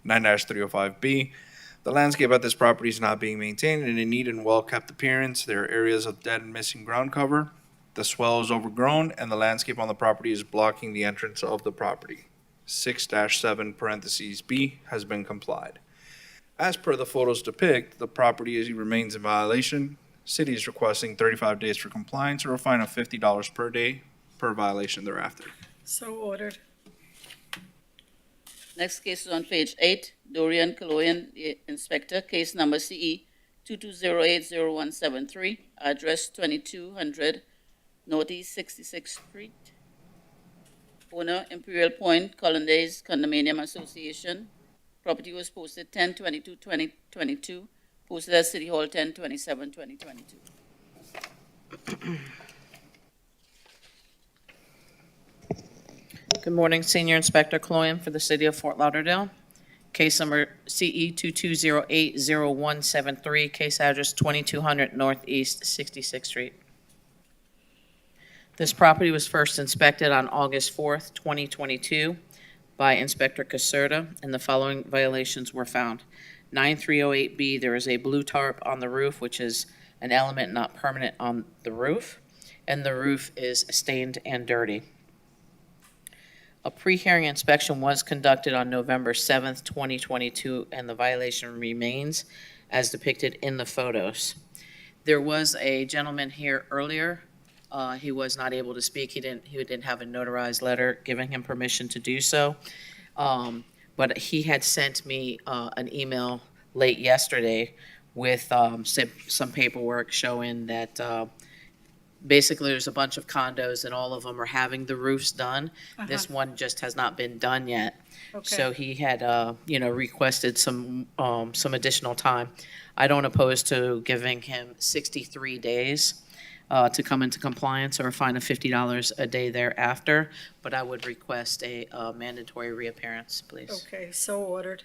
9-305B, the landscape at this property is not being maintained in a neat and well-kept appearance. There are areas of dead and missing ground cover. The swell is overgrown, and the landscape on the property is blocking the entrance of the property. 6-7(b) has been complied. As per the photos depict, the property remains in violation. City is requesting 35 days for compliance or a fine of $50 per day per violation thereafter. So ordered. Next case is on page 8. Dorian Kaloyan, the inspector. Case number CE 2208-0173. Address 2200 Northeast 66th Street. Owner Imperial Point Colonnades Condominium Association. Property was posted 10/22/2022, posted at City Hall 10/27/2022. Good morning, Senior Inspector Cloyan for the City of Fort Lauderdale. Case number CE 2208-0173, case address 2200 Northeast 66th Street. This property was first inspected on August 4th, 2022 by Inspector Caserta, and the following violations were found. 9308B, there is a blue tarp on the roof, which is an element not permanent on the roof, and the roof is stained and dirty. A pre-hearing inspection was conducted on November 7th, 2022, and the violation remains as depicted in the photos. There was a gentleman here earlier. He was not able to speak. He didn't have a notarized letter giving him permission to do so. But he had sent me an email late yesterday with some paperwork showing that basically there's a bunch of condos and all of them are having the roofs done. This one just has not been done yet. Okay. So he had, requested some additional time. I don't oppose to giving him 63 days to come into compliance or a fine of $50 a day thereafter, but I would request a mandatory reappearance, please. Okay, so ordered.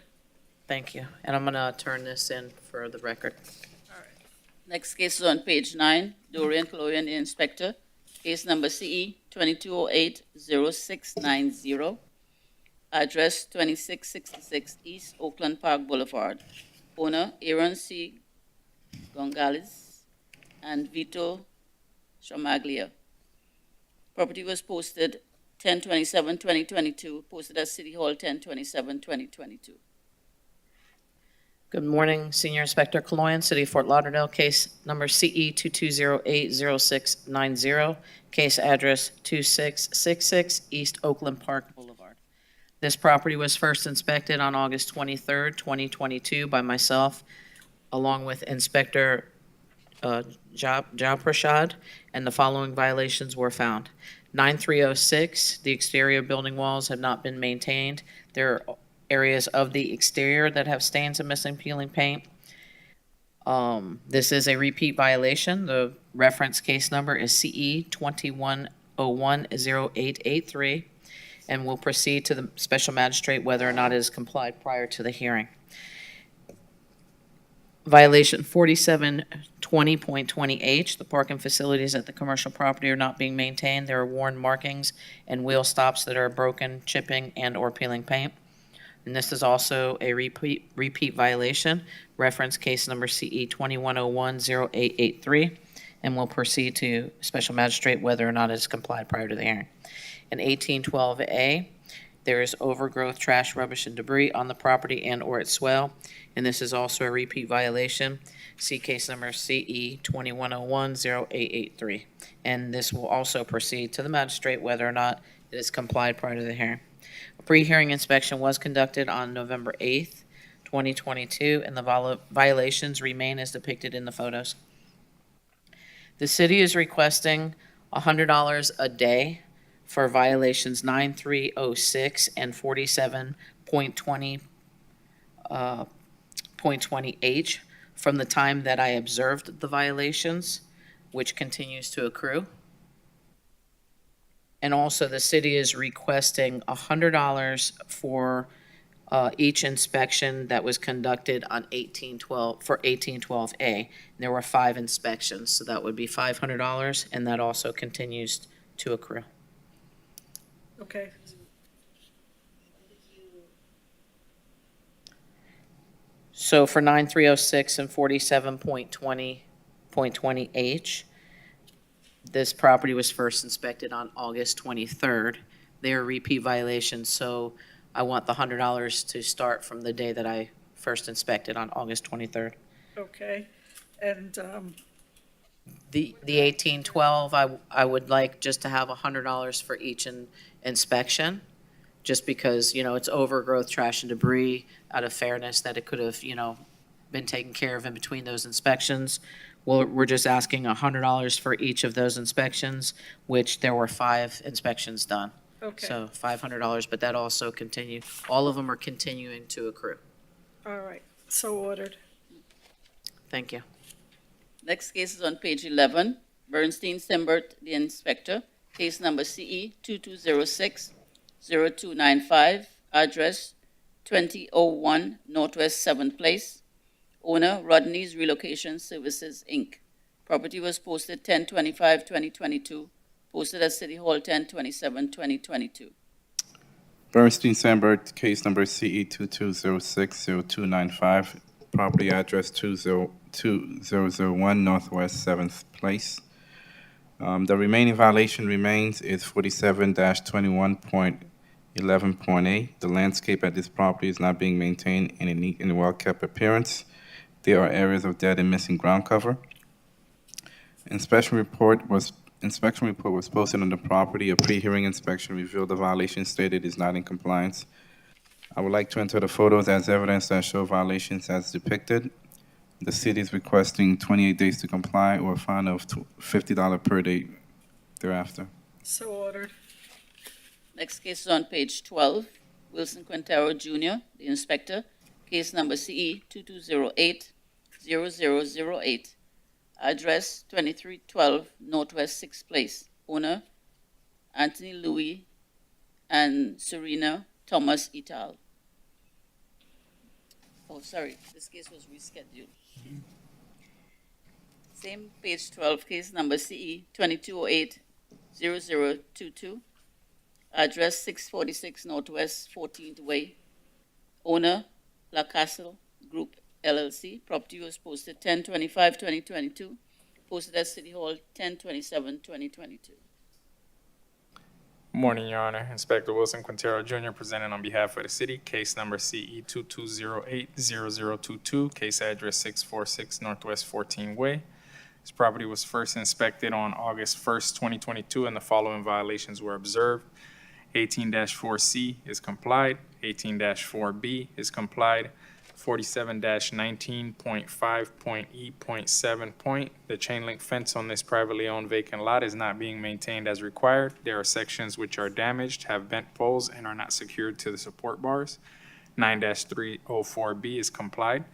Thank you. And I'm gonna turn this in for the record. Next case is on page 9. Dorian Kaloyan, the inspector. Case number CE 2208-0690. Address 2666 East Oakland Park Boulevard. Owner Aaron C. Gonzalez and Vito Shamaglia. Property was posted 10/27/2022, posted at City Hall 10/27/2022. Good morning, Senior Inspector Kaloyan, City of Fort Lauderdale, case number CE 2208-0690, case address 2666 East Oakland Park Boulevard. This property was first inspected on August 23rd, 2022 by myself, along with Inspector Prashad, and the following violations were found. 9306, the exterior building walls have not been maintained. There are areas of the exterior that have stains of missing peeling paint. This is a repeat violation. The reference case number is CE 21010883, and will proceed to the special magistrate whether or not it is complied prior to the hearing. Violation 4720.20H, the parking facilities at the commercial property are not being maintained. There are worn markings and wheel stops that are broken, chipping, and/or peeling paint. And this is also a repeat violation, reference case number CE 21010883, and will proceed to special magistrate whether or not it is complied prior to the hearing. In 1812A, there is overgrowth, trash, rubbish, and debris on the property and/or its swale, and this is also a repeat violation. See case number CE 21010883, and this will also proceed to the magistrate whether or not it is complied prior to the hearing. A pre-hearing inspection was conducted on November 8th, 2022, and the violations remain as depicted in the photos. The city is requesting $100 a day for violations 9306 and 47.20H from the time that I observed the violations, which continues to accrue. And also, the city is requesting $100 for each inspection that was conducted on 1812 for 1812A. And there were 5 inspections, so that would be $500, and that also continues to accrue. Okay. So for 9306 and 47.20H, this property was first inspected on August 23rd. They are repeat violations, so I want the $100 to start from the day that I first inspected on August 23rd. Okay, and, The 1812, I would like just to have $100 for each inspection, just because, you know, it's overgrowth, trash, and debris, out of fairness that it could have, you know, been taken care of in between those inspections. Well, we're just asking $100 for each of those inspections, which there were 5 inspections done. okay, So $500, but that also continued, all of them are continuing to accrue. all right, so ordered. Thank you. Next case is on page 11. Bernstein Simbert, the inspector. Case number CE 2206-0295. Address 2001 Northwest 7th Place. Owner Rodney's Relocation Services, Inc. Property was posted 10/25/2022. Posted at City Hall 10/27/2022. Bernstein Sambert, case number CE 2206-0295, property address 2001 Northwest 7th Place. The remaining violation remains is 47-21.11.8. The landscape at this property is not being maintained in a neat and well-kept appearance. There are areas of dead and missing ground cover. Inspection report was posted on the property. A pre-hearing inspection revealed the violation stated is not in compliance. I would like to enter the photos as evidence that show violations as depicted. The city is requesting 28 days to comply or a fine of $50 per day thereafter. So ordered. Next case is on page 12. Wilson Quintero Jr., the inspector. Case number CE 2208-0008. Address 2312 Northwest 6th Place. Owner Anthony Louis and Serena Thomas et al. Oh, sorry, this case was rescheduled. Same page 12, case number CE 2208-0022. Address 646 Northwest 14th Way. Owner La Castle Group LLC. Property was posted 10/25/2022. Posted at City Hall 10/27/2022. Morning, Your Honor. Inspector Wilson Quintero Jr. presenting on behalf of the city. Case number CE 2208-0022. Case address 646 Northwest 14 Way. This property was first inspected on August 1st, 2022, and the following violations were observed. 18-4C is complied. 18-4B is complied. 47-19.5.E.7. The chain link fence on this privately owned vacant lot is not being maintained as required. There are sections which are damaged, have bent poles, and are not secured to the support bars. 9-304B is complied.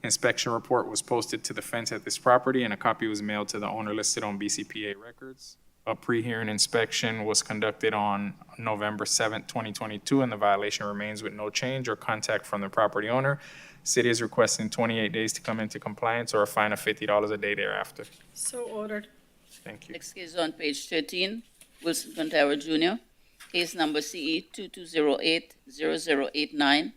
Inspection report was posted to the fence at this property, and a copy was mailed to the owner listed on BCPA records. A pre-hearing inspection was conducted on November 7th, 2022, and the violation remains with no change or contact from the property owner. City is requesting 28 days to come into compliance or a fine of $50 a day thereafter. So ordered. Thank you. Next case is on page 13, Wilson Quintero Jr., case number CE 2208-0089,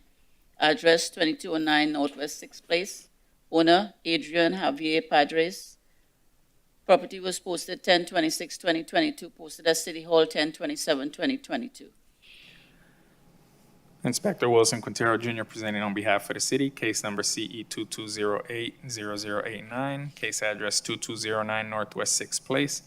address 2209 Northwest 6th Place, owner Adrian Javier Padres. Property was posted 10/26/2022, posted at City Hall 10/27/2022. Inspector Wilson Quintero Jr. presenting on behalf of the city, case number CE 2208-0089, case address 2209 Northwest 6th Place.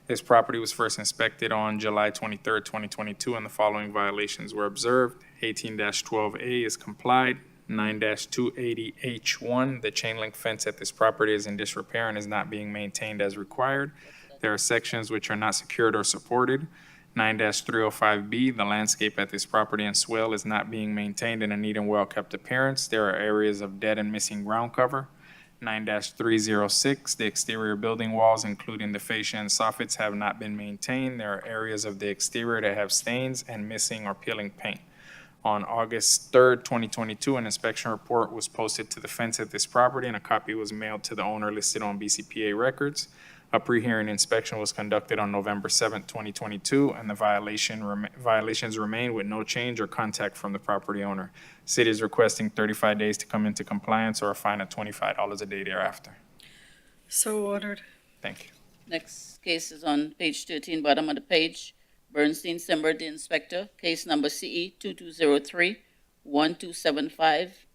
This property was first inspected on July 23rd, 2022, and the following violations were observed. 18-12A is complied. 9-280H1, the chain link fence at this property is in disrepair and is not being maintained as required. There are sections which are not secured or supported. 9-305B, the landscape at this property and swale is not being maintained in a neat and well-kept appearance. There are areas of dead and missing ground cover. 9-306, the exterior building walls, including the fascia and soffits, have not been maintained. There are areas of the exterior that have stains and missing or peeling paint. On August 3rd, 2022, an inspection report was posted to the fence at this property, and a copy was mailed to the owner listed on BCPA records. A pre-hearing inspection was conducted on November 7th, 2022, and the violations remain with no change or contact from the property owner. City is requesting 35 days to come into compliance or a fine of $25 a day thereafter. So ordered. Thank you. Next case is on page 13, bottom of the page. Bernstein Simber, the inspector, case number CE 2203-1275,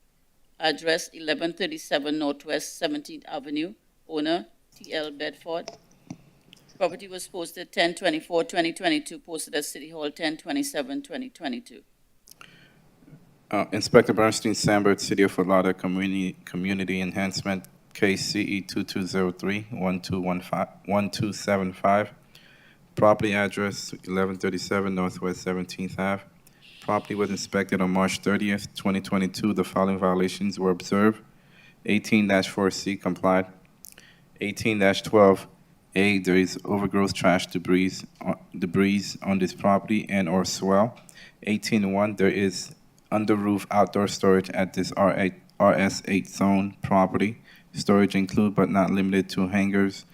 address 1137 Northwest 17th Avenue, owner T.L. Bedford. Property was posted 10/24/2022, posted at City Hall 10/27/2022. Inspector Bernstein Sambert, City of Fort Lauderdale Community Enhancement, case CE 2203-1275. Property address 1137 Northwest 17th Ave. Property was inspected on March 30th, 2022. The following violations were observed. 18-4C complied. 18-12A, there is overgrowth, trash, debris on this property and or swell. 18-1, there is under roof outdoor storage at this RS8 zone property. Storage include but not limited to hangers,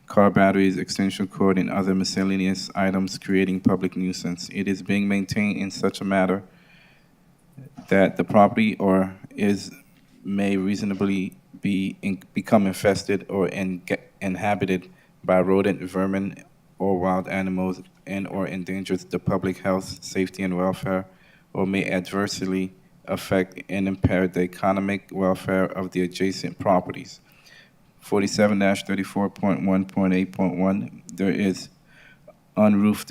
car batteries, extension cord, and other miscellaneous items creating public nuisance. It is being maintained in such a manner that the property may reasonably become infested or inhabited by rodent, vermin, or wild animals, and or endangers the public health, safety, and welfare, or may adversely affect and impair the economic welfare of the adjacent properties. 47-34.1.8.1, there is unroofed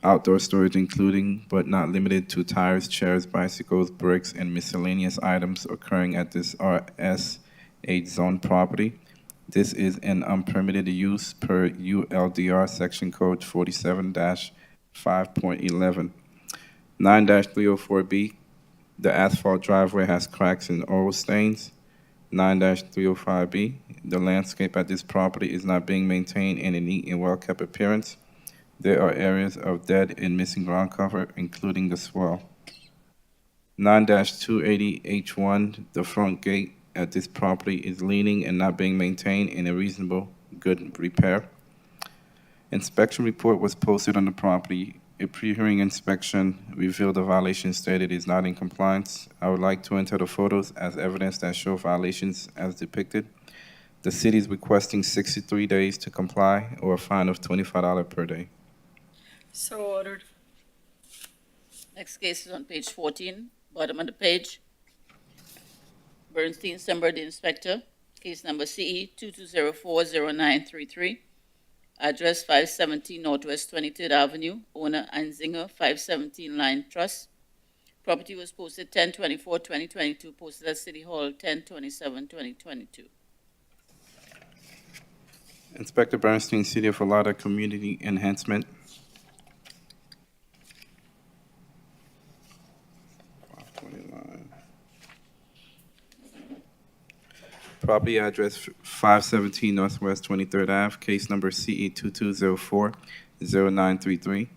outdoor storage including but not limited to tires, chairs, bicycles, bricks, and miscellaneous items occurring at this RS8 zone property. This is an unpermitted use per ULDR section code 47-5.11. 9-304B, the asphalt driveway has cracks and oil stains. 9-305B, the landscape at this property is not being maintained in a neat and well-kept appearance. There are areas of dead and missing ground cover, including the swell. 9-280H1, the front gate at this property is leaning and not being maintained in a reasonable good repair. Inspection report was posted on the property. A pre-hearing inspection revealed the violation stated is not in compliance. I would like to enter the photos as evidence that show violations as depicted. The city is requesting 63 days to comply or a fine of $25 per day. So ordered. Next case is on page 14, bottom of the page. Bernstein Simber, the inspector, case number CE 2204-0933, address 517 Northwest 23rd Avenue, owner Anzinger 517 Line Trust. Property was posted 10/24/2022, posted at City Hall 10/27/2022. Inspector Bernstein, City of Lauderdale Community Enhancement. Property address 517 Northwest 23rd Ave, case number CE 2204-0933.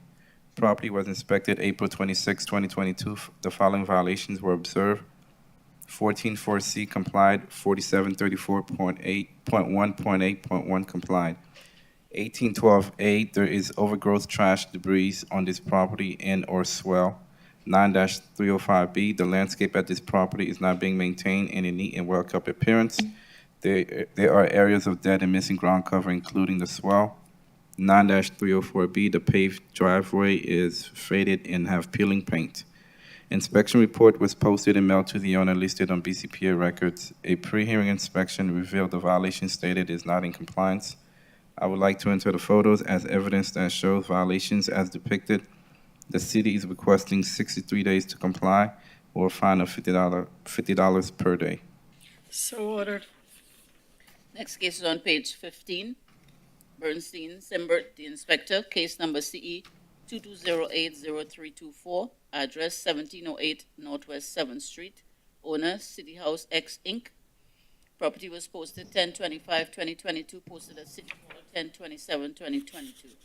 Property was inspected April 26, 2022. The following violations were observed. 14.4C complied, 4734.1.8.1 complied. 1812A, there is overgrowth trash debris on this property and or swell. 9-305B, the landscape at this property is not being maintained in a neat and well-kept appearance. There are areas of dead and missing ground cover, including the swell. 9-304B, the paved driveway is faded and have peeling paint. Inspection report was posted and mailed to the owner listed on BCPA records. A pre-hearing inspection revealed the violation stated is not in compliance. I would like to enter the photos as evidence that shows violations as depicted. The city is requesting 63 days to comply or a fine of $50 per day. So ordered. Next case is on page 15. Bernstein Simbert, the inspector, case number CE 22080324, address 1708 Northwest 7th Street, owner City House X Inc. Property was posted 10/25/2022, posted at City Hall 10/27/2022.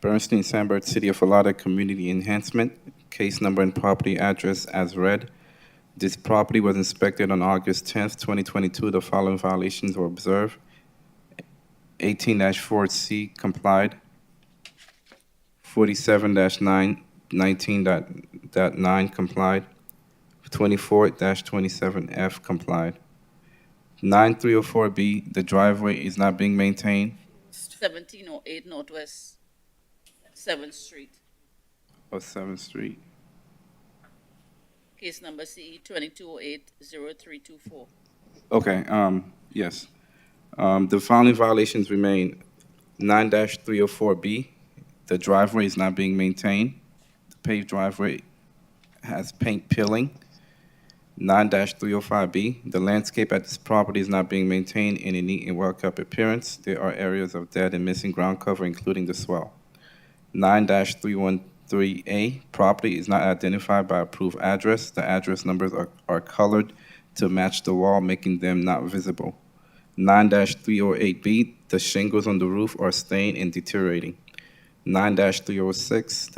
Bernstein Sambert, City of Lauderdale Community Enhancement, case number and property address as read. This property was inspected on August 10th, 2022. The following violations were observed. 18-4C complied. 47-19.9 complied. 24-27F complied. 9304B, the driveway is not being maintained. 1708 Northwest 7th Street. Of 7th Street. Case number CE 22080324. Okay, yes. The following violations remain. 9-304B, the driveway is not being maintained. The paved driveway has paint peeling. 9-305B, the landscape at this property is not being maintained in a neat and well-kept appearance. There are areas of dead and missing ground cover, including the swell. 9-313A, property is not identified by approved address. The address numbers are colored to match the wall, making them not visible. 9-308B, the shingles on the roof are stained and deteriorating. 9-306,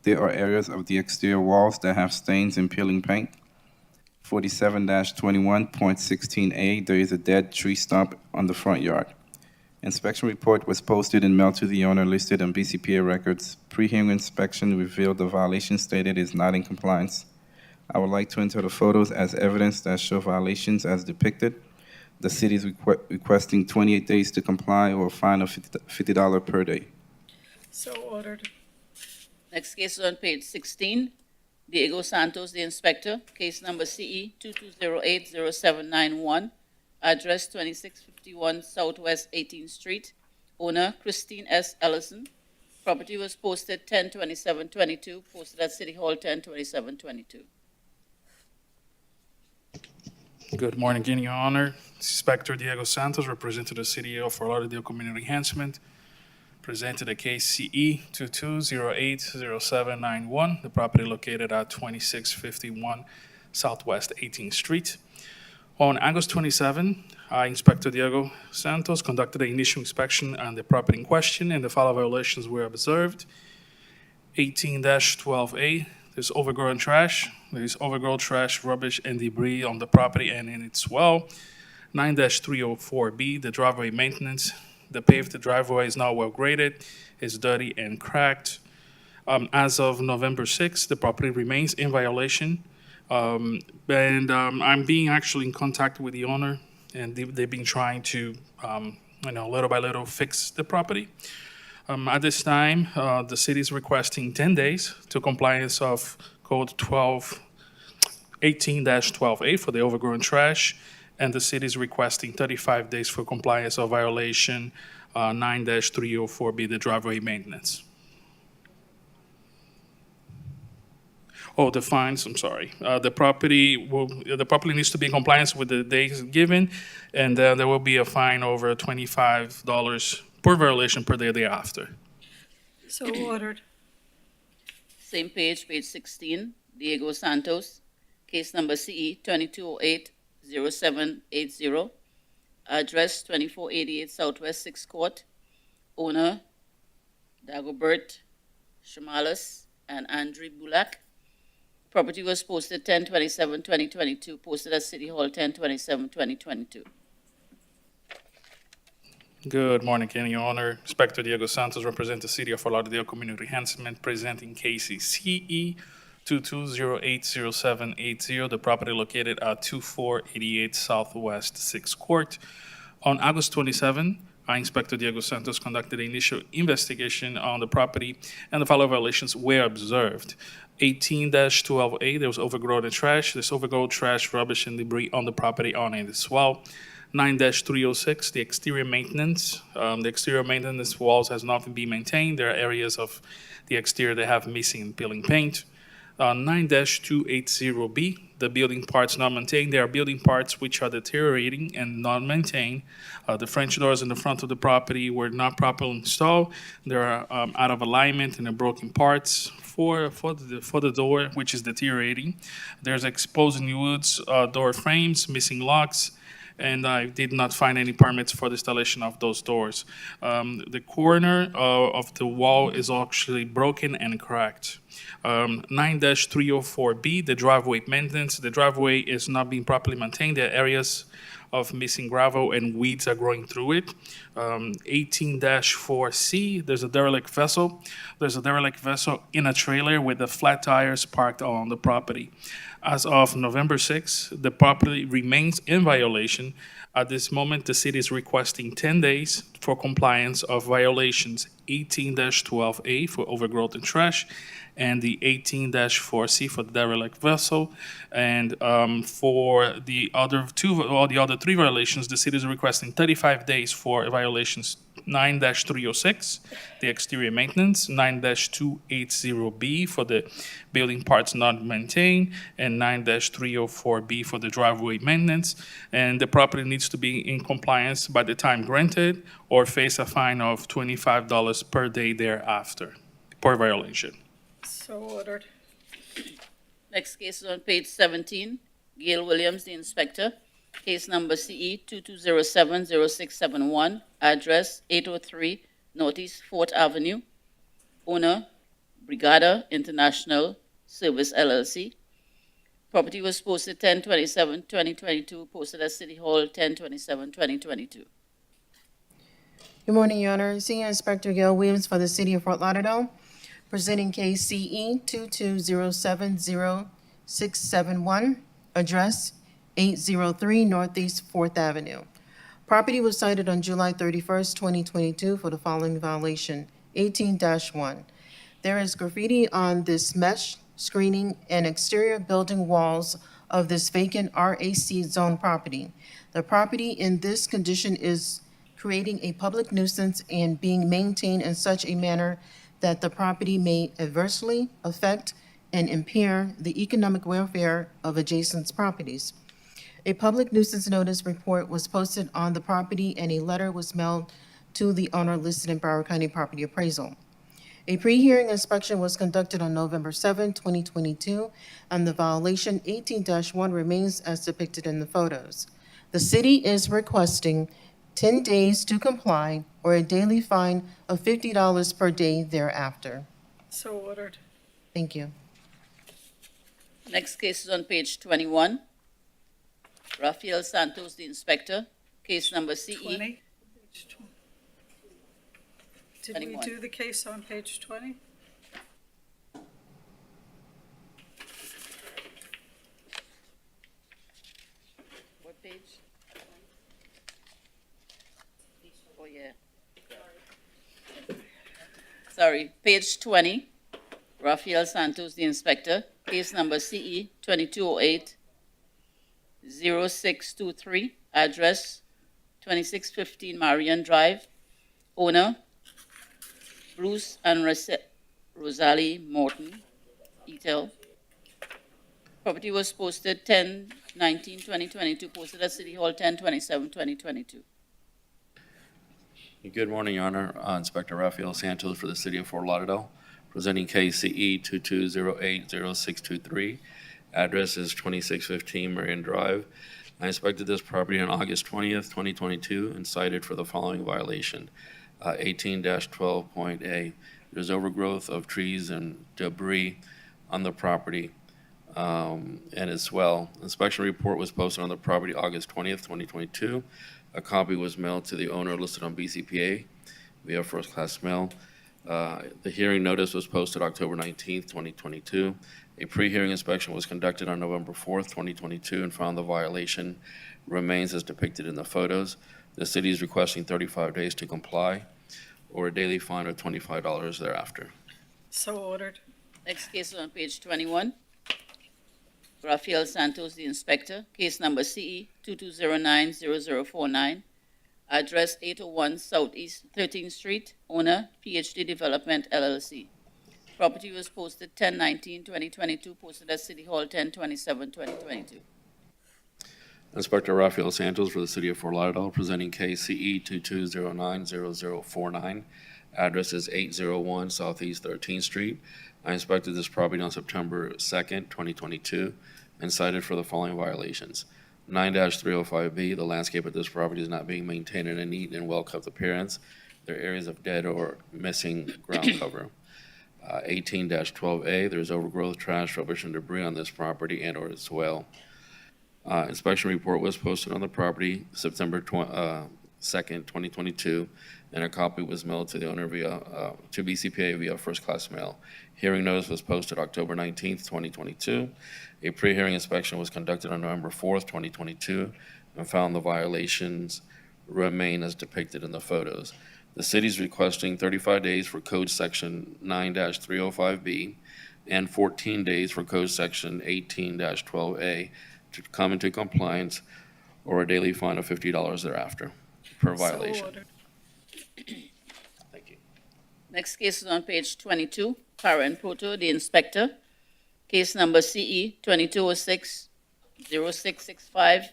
there are areas of the exterior walls that have stains and peeling paint. 47-21.16A, there is a dead tree stump on the front yard. Inspection report was posted and mailed to the owner listed on BCPA records. Pre-hearing inspection revealed the violation stated is not in compliance. I would like to enter the photos as evidence that show violations as depicted. The city is requesting 28 days to comply or a fine of $50 per day. So ordered. Next case is on page 16. Diego Santos, the inspector, case number CE 22080791, address 2651 Southwest 18th Street, owner Christine S. Ellison. Property was posted 10/27/22, posted at City Hall 10/27/22. Good morning, again, Your Honor. Inspector Diego Santos, representing the City of Fort Lauderdale Community Enhancement, presented a case CE 22080791, the property located at 2651 Southwest 18th Street. On August 27, Inspector Diego Santos conducted an initial inspection on the property in question, and the following violations were observed. 18-12A, there's overgrown trash. There's overgrown trash, rubbish, and debris on the property and in its well. 9-304B, the driveway maintenance. The paved driveway is not well graded, is dirty and cracked. As of November 6th, the property remains in violation. I'm being actually in contact with the owner, and they've been trying to, little by little fix the property. At this time, the city is requesting 10 days to compliance of Code 18-12A for the overgrown trash, and the city is requesting 35 days for compliance of violation 9-304B, the driveway maintenance. Oh, the fines, I'm sorry. The property needs to be in compliance with the days given, and there will be a fine over $25 per violation per day thereafter. So ordered. Same page, page 16, Diego Santos, case number CE 2208-0780, address 2488 Southwest 6th Court, owner Dagobert Shamalis and Andre Bulak. Property was posted 10/27/2022, posted at City Hall 10/27/2022. Good morning, County Owner. Inspector Diego Santos represent the City of Fort Lauderdale Community Enhancement, presenting case CE 22080780, the property located at 2488 Southwest 6th Court. On August 27, Inspector Diego Santos conducted an initial investigation on the property, and the following violations were observed. 18-12A, there was overgrowth and trash. There's overgrowth, trash, rubbish, and debris on the property on it as well. 9-306, the exterior maintenance. The exterior maintenance walls has not been maintained. There are areas of the exterior that have missing and peeling paint. 9-280B, the building parts not maintained. There are building parts which are deteriorating and not maintained. The French doors in the front of the property were not properly installed. They are out of alignment and are broken parts for the door, which is deteriorating. There's exposed woods door frames, missing locks, and I did not find any permits for the installation of those doors. The corner of the wall is actually broken and cracked. 9-304B, the driveway maintenance. The driveway is not being properly maintained. There are areas of missing gravel and weeds are growing through it. 18-4C, there's a derelict vessel. There's a derelict vessel in a trailer with the flat tires parked on the property. As of November 6, the property remains in violation. At this moment, the city is requesting 10 days for compliance of violations 18-12A for overgrowth and trash, and the 18-4C for the derelict vessel. And for the other three violations, the city is requesting 35 days for violations 9-306, the exterior maintenance, 9-280B for the building parts not maintained, and 9-304B for the driveway maintenance. And the property needs to be in compliance by the time granted or face a fine of $25 per day thereafter per violation. So ordered. Next case is on page 17, Gail Williams, the inspector. Case number CE 2207-0671, address 803 Northeast 4th Avenue, owner Brigada International Service LLC. Property was posted 10/27/2022, posted at City Hall 10/27/2022. Good morning, Your Honor. Senior Inspector Gail Williams for the City of Fort Lauderdale, presenting case CE 2207-0671, address 803 Northeast 4th Avenue. Property was cited on July 31st, 2022 for the following violation, 18-1. There is graffiti on this mesh screening and exterior building walls of this vacant RAC zone property. The property in this condition is creating a public nuisance and being maintained in such a manner that the property may adversely affect and impair the economic welfare of adjacent properties. A public nuisance notice report was posted on the property and a letter was mailed to the owner listed in Broward County Property Appraisal. A pre-hearing inspection was conducted on November 7, 2022, and the violation 18-1 remains as depicted in the photos. The city is requesting 10 days to comply or a daily fine of $50 per day thereafter. So ordered. Thank you. Next case is on page 21. Rafael Santos, the inspector. Case number CE 20. Did we 21. do the case on page 20? What page? Oh, yeah. Sorry, page 20. Rafael Santos, the inspector. Case number CE 2208-0623, address 2615 Marion Drive, owner Bruce and Rosalie Morton, Etel. Property was posted 10/19/2022, posted at City Hall 10/27/2022. Good morning, Your Honor. Inspector Rafael Santos for the City of Fort Lauderdale, presenting case CE 22080623. Address is 2615 Marion Drive. I inspected this property on August 20th, 2022, and cited for the following violation. 18-12.A. There's overgrowth of trees and debris on the property and as well. Inspection report was posted on the property August 20th, 2022. A copy was mailed to the owner listed on BCPA via first-class mail. The hearing notice was posted October 19th, 2022. A pre-hearing inspection was conducted on November 4th, 2022, and found the violation remains as depicted in the photos. The city is requesting 35 days to comply or a daily fine of $25 thereafter. So ordered. Next case is on page 21. Rafael Santos, the inspector. Case number CE 22090049. Address 801 Southeast 13th Street. Owner, PhD Development, LLC. Property was posted 10/19/2022, posted at City Hall 10/27/2022. Inspector Rafael Santos for the City of Fort Lauderdale, presenting case CE 22090049. Address is 801 Southeast 13th Street. I inspected this property on September 2nd, 2022, and cited for the following violations. 9-305B, the landscape of this property is not being maintained in a neat and well-kept appearance. There are areas of dead or missing ground cover. 18-12A, there's overgrowth, trash, rubbish, and debris on this property and or as well. Inspection report was posted on the property September 2nd, 2022, and a copy was mailed to the owner via to BCPA via first-class mail. Hearing notice was posted October 19th, 2022. A pre-hearing inspection was conducted on November 4th, 2022, and found the violations remain as depicted in the photos. The city is requesting 35 days for Code Section 9-305B and 14 days for Code Section 18-12A to come into compliance or a daily fine of $50 thereafter per violation. So ordered. Thank you. Next case is on page 22. Karen Proto, the inspector. Case number CE 22060665.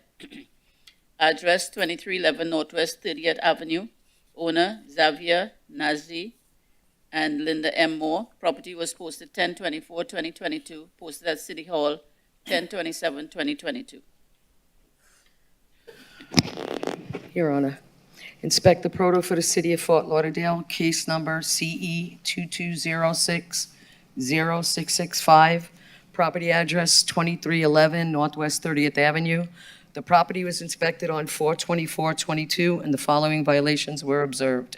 Address 2311 Northwest 30th Avenue. Owner Xavier Nazi and Linda M. Moore. Property was posted 10/24/2022, posted at City Hall 10/27/2022. Your Honor. Inspector Proto for the City of Fort Lauderdale, case number CE 22060665, property address 2311 Northwest 30th Avenue. The property was inspected on 4/24/22, and the following violations were observed.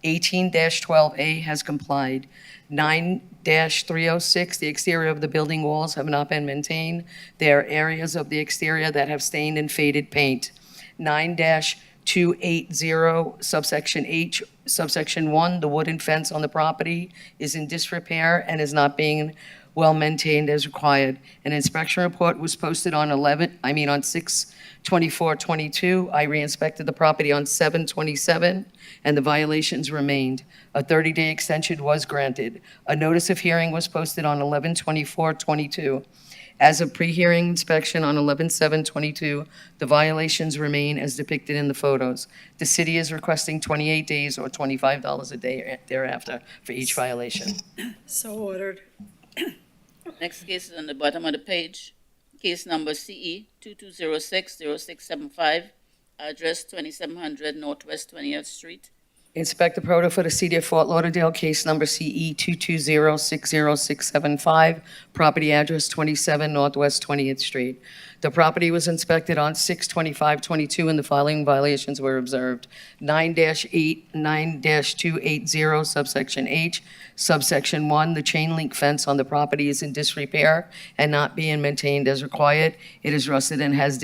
18-12A has complied. 9-306, the exterior of the building walls have not been maintained. There are areas of the exterior that have stained and faded paint. 9-280, subsection H, subsection 1, the wooden fence on the property is in disrepair and is not being well maintained as required. An inspection report was posted on 6/24/22. I re-inspected the property on 7/27, and the violations remained. A 30-day extension was granted. A notice of hearing was posted on 11/24/22. As of pre-hearing inspection on 11/7/22, the violations remain as depicted in the photos. The city is requesting 28 days or $25 a day thereafter for each violation. So ordered. Next case is on the bottom of the page. Case number CE 22060675. Address 2700 Northwest 20th Street. Inspector Proto for the City of Fort Lauderdale, case number CE 22060675, property address 27 Northwest 20th Street. The property was inspected on 6/25/22, and the following violations were observed. 9-280, subsection H, subsection 1, the chain link fence on the property is in disrepair and not being maintained as required. It is rusted and has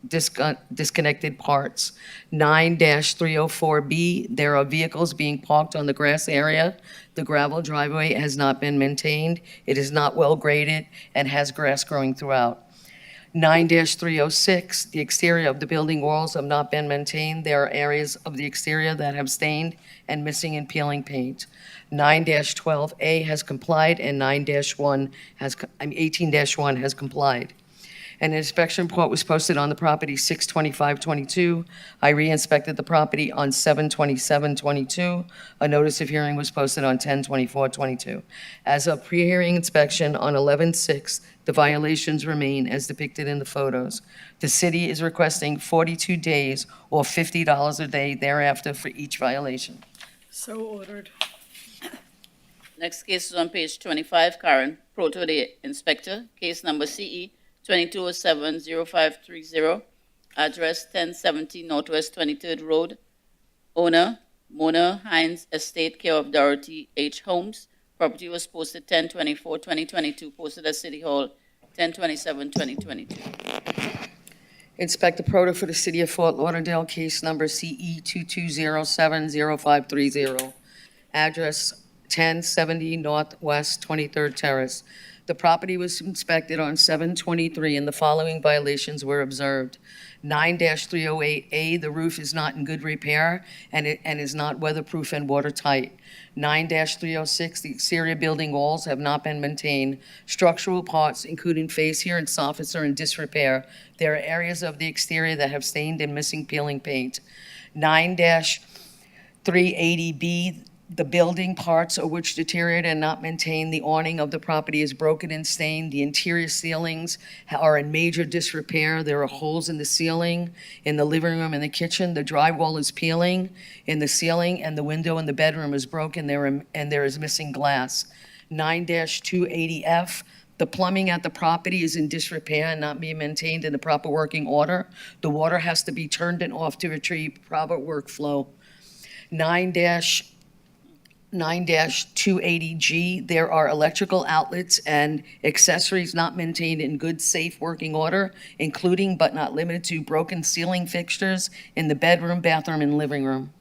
disconnected parts. 9-304B, there are vehicles being parked on the grass area. The gravel driveway has not been maintained. It is not well graded and has grass growing throughout. 9-306, the exterior of the building walls have not been maintained. There are areas of the exterior that have stained and missing and peeling paint. 9-12A has complied, and 18-1 has complied. An inspection report was posted on the property 6/25/22. I re-inspected the property on 7/27/22. A notice of hearing was posted on 10/24/22. As of pre-hearing inspection on 11/6, the violations remain as depicted in the photos. The city is requesting 42 days or $50 a day thereafter for each violation. So ordered. Next case is on page 25, Karen Proto, the inspector, case number CE 22070530, address 1070 Northwest 23rd Road, owner Mona Hines Estate, care of Dorothy H. Holmes. Property was posted 10/24/2022, posted at City Hall 10/27/2022. Inspector Proto for the City of Fort Lauderdale, case number CE 22070530, address 1070 Northwest 23rd Terrace. The property was inspected on 7/23 and the following violations were observed. 9-308A, the roof is not in good repair and is not weatherproof and watertight. 9-306, the exterior building walls have not been maintained. Structural parts, including fascia and soffits, are in disrepair. There are areas of the exterior that have stained and missing peeling paint. 9-380B, the building parts of which deteriorated and not maintained. The awning of the property is broken and stained. The interior ceilings are in major disrepair. There are holes in the ceiling, in the living room and the kitchen. The drywall is peeling in the ceiling, and the window in the bedroom is broken and there is missing glass. 9-280F, the plumbing at the property is in disrepair and not being maintained in the proper working order. The water has to be turned and off to retrieve proper workflow. 9-280G, there are electrical outlets and accessories not maintained in good, safe working order, including but not limited to broken ceiling fixtures in the bedroom, bathroom, and living room.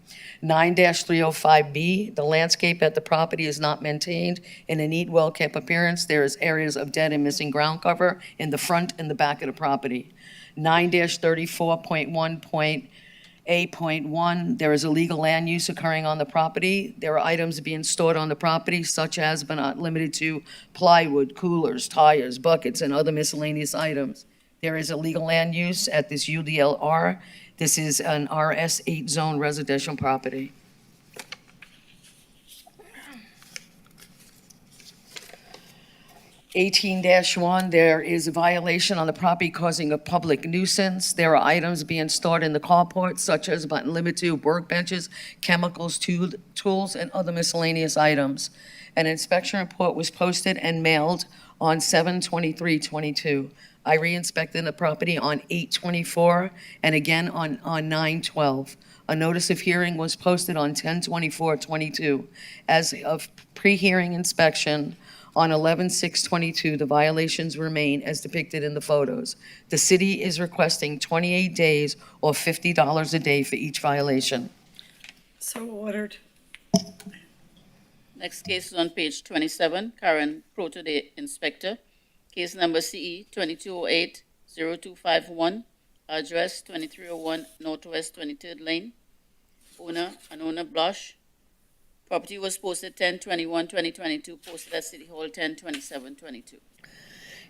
9-305B, the landscape at the property is not maintained in a neat, well-kept appearance. There is areas of dead and missing ground cover in the front and the back of the property. 9-34.1.A.1, there is illegal land use occurring on the property. There are items being stored on the property, such as but not limited to plywood, coolers, tires, buckets, and other miscellaneous items. There is illegal land use at this UDLR. This is an RS8 zone residential property. (18-1), there is a violation on the property causing a public nuisance. There are items being stored in the carport, such as but not limited to workbenches, chemicals, tools, and other miscellaneous items. An inspection report was posted and mailed on 7/23/22. I re-inspected the property on 8/24 and again on 9/12. A notice of hearing was posted on 10/24/22. As of pre-hearing inspection on 11/6/22, the violations remain as depicted in the photos. The city is requesting 28 days or $50 a day for each violation. So ordered. Next case is on page 27, Karen Proto, the inspector, case number CE 2208-0251, address 2301 Northwest 23rd Lane, owner Anona Blush. Property was posted 10/21/2022, posted at City Hall 10/27/22.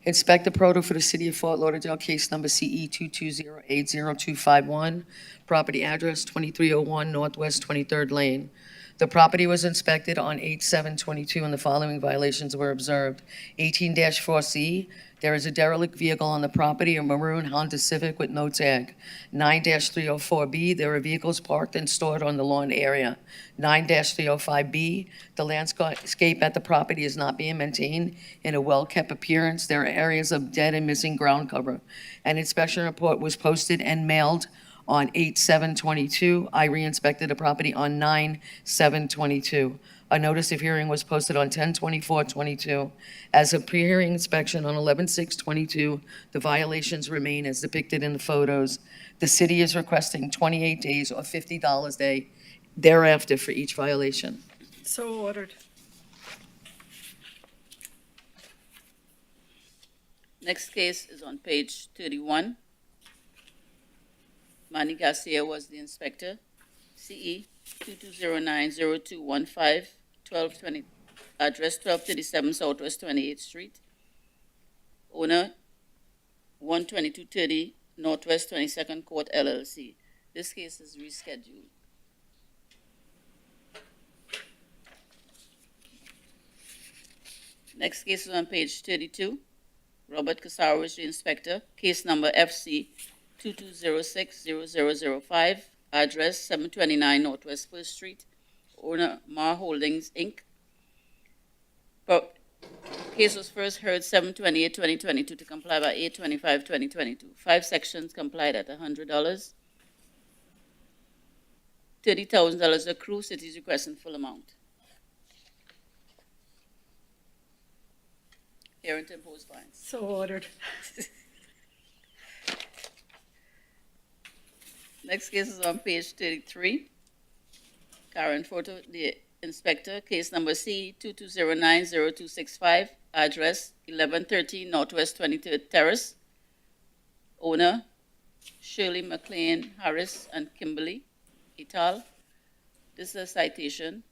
Inspector Proto for the City of Fort Lauderdale, case number CE 2208-0251, property address 2301 Northwest 23rd Lane. The property was inspected on 8/7/22 and the following violations were observed. 18-4C, there is a derelict vehicle on the property, a maroon Honda Civic with no tag. 9-304B, there are vehicles parked and stored on the lawn area. 9-305B, the landscape at the property is not being maintained in a well-kept appearance. There are areas of dead and missing ground cover. An inspection report was posted and mailed on 8/7/22. I re-inspected the property on 9/7/22. A notice of hearing was posted on 10/24/22. As of pre-hearing inspection on 11/6/22, the violations remain as depicted in the photos. The city is requesting 28 days or $50 a day thereafter for each violation. So ordered. Next case is on page 31. Manny Garcia was the inspector. CE 2209-0215, 1220, address 1237 Southwest 28th Street. Owner 12230 Northwest 22nd Court LLC. This case is rescheduled. Next case is on page 32. Robert Casaro is the inspector. Case number FC 2206-0005, address 729 Northwest 1st Street, owner Mar Holdings, Inc. Case was first heard 7/28/2022 to comply by 8/25/2022. 5 sections complied at $100. $30,000 accrue. City's requesting full amount. Hearing to impose fines. So ordered. Next case is on page 33. Karen Photo, the inspector, case number C 22090265, address 1113 Northwest 23rd Terrace. Owner Shirley McLean Harris and Kimberly et al. This is a citation.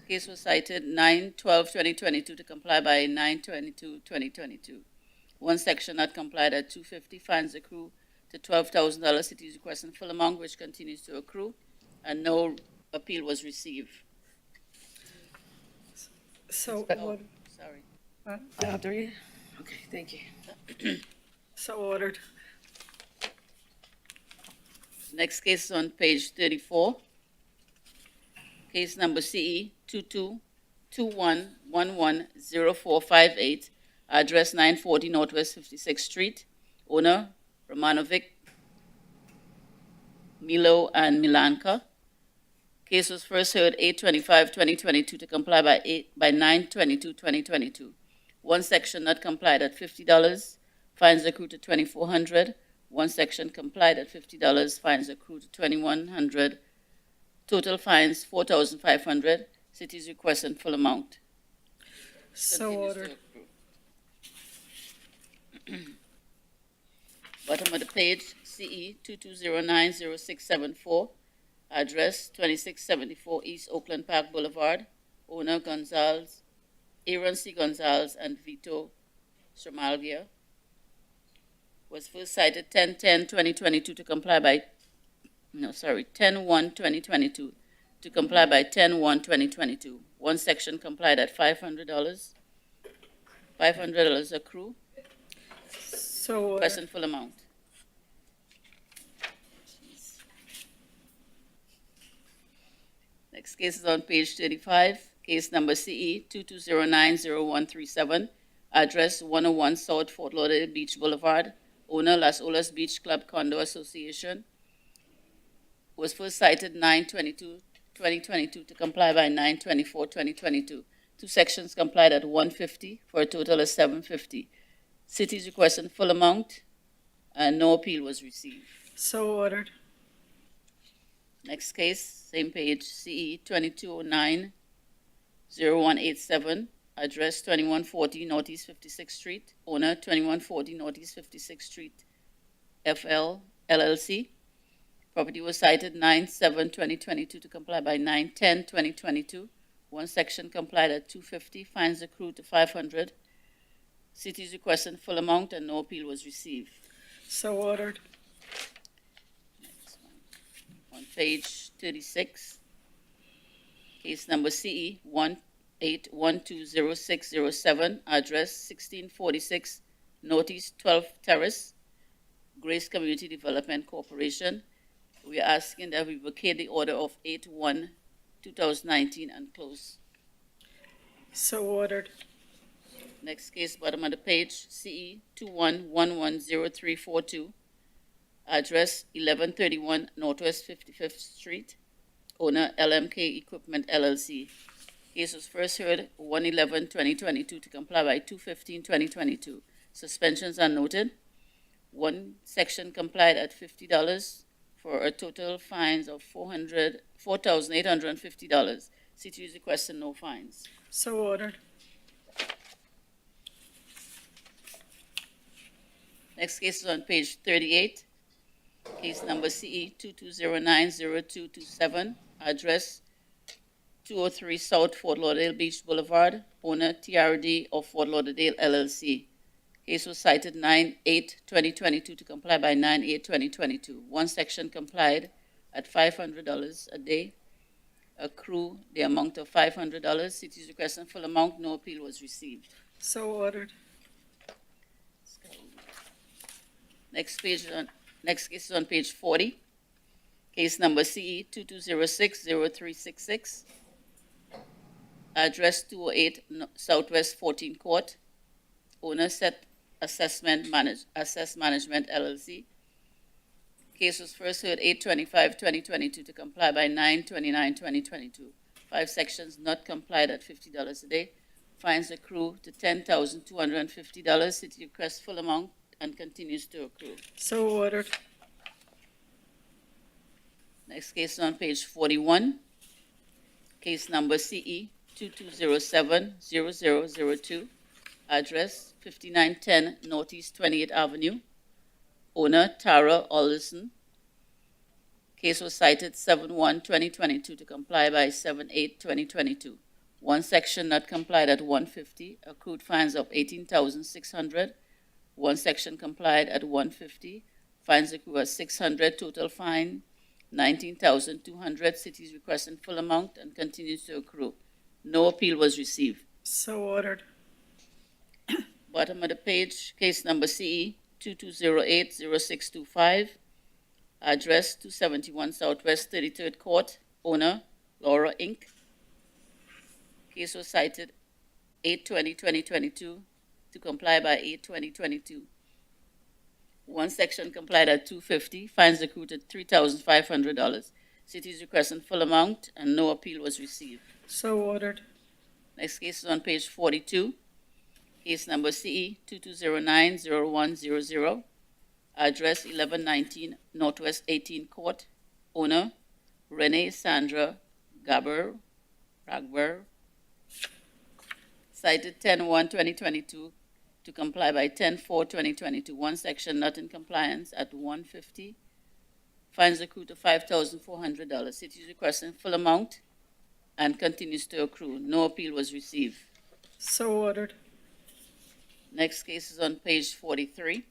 Case was cited 9/12/2022 to comply by 9/22/2022. One section not complied at $250. Fines accrue to $12,000. City is requesting full amount, which continues to accrue, and no appeal was received. So, Oh, sorry. Huh? I have to read it? Okay, thank you. So ordered. Next case is on page 34. Case number CE 2221110458, address 940 Northwest 56th Street. Owner Romanovic, Milo, and Milanka. Case was first heard 8/25/2022 to comply by 9/22/2022. One section not complied at $50. Fines accrue to $2,400. One section complied at $50. Fines accrue to $2,100. Total fines $4,500. City is requesting full amount. So Continues to ordered. accrue. Bottom of the page, CE 22090674, address 2674 East Oakland Park Boulevard. Owner Gonzalez, Aaron C. Gonzalez and Vito Somalgia. Was first cited 10/10/2022 to comply by 10/1/2022 to comply by 10/1/2022. One section complied at $500. $500 accrue. So ordered. Requesting full amount. Next case is on page 35. Case number CE 22090137, address 101 South Fort Lauderdale Beach Boulevard. Owner Las Olas Beach Club Condo Association. Was first cited 9/22/2022 to comply by 9/24/2022. Two sections complied at $150 for a total of $750. City's requesting full amount, and no appeal was received. So ordered. Next case, same page, CE 22090187, address 2140 Northeast 56th Street, owner 2140 Northeast 56th Street, FL LLC. Property was cited 9/7/2022 to comply by 9/10/2022. One section complied at $250. Fines accrued to $500. City is requesting full amount, and no appeal was received. So ordered. Next one. On page 36, case number CE 18120607, address 1646 Northeast 12th Terrace, Grace Community Development Corporation. We are asking that we vacate the order of 8/1/2019 and close. So ordered. Next case, bottom of the page, CE 21110342, address 1131 Northwest 55th Street, owner LMK Equipment LLC. Case was first heard 1/11/2022 to comply by 2/15/2022. Suspensions are noted. One section complied at $50 for a total fines of $4,850. City is requesting no fines. So ordered. Next case is on page 38. Case number CE 22090227, address 203 South Fort Lauderdale Beach Boulevard, owner TRD of Fort Lauderdale LLC. Case was cited 9/8/2022 to comply by 9/8/2022. One section complied at $500 a day. Accrue the amount of $500. City's requesting full amount. No appeal was received. So ordered. Next case is on page 40. Case number CE 2206-0366. Address 208 Southwest 14 Court. Owner Set Assess Management LLC. Case was first heard 8/25/2022 to comply by 9/29/2022. 5 sections not complied at $50 a day. Fines accrue to $10,250. City requests full amount and continues to accrue. So ordered. Next case is on page 41. Case number CE 2207-0002. Address 5910 Northeast 28th Avenue. Owner Tara Alderson. Case was cited 7/1/2022 to comply by 7/8/2022. One section not complied at $150. Accrued fines of $18,600. One section complied at $150. Fines accrue at $600. Total fine $19,200. City is requesting full amount and continues to accrue. No appeal was received. So ordered. Bottom of the page, case number CE 2208-0625. Address 271 Southwest 33rd Court. Owner Laura Inc. Case was cited 8/20/2022 to comply by 8/20/22. One section complied at $250. Fines accrued at $3,500. City is requesting full amount and no appeal was received. So ordered. Next case is on page 42. Case number CE 2209-0100. Address 1119 Northwest 18 Court. Owner Renee Sandra Ragber. Cited 10/1/2022 to comply by 10/4/2022. One section not in compliance at $150. Fines accrue to $5,400. City is requesting full amount and continues to accrue. No appeal was received. So ordered. Next case is on page 43.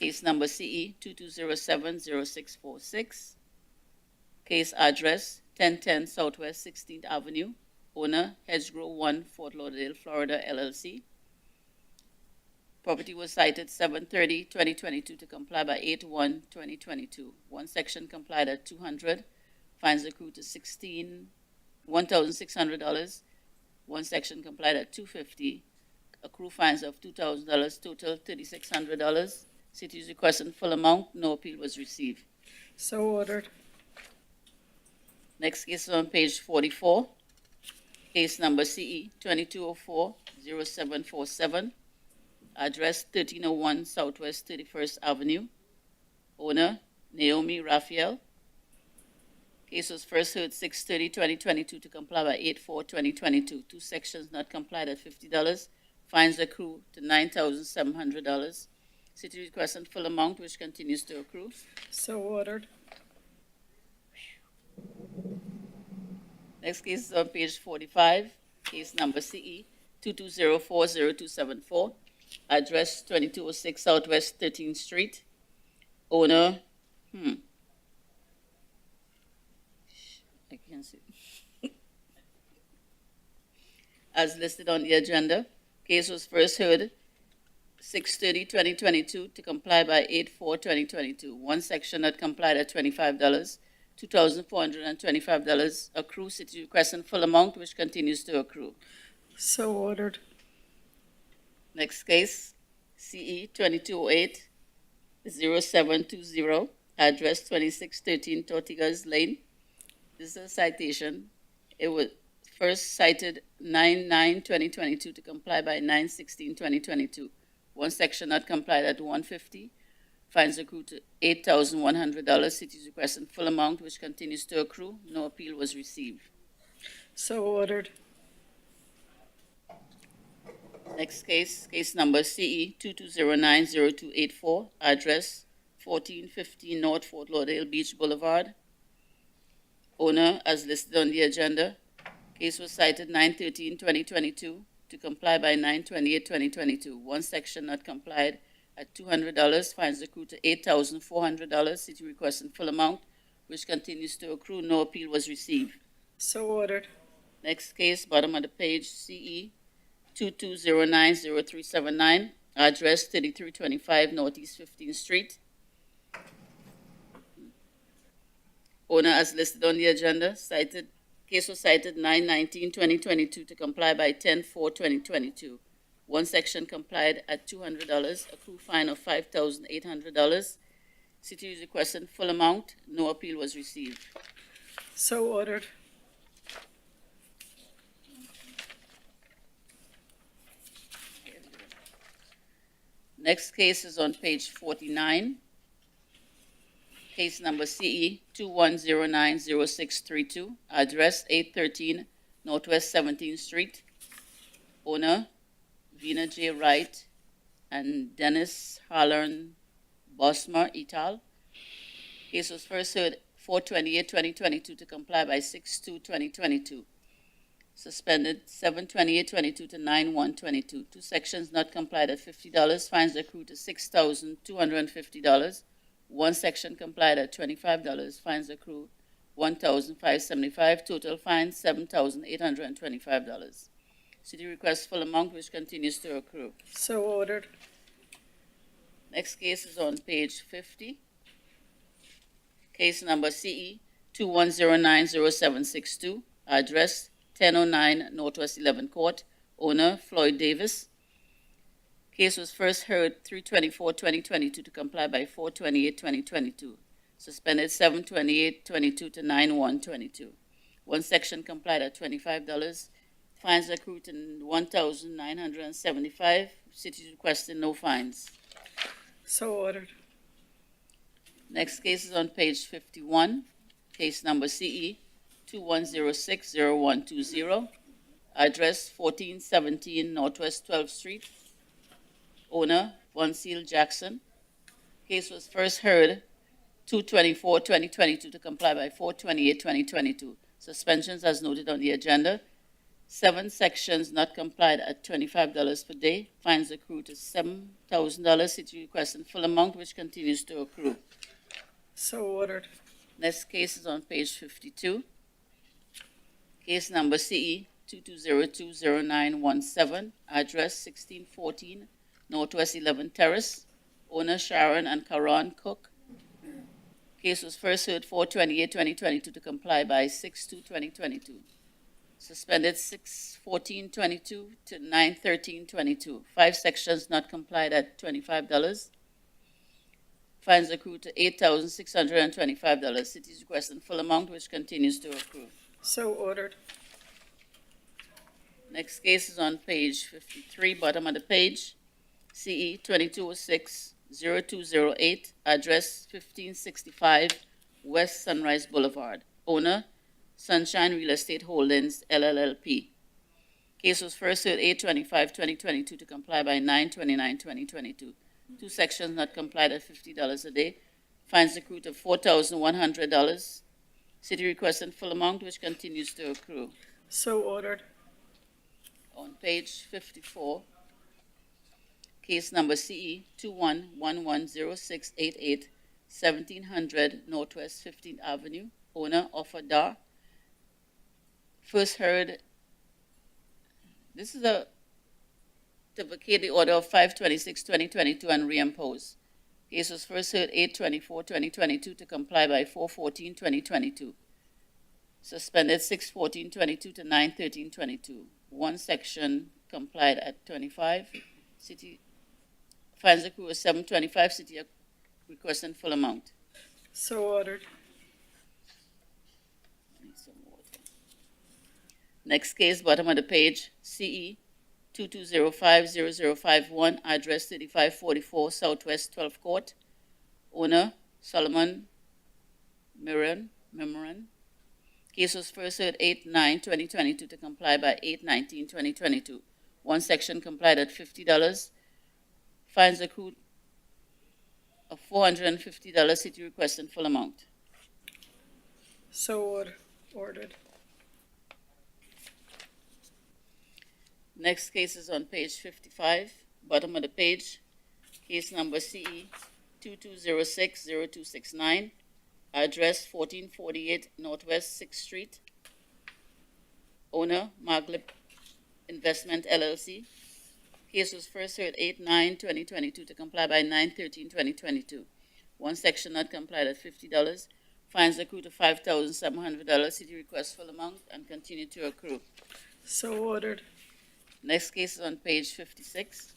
Case number CE 2207-0646. Case address 1010 Southwest 16th Avenue. Owner Hedgerow 1, Fort Lauderdale, Florida, LLC. Property was cited 7/30/2022 to comply by 8/1/2022. One section complied at $200. Fines accrued to $1,600. One section complied at $250. Accrue fines of $2,000. Total $3,600. City is requesting full amount. No appeal was received. So ordered. Next case is on page 44. Case number CE 2204-0747. Address 1301 Southwest 31st Avenue. Owner Naomi Raphael. Case was first heard 6/30/2022 to comply by 8/4/2022. 2 sections not complied at $50. Fines accrue to $9,700. City requesting full amount, which continues to accrue. So ordered. Next case is on page 45. Case number CE 2204-0274. Address 2206 Southwest 13th Street. Owner, I can't see. As listed on the agenda, case was first heard 6/30/2022 to comply by 8/4/2022. One section not complied at $25. $2,425 accrue. City requesting full amount, which continues to accrue. So ordered. Next case, CE 2208-0720, address 2613 Tortigas Lane. This is a citation. It was first cited 9/9/2022 to comply by 9/16/2022. One section not complied at $150. Fines accrue to $8,100. City is requesting full amount, which continues to accrue. No appeal was received. So ordered. Next case, case number CE 2209-0284, address 1415 North Fort Lauderdale Beach Boulevard. Owner, as listed on the agenda. Case was cited 9/13/2022 to to comply by 9/28/2022. One section not complied at $200, fines accrued to $8,400. City requesting full amount, which continues to accrue. No appeal was received. So ordered. Next case, bottom of the page, CE 22090379, address 3325 Northeast 15th Street. Owner as listed on the agenda, case was cited 9/19/2022 to comply by 10/4/2022. One section complied at $200, accrue fine of $5,800. City is requesting full amount, no appeal was received. So ordered. Next case is on page 49. Case number CE 21090632, address 813 Northwest 17th Street. Owner Vina J. Wright and Dennis Harlan Bosmer et al. Case was first heard 4/28/2022 to comply by 6/2/2022. Suspended 7/28/22 to 9/1/22. Two sections not complied at $50. Fines accrued to $6,250. One section complied at $25. Fines accrued $1,575. Total fines $7,825. City requests full amount, which continues to accrue. So ordered. Next case is on page 50. Case number CE 21090762, address 1009 Northwest 11th Court. Owner Floyd Davis. Case was first heard 3/24/2022 to comply by 4/28/2022. Suspended 7/28/22 to 9/1/22. One section complied at $25. Fines accrued to $1,975. City requesting no fines. So ordered. Next case is on page 51. Case number CE 21060120. Address 1417 Northwest 12th Street. Owner Von Seal Jackson. Case was first heard 2/24/2022 to comply by 4/28/2022. Suspensions as noted on the agenda. 7 sections not complied at $25 per day. Fines accrued to $7,000. City requesting full amount, which continues to accrue. So ordered. Next case is on page 52. Case number CE 22020917, address 1614 Northwest 11th Terrace. Owner Sharon and Karan Cook. Case was first heard 4/28/2022 to comply by 6/2/2022. Suspended 6/14/22 to 9/13/22. 5 sections not complied at $25. Fines accrued to $8,625. City is requesting full amount, which continues to accrue. So ordered. Next case is on page 53, bottom of the page. CE 22060208, address 1565 West Sunrise Boulevard. Owner Sunshine Real Estate Holdings, LLLP. Case was first heard 8/25/2022 to comply by 9/29/2022. 2 sections not complied at $50 a day. Fines accrued to $4,100. City requesting full amount, which continues to accrue. So ordered. On page 54, case number CE 21110688, 1700 Northwest 15th Avenue. Owner Offer Dar. First heard, this is to vacate the order of 5/26/2022 and reimpose. Case was first heard 8/24/2022 to comply by 4/14/2022. Suspended 6/14/22 to 9/13/22. One section complied at $25. City fines accrued at $725. City requesting full amount. So ordered. Need some water. Next case, bottom of the page, CE 22050051, address 3544 Southwest 12th Court. Owner Solomon Miran. Case was first heard 8/9/2022 to comply by 8/19/2022. One section complied at $50. Fines accrued of $450. City requesting full amount. So ordered. Next case is on page 55, bottom of the page. Case number CE 22060269, address 1448 Northwest 6th Street. Owner, Maglip Investment LLC. Case was first heard 8/9/2022 to comply by 9/13/2022. One section not complied at $50. Fines accrue to $5,700. City requests full amount and continue to accrue. So ordered. Next case is on page 56.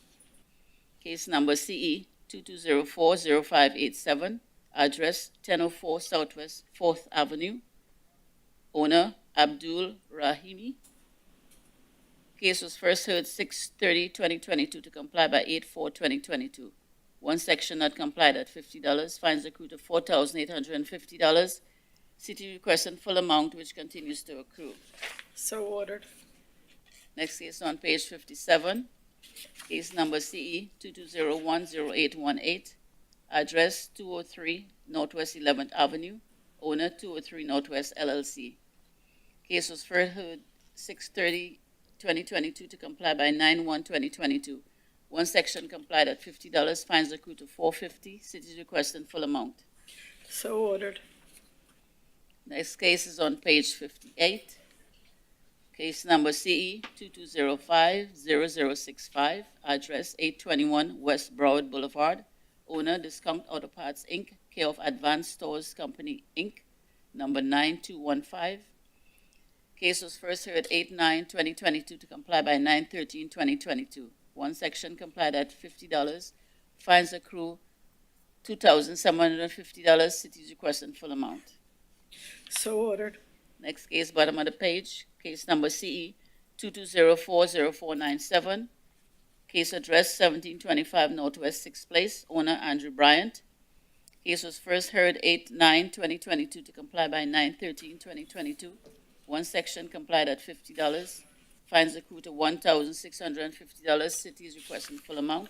Case number CE 22040587, address 1004 Southwest 4th Avenue. Owner, Abdul Rahimi. Case was first heard 6/30/2022 to comply by 8/4/2022. One section not complied at $50. Fines accrue to $4,850. City requesting full amount, which continues to accrue. So ordered. Next case on page 57. Case number CE 22010818, address 203 Northwest 11th Avenue. Owner, 203 Northwest LLC. Case was first heard 6/30/2022 to comply by 9/1/2022. One section complied at $50. Fines accrue to $450. City requesting full amount. So ordered. Next case is on page 58. Case number CE 22050065, address 821 West Broward Boulevard. Owner, Discount Auto Parts, Inc., care of Advanced Stores Company, Inc., number 9215. Case was first heard 8/9/2022 to comply by 9/13/2022. One section complied at $50. Fines accrue $2,750. City's requesting full amount. So ordered. Next case, bottom of the page, case number CE 22040497. Case address 1725 Northwest 6th Place. Owner, Andrew Bryant. Case was first heard 8/9/2022 to comply by 9/13/2022. One section complied at $50. Fines accrue to $1,650. City is requesting full amount.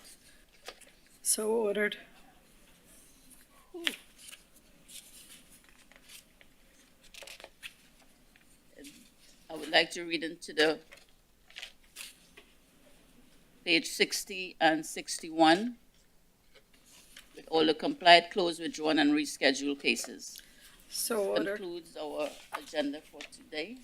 So ordered. I would like to read into the page 60 and 61 with all the complied, closed, withdrawn, and rescheduled cases. So ordered. Concludes our agenda for today.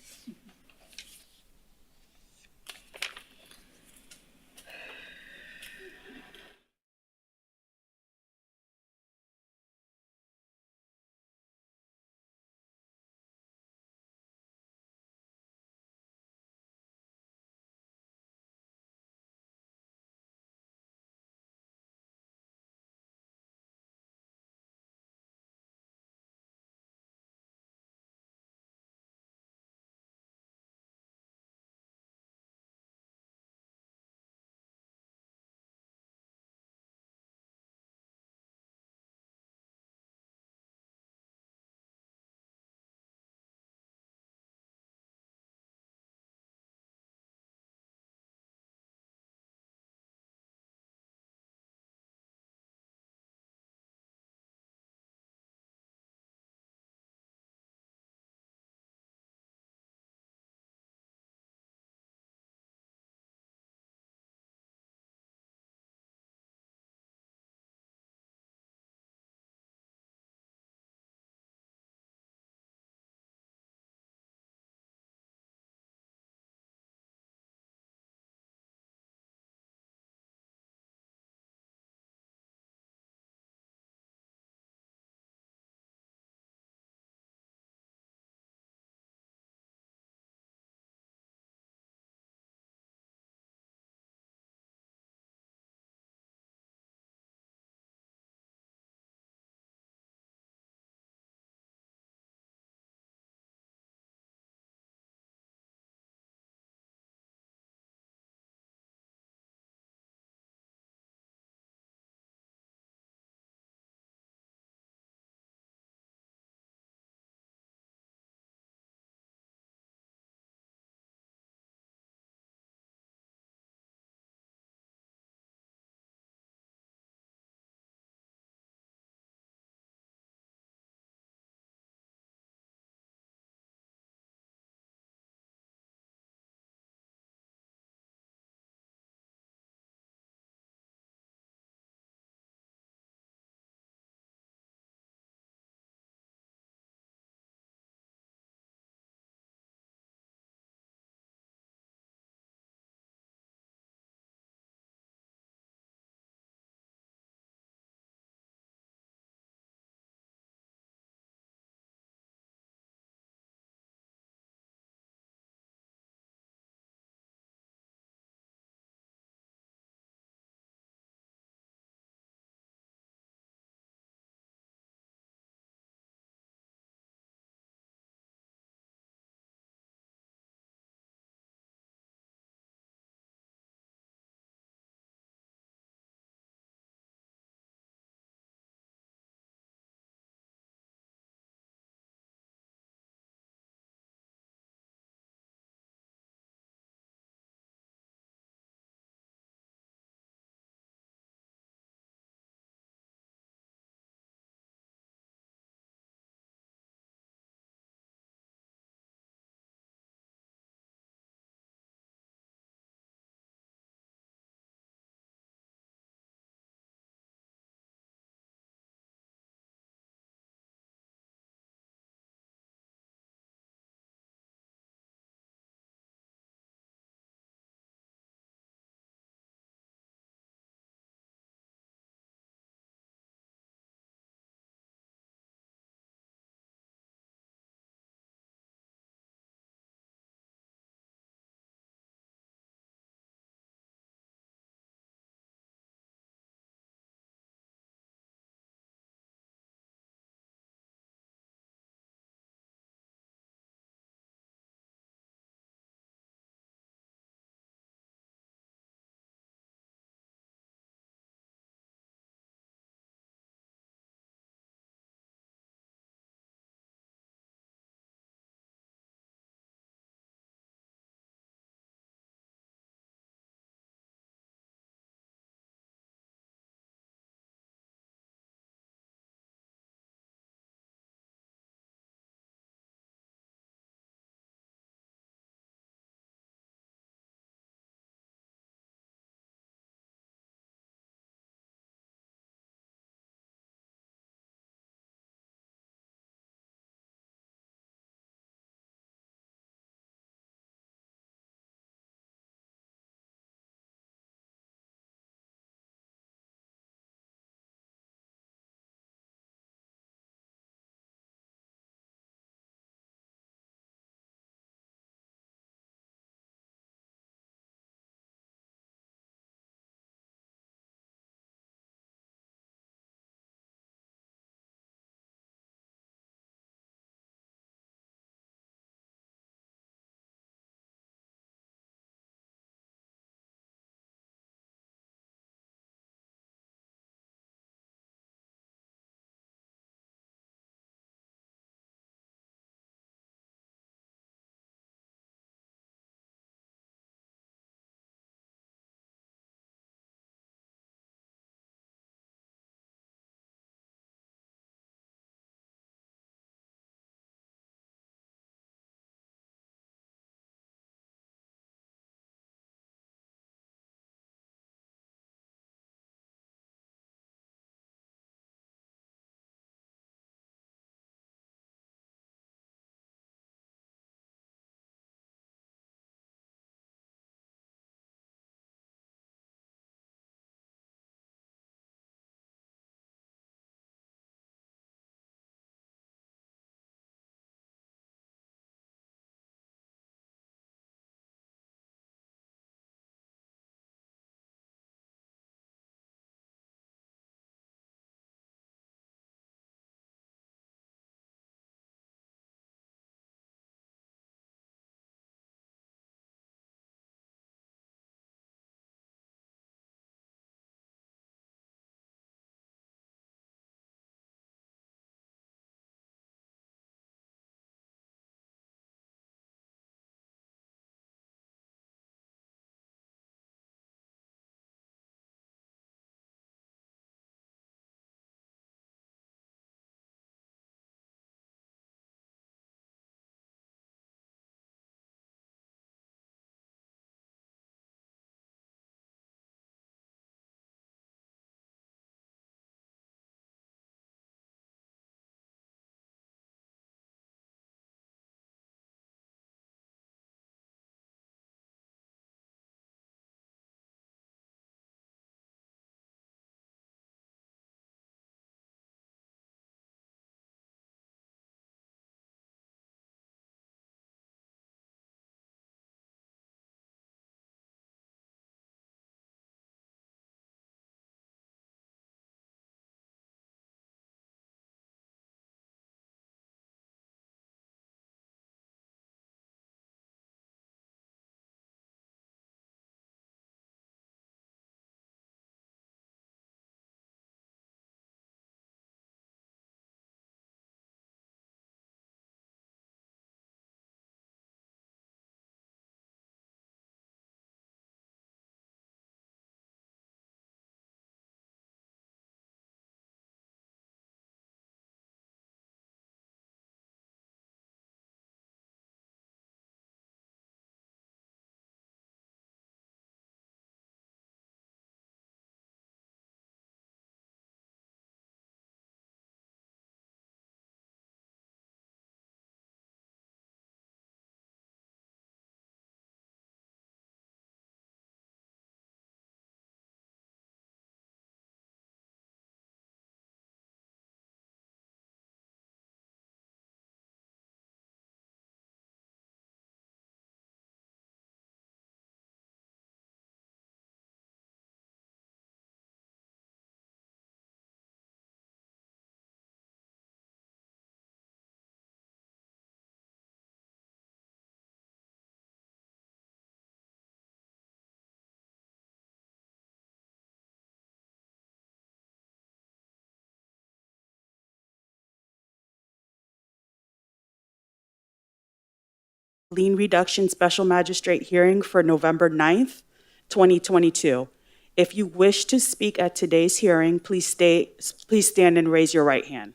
lien reduction special magistrate hearing for November 9th, 2022. If you wish to speak at today's hearing, please stand and raise your right hand.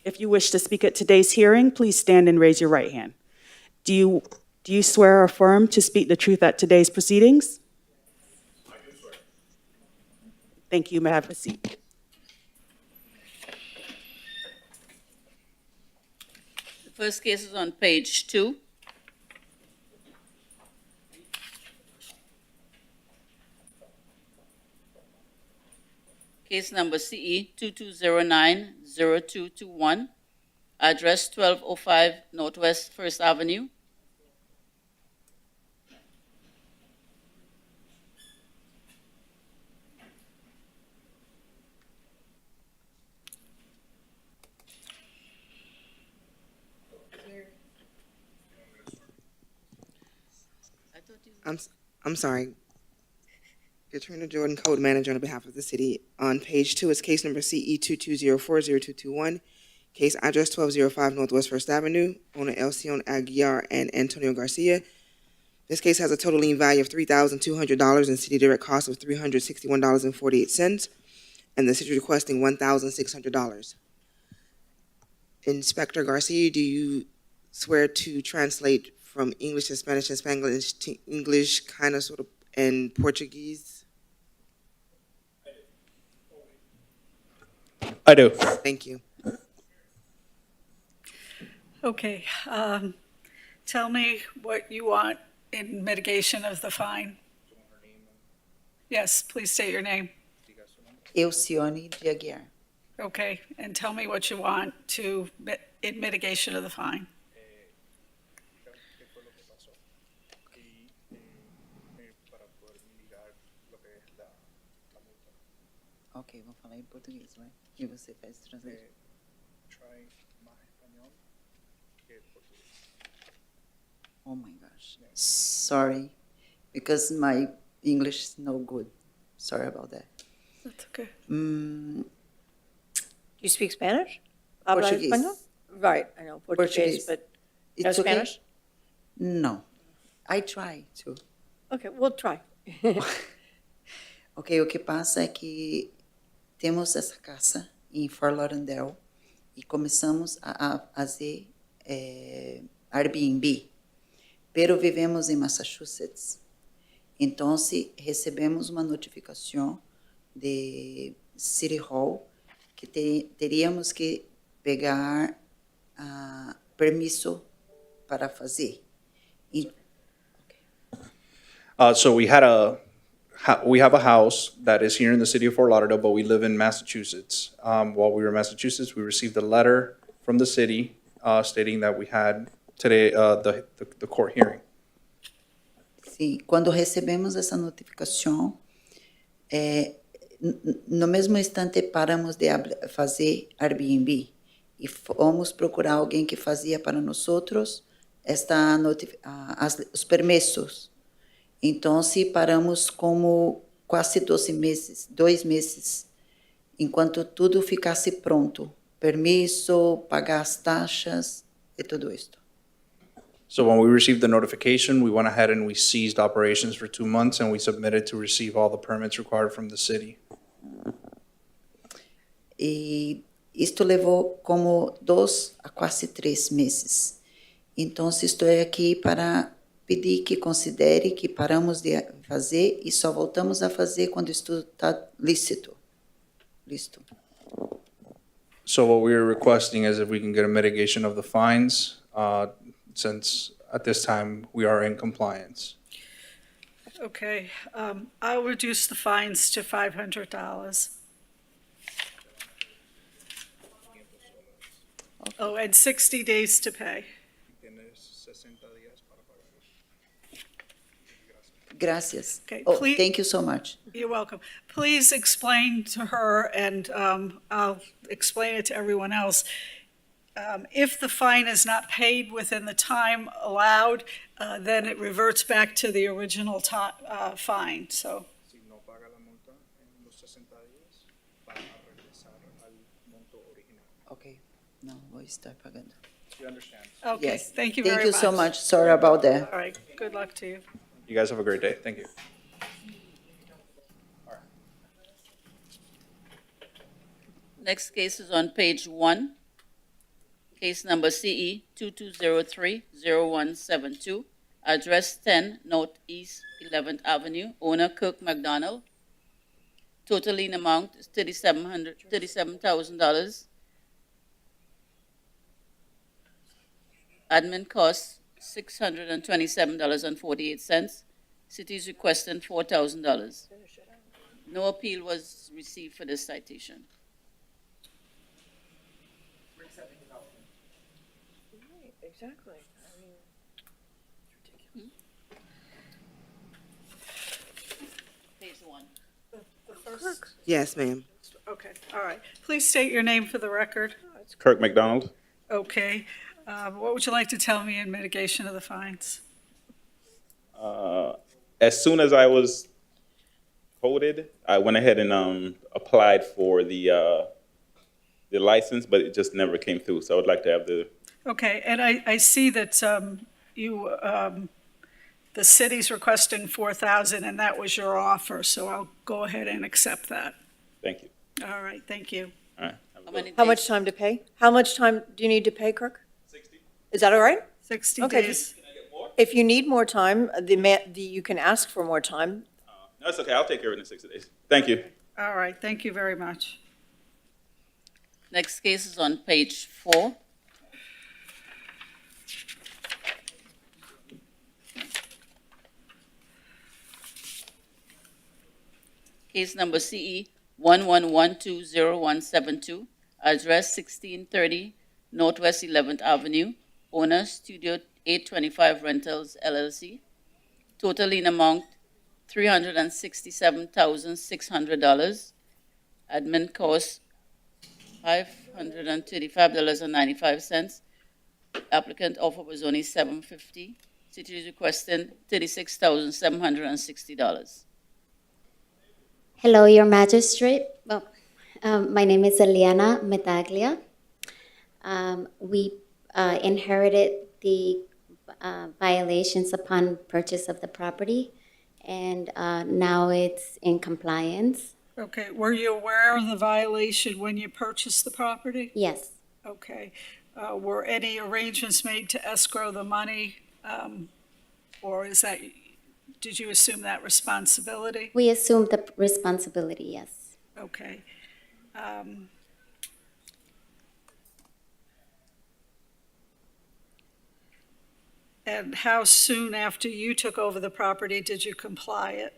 If you wish to speak at today's hearing, please stand and raise your right hand. Do you swear or affirm to speak the truth at today's proceedings? I do swear. Thank you. May I have a seat? The first case is on page 2. Case number CE 2209-0221, address 1205 Northwest First Avenue. I'm sorry. Katrina Jordan, Code Manager on behalf of the city. On page 2 is case number CE 2204-0221, case address 1205 Northwest First Avenue, owner Elcion Aguiar and Antonio Garcia. This case has a total lien value of $3,200 and city direct cost of $361.48, and the city requesting $1,600. Inspector Garcia, do you swear to translate from English to Spanish and Spanglish to English, kind of, sort of, and Portuguese? I do. Thank you. Okay, tell me what you want in mitigation of the fine. Yes, please state your name. Elcione de Aguiar. Okay, and tell me what you want in mitigation of the fine. Ok, vou falar em português, vai? E você faz translation. Oh my gosh. Sorry, because my English is no good. Sorry about that. That's okay. Do you speak Spanish? Habla Portuguese. español? Right, I know Portuguese, but no It's okay? Spanish? No. I try to. Okay, we'll try. Ok, o que passa é que temos essa casa em Fort Lauderdale e começamos a fazer Airbnb, pero vivemos em Massachusetts. Então, recebemos uma notificação de City Hall que teríamos que pegar permisso para fazer. So we have a house that is here in the city of Fort Lauderdale, but we live in Massachusetts. While we were in Massachusetts, we received a letter from the city stating that we had today the court hearing. Sim, quando recebemos essa notificação, no mesmo instante paramos de fazer Airbnb e fomos procurar alguém que fazia para nós outros os permissos. Então, paramos como quase 2 meses, enquanto tudo ficasse pronto. Permisso, pagar as taxas e tudo isso. So when we received the notification, we went ahead and we ceased operations for 2 months and we submitted to receive all the permits required from the city. E isto levou como 2 a quase 3 meses. Então, estou aqui para pedir que considere que paramos de fazer e só voltamos a fazer quando isto está lícito. Listo. So what we are requesting is if we can get a mitigation of the fines, since at this time we are in compliance. Okay, I'll reduce the fines to $500. Oh, and 60 days to pay. Gracias. Okay, Oh, please- thank you so much. You're welcome. Please explain to her, and I'll explain it to everyone else. If the fine is not paid within the time allowed, then it reverts back to the original fine, so. Okay, no, voy a estar pagando. You understand? Okay, Yes. thank you very much. Thank you so much. Sorry about that. All right, good luck to you. You guys have a great day. Thank you. Next case is on page 1. Case number CE 2203-0172, address 10 Northeast 11th Avenue, owner Kirk McDonald. Total lien amount is $37,000. Admin costs $627.48. City is requesting $4,000. No appeal was received for this citation. Exactly. Page 1. Yes, ma'am. Okay, all right. Please state your name for the record. Kirk McDonald. Okay. What would you like to tell me in mitigation of the fines? As soon as I was voted, I went ahead and applied for the license, but it just never came through. So I would like to have the. Okay, and I see that the city's requesting $4,000, and that was your offer, so I'll go ahead and accept that. Thank you. All right, thank you. All right. How much time to pay? How much time do you need to pay, Kirk? 60. Is that all right? 60 Okay. days. If you need more time, you can ask for more time. No, it's okay. I'll take care of it in 60 days. Thank you. All right, thank you very much. Next case is on page 4. Case number CE 11120172, address 1630 Northwest 11th Avenue, owner Studio 825 Rentals LLC. Total lien amount $367,600. Admin cost $535.95. Applicant offer was only $750. City is requesting $36,760. Hello, your magistrate. Well, my name is Eliana Medaglia. We inherited the violations upon purchase of the property, and now it's in compliance. Okay, were you aware of the violation when you purchased the property? Yes. Okay. Were any arrangements made to escrow the money, or did you assume that responsibility? We assumed the responsibility, yes. Okay. And how soon after you took over the property did you comply it?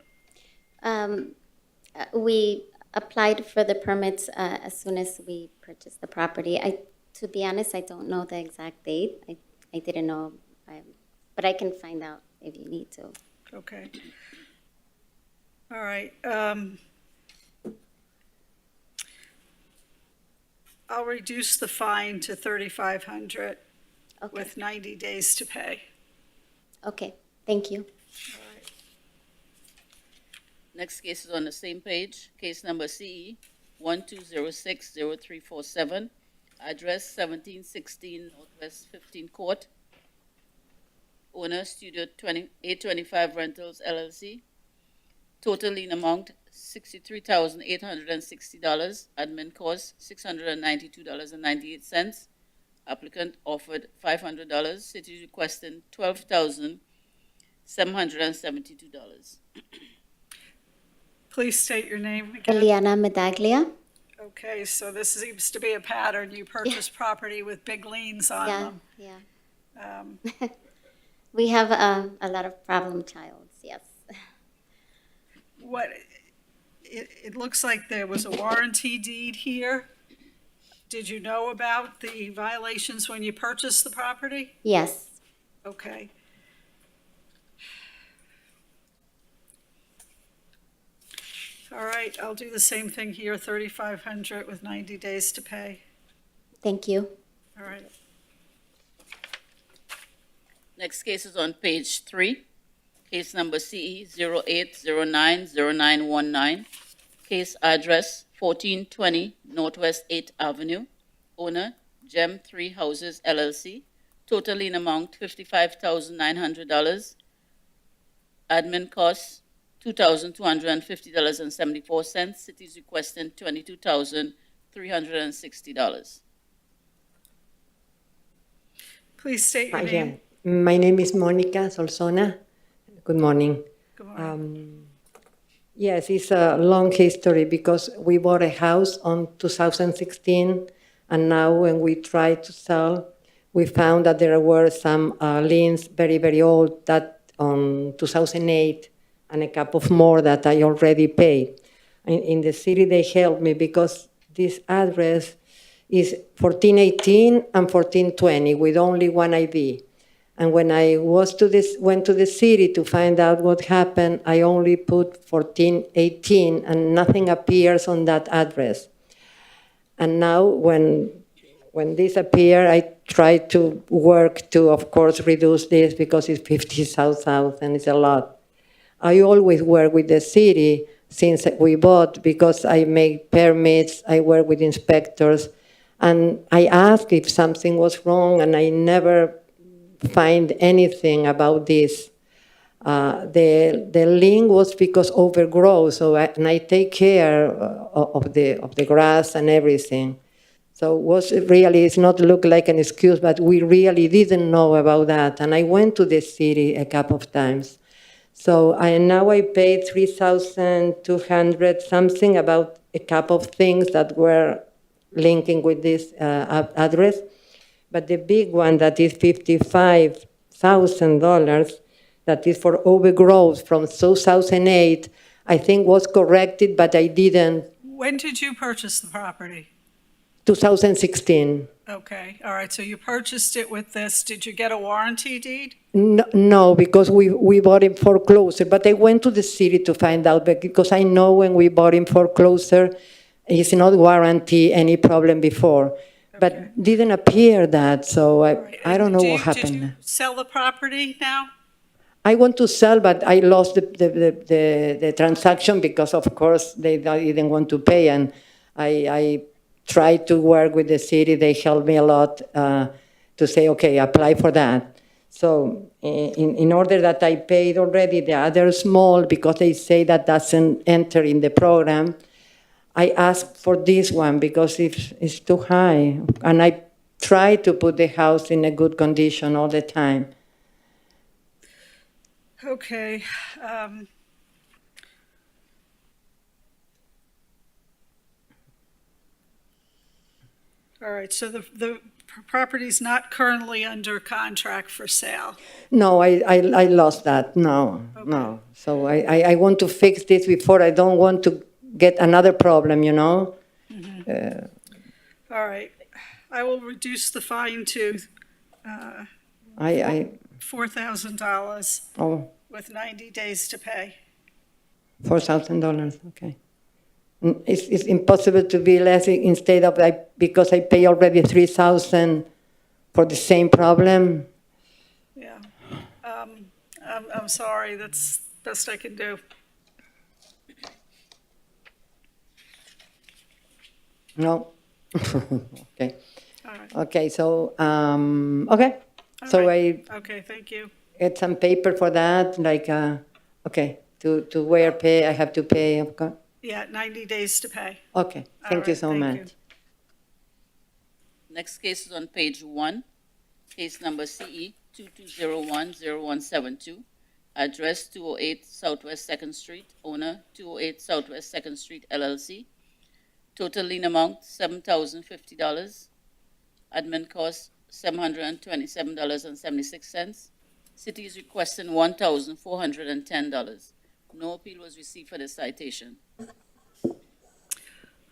We applied for the permits as soon as we purchased the property. To be honest, I don't know the exact date. I didn't know, but I can find out if you need to. Okay. All right. I'll reduce the fine to $3,500 with 90 days to pay. Okay, thank you. Next case is on the same page, case number CE 12060347, address 1716 Northwest 15 Court, owner Studio 825 Rentals LLC. Total lien amount $63,860. Admin cost $692.98. Applicant offered $500. City requesting $12,772. Please state your name again. Eliana Medaglia. Okay, so this seems to be a pattern. You purchase property with big liens on them. Yeah. We have a lot of problem childs, yes. It looks like there was a warranty deed here. Did you know about the violations when you purchased the property? Yes. Okay. All right, I'll do the same thing here, $3,500 with 90 days to pay. Thank you. All right. Next case is on page 3, case number CE 08090919, Case address 1420 Northwest 8th Avenue. Owner, Gem 3 Houses LLC. Total lien amount $55,900. Admin costs $2,250.74. City is requesting $22,360. Please state your name. My name is Monica Solsona. Good morning. Good morning. Yes, it's a long history because we bought a house on 2016, and now when we tried to sell, we found that there were some liens very, very old that on 2008 and a couple of more that I already paid. In the city, they helped me because this address is 1418 and 1420 with only one ID. And when I went to the city to find out what happened, I only put 1418 and nothing appears on that address. And now when this appeared, I tried to work to, of course, reduce this because it's 50,000 it's a lot. I always work with the city since we bought because I make permits, I work with inspectors, and I asked if something was wrong, and I never find anything about this. The lien was because overgrowth, so I take care of the grass and everything. So it's not look like an excuse, but we really didn't know about that. And I went to the city a couple of times. So now I paid $3,200 something about a couple of things that were linking with this address. But the big one that is $55,000, that is for overgrowth from 2008, I think was corrected, but I didn't. When did you purchase the property? 2016. Okay, all right, so you purchased it with this. Did you get a warranty deed? No, because we bought in foreclosure, but I went to the city to find out, because I know when we bought in foreclosure, it's not warranty any problem before. But didn't appear that, so I don't know what happened. Did you sell the property now? I want to sell, but I lost the transaction because, of course, they didn't want to pay, and I tried to work with the city. They helped me a lot to say, okay, apply for that. So in order that I paid already the other small, because they say that doesn't enter in the program, I asked for this one because it's too high. And I try to put the house in a good condition all the time. Okay. All right, so the property's not currently under contract for sale. No, I lost that. No, no. So I want to fix this before. I don't want to get another problem, you know? All right. I will reduce the fine to $4,000 with 90 days to pay. $4,000, okay. It's impossible to be less instead of because I pay already $3,000 for the same problem. Yeah. I'm sorry. That's best I can do. No. Okay. All right. Okay. So okay. All So right. Okay. Thank you. Get some paper for that. Like okay. To where pay I have to pay. Of course. Yeah, 90 days to pay. Okay. Thank you so much. Next case is on page 1, case number CE 22010172, address 208 Southwest 2nd Street, owner 208 Southwest 2nd Street LLC. Total lien amount $7,050. Admin cost $727.76. City is requesting $1,410. No appeal was received for this citation.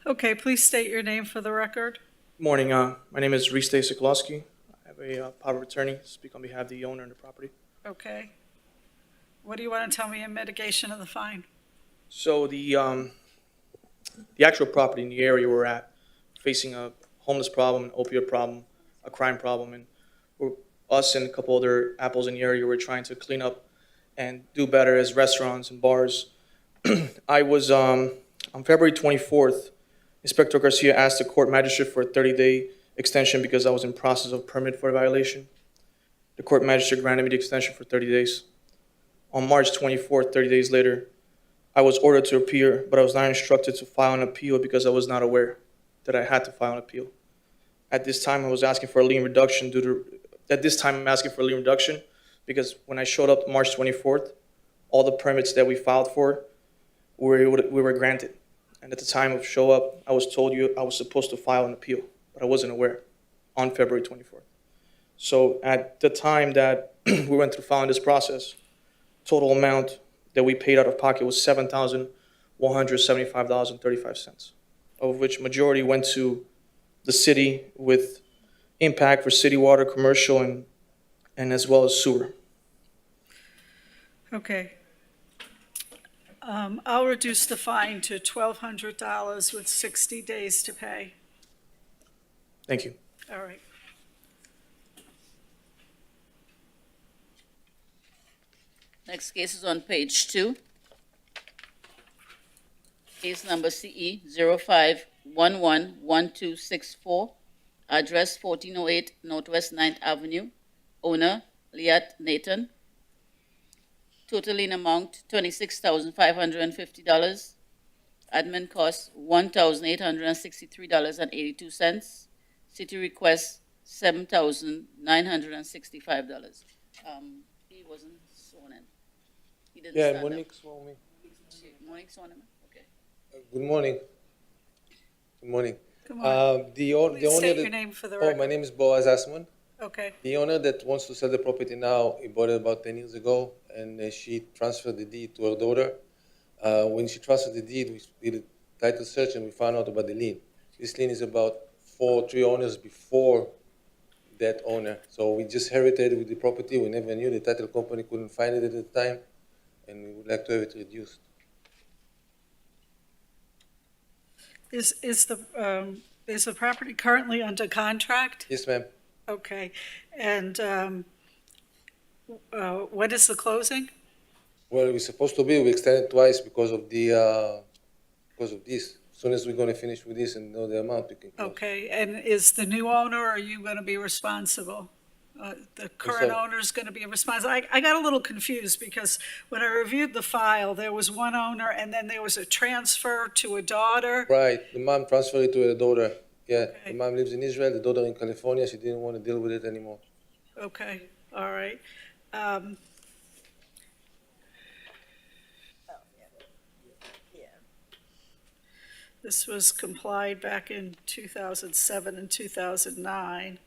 Okay, please state your name for the record. Morning. My name is Riste Sokolowski. I have a power of attorney, speak on behalf of the owner of the property. Okay. What do you want to tell me in mitigation of the fine? So the actual property in the area we're at, facing a homeless problem, an opioid problem, a crime problem, and us and a couple other apples in the area we're trying to clean up and do better as restaurants and bars. I On February 24th, Inspector Garcia asked the court magistrate for a 30-day extension because I was in process of permit for a violation. The court magistrate granted me the extension for 30 days. On March 24th, 30 days later, I was ordered to appear, but I was not instructed to file an appeal because I was not aware that I had to file an appeal. At this time, I was asking for a lien reduction I'm asking for a lien reduction because when I showed up March 24th, all the permits that we filed for, we were granted. And at the time of show up, I was told I was supposed to file an appeal, but I wasn't aware on February 24th. So at the time that we went through filing this process, total amount that we paid out of pocket was $7,175.35, of which majority went to the city with impact for city water, commercial, and as well as sewer. Okay. I'll reduce the fine to $1,200 with 60 days to pay. Thank you. All right. Next case is on page 2. Case number CE 05111264, address 1408 Northwest 9th Avenue, owner Liat Nathan. Total lien amount $26,550. Admin cost $1,863.82. City request $7,965. He wasn't sworn in. He didn't stand up. Monique swore me. Monique sworn him in? Okay. Good morning. Good morning. Good morning. The owner State your name for the record. my name is Boaz Asman. Okay. The owner that wants to sell the property now, he bought it about 10 years ago, and she transferred the deed to her daughter. When she transferred the deed, we did a title search and we found out about the lien. This lien is about 3 owners before that owner. So we just inherited with the property. We never knew. The title company couldn't find it at the time, and we would like to have it reduced. Is the property currently under contract? Yes, ma'am. Okay. And when is the closing? Well, we're supposed to be. We extended twice because of this. As soon as we're going to finish with this and know the amount, we can close. Okay. And is the new owner, or are you going to be responsible? The current sorry? owner is going to be responsible. I got a little confused because when I reviewed the file, there was one owner and then there was a transfer to a daughter. Right. The mom transferred it to her daughter. Yeah. The mom lives in Israel. The daughter in California. She didn't want to deal with it anymore. Okay. All right. This was complied back in 2007 and 2009.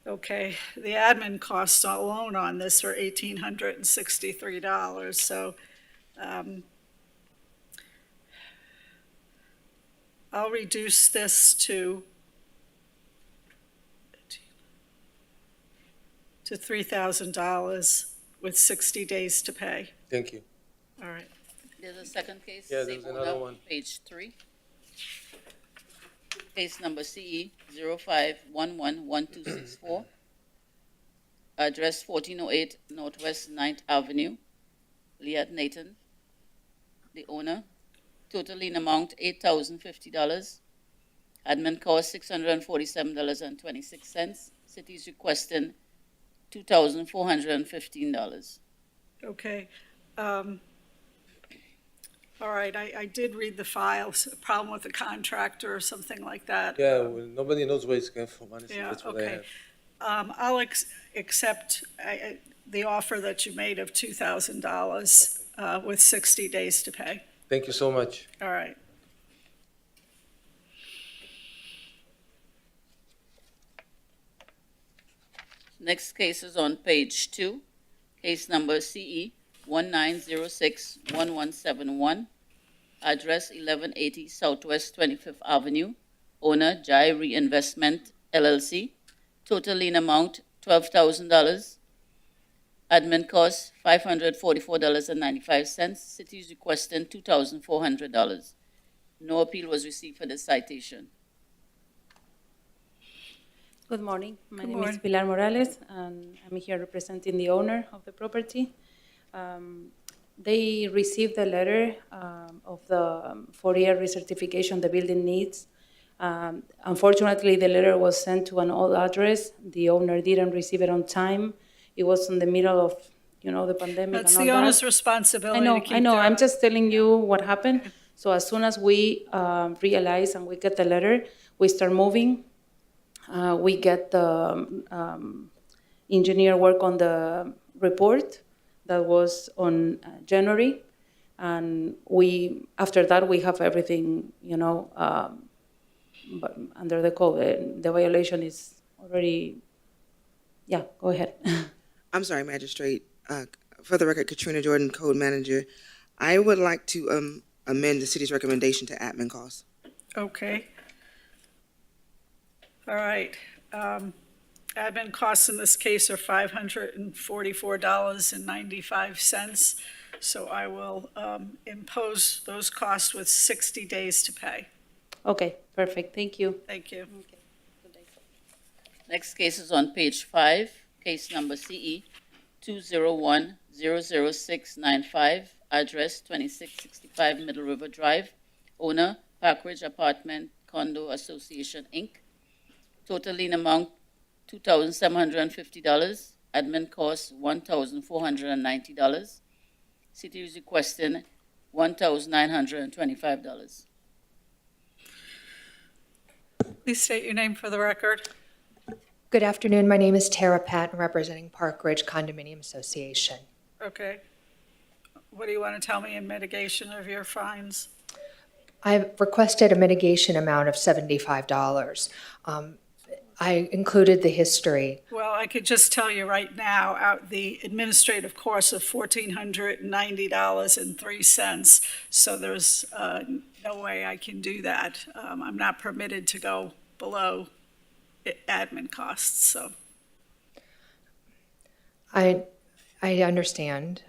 Okay, the admin costs alone on this are $1,863, so I'll reduce this to $3,000 with 60 days to pay. Thank you. All right. There's a second case. Yeah, same there's another owner, one. Page 3. Case number CE 05111264. Address 1408 Northwest 9th Avenue, Liat Nathan, the owner. Total lien amount $8,050. Admin cost $647.26. City's requesting $2,415. Okay. All right, I did read the files, a problem with the contractor or something like that. Yeah, well, nobody knows where it's coming from, honestly. Yeah, That's what I okay. have. I'll accept the offer that you made of $2,000 with 60 days to pay. Thank you so much. All right. Next case is on page 2. Case number CE 19061171. Address 1180 Southwest 25th Avenue. Owner Jai Reinvestment LLC. Total lien amount $12,000. Admin cost $544.95. City is requesting $2,400. No appeal was received for this citation. Good morning. My Good name morning. is Pilar Morales, and I'm here representing the owner of the property. They received a letter of the 4-year recertification the building needs. Unfortunately, the letter was sent to an old address. The owner didn't receive it on time. It was in the middle of, the pandemic That's and all the owner's that. responsibility to keep I know. their- I'm just telling you what happened. So as soon as we realize and we get the letter, we start moving. We get the engineer work on the report that was on January, and after that we have everything, but under the code. The violation is already. Yeah, go ahead. I'm sorry, Magistrate. For the record, Katrina Jordan, Code Manager. I would like to amend the city's recommendation to admin costs. Okay. All right. Admin costs in this case are $544.95. So I will impose those costs with 60 days to pay. Okay, perfect. Thank you. Thank you. Next case is on page 5, case number CE 201-00695, address 2665 Middle River Drive, owner Park Ridge Apartment Condo Association, Inc. Total lien amount $2,750, admin cost $1,490. City is requesting $1,925. Please state your name for the record. Good afternoon. My name is Tara Patton, representing Park Ridge Condominium Association. Okay. What do you want to tell me in mitigation of your fines? I've requested a mitigation amount of $75. I included the history. Well, I could just tell you right now, the administrative cost of $1,490.03. So there's no way I can do that. I'm not permitted to go below admin costs, so. I understand,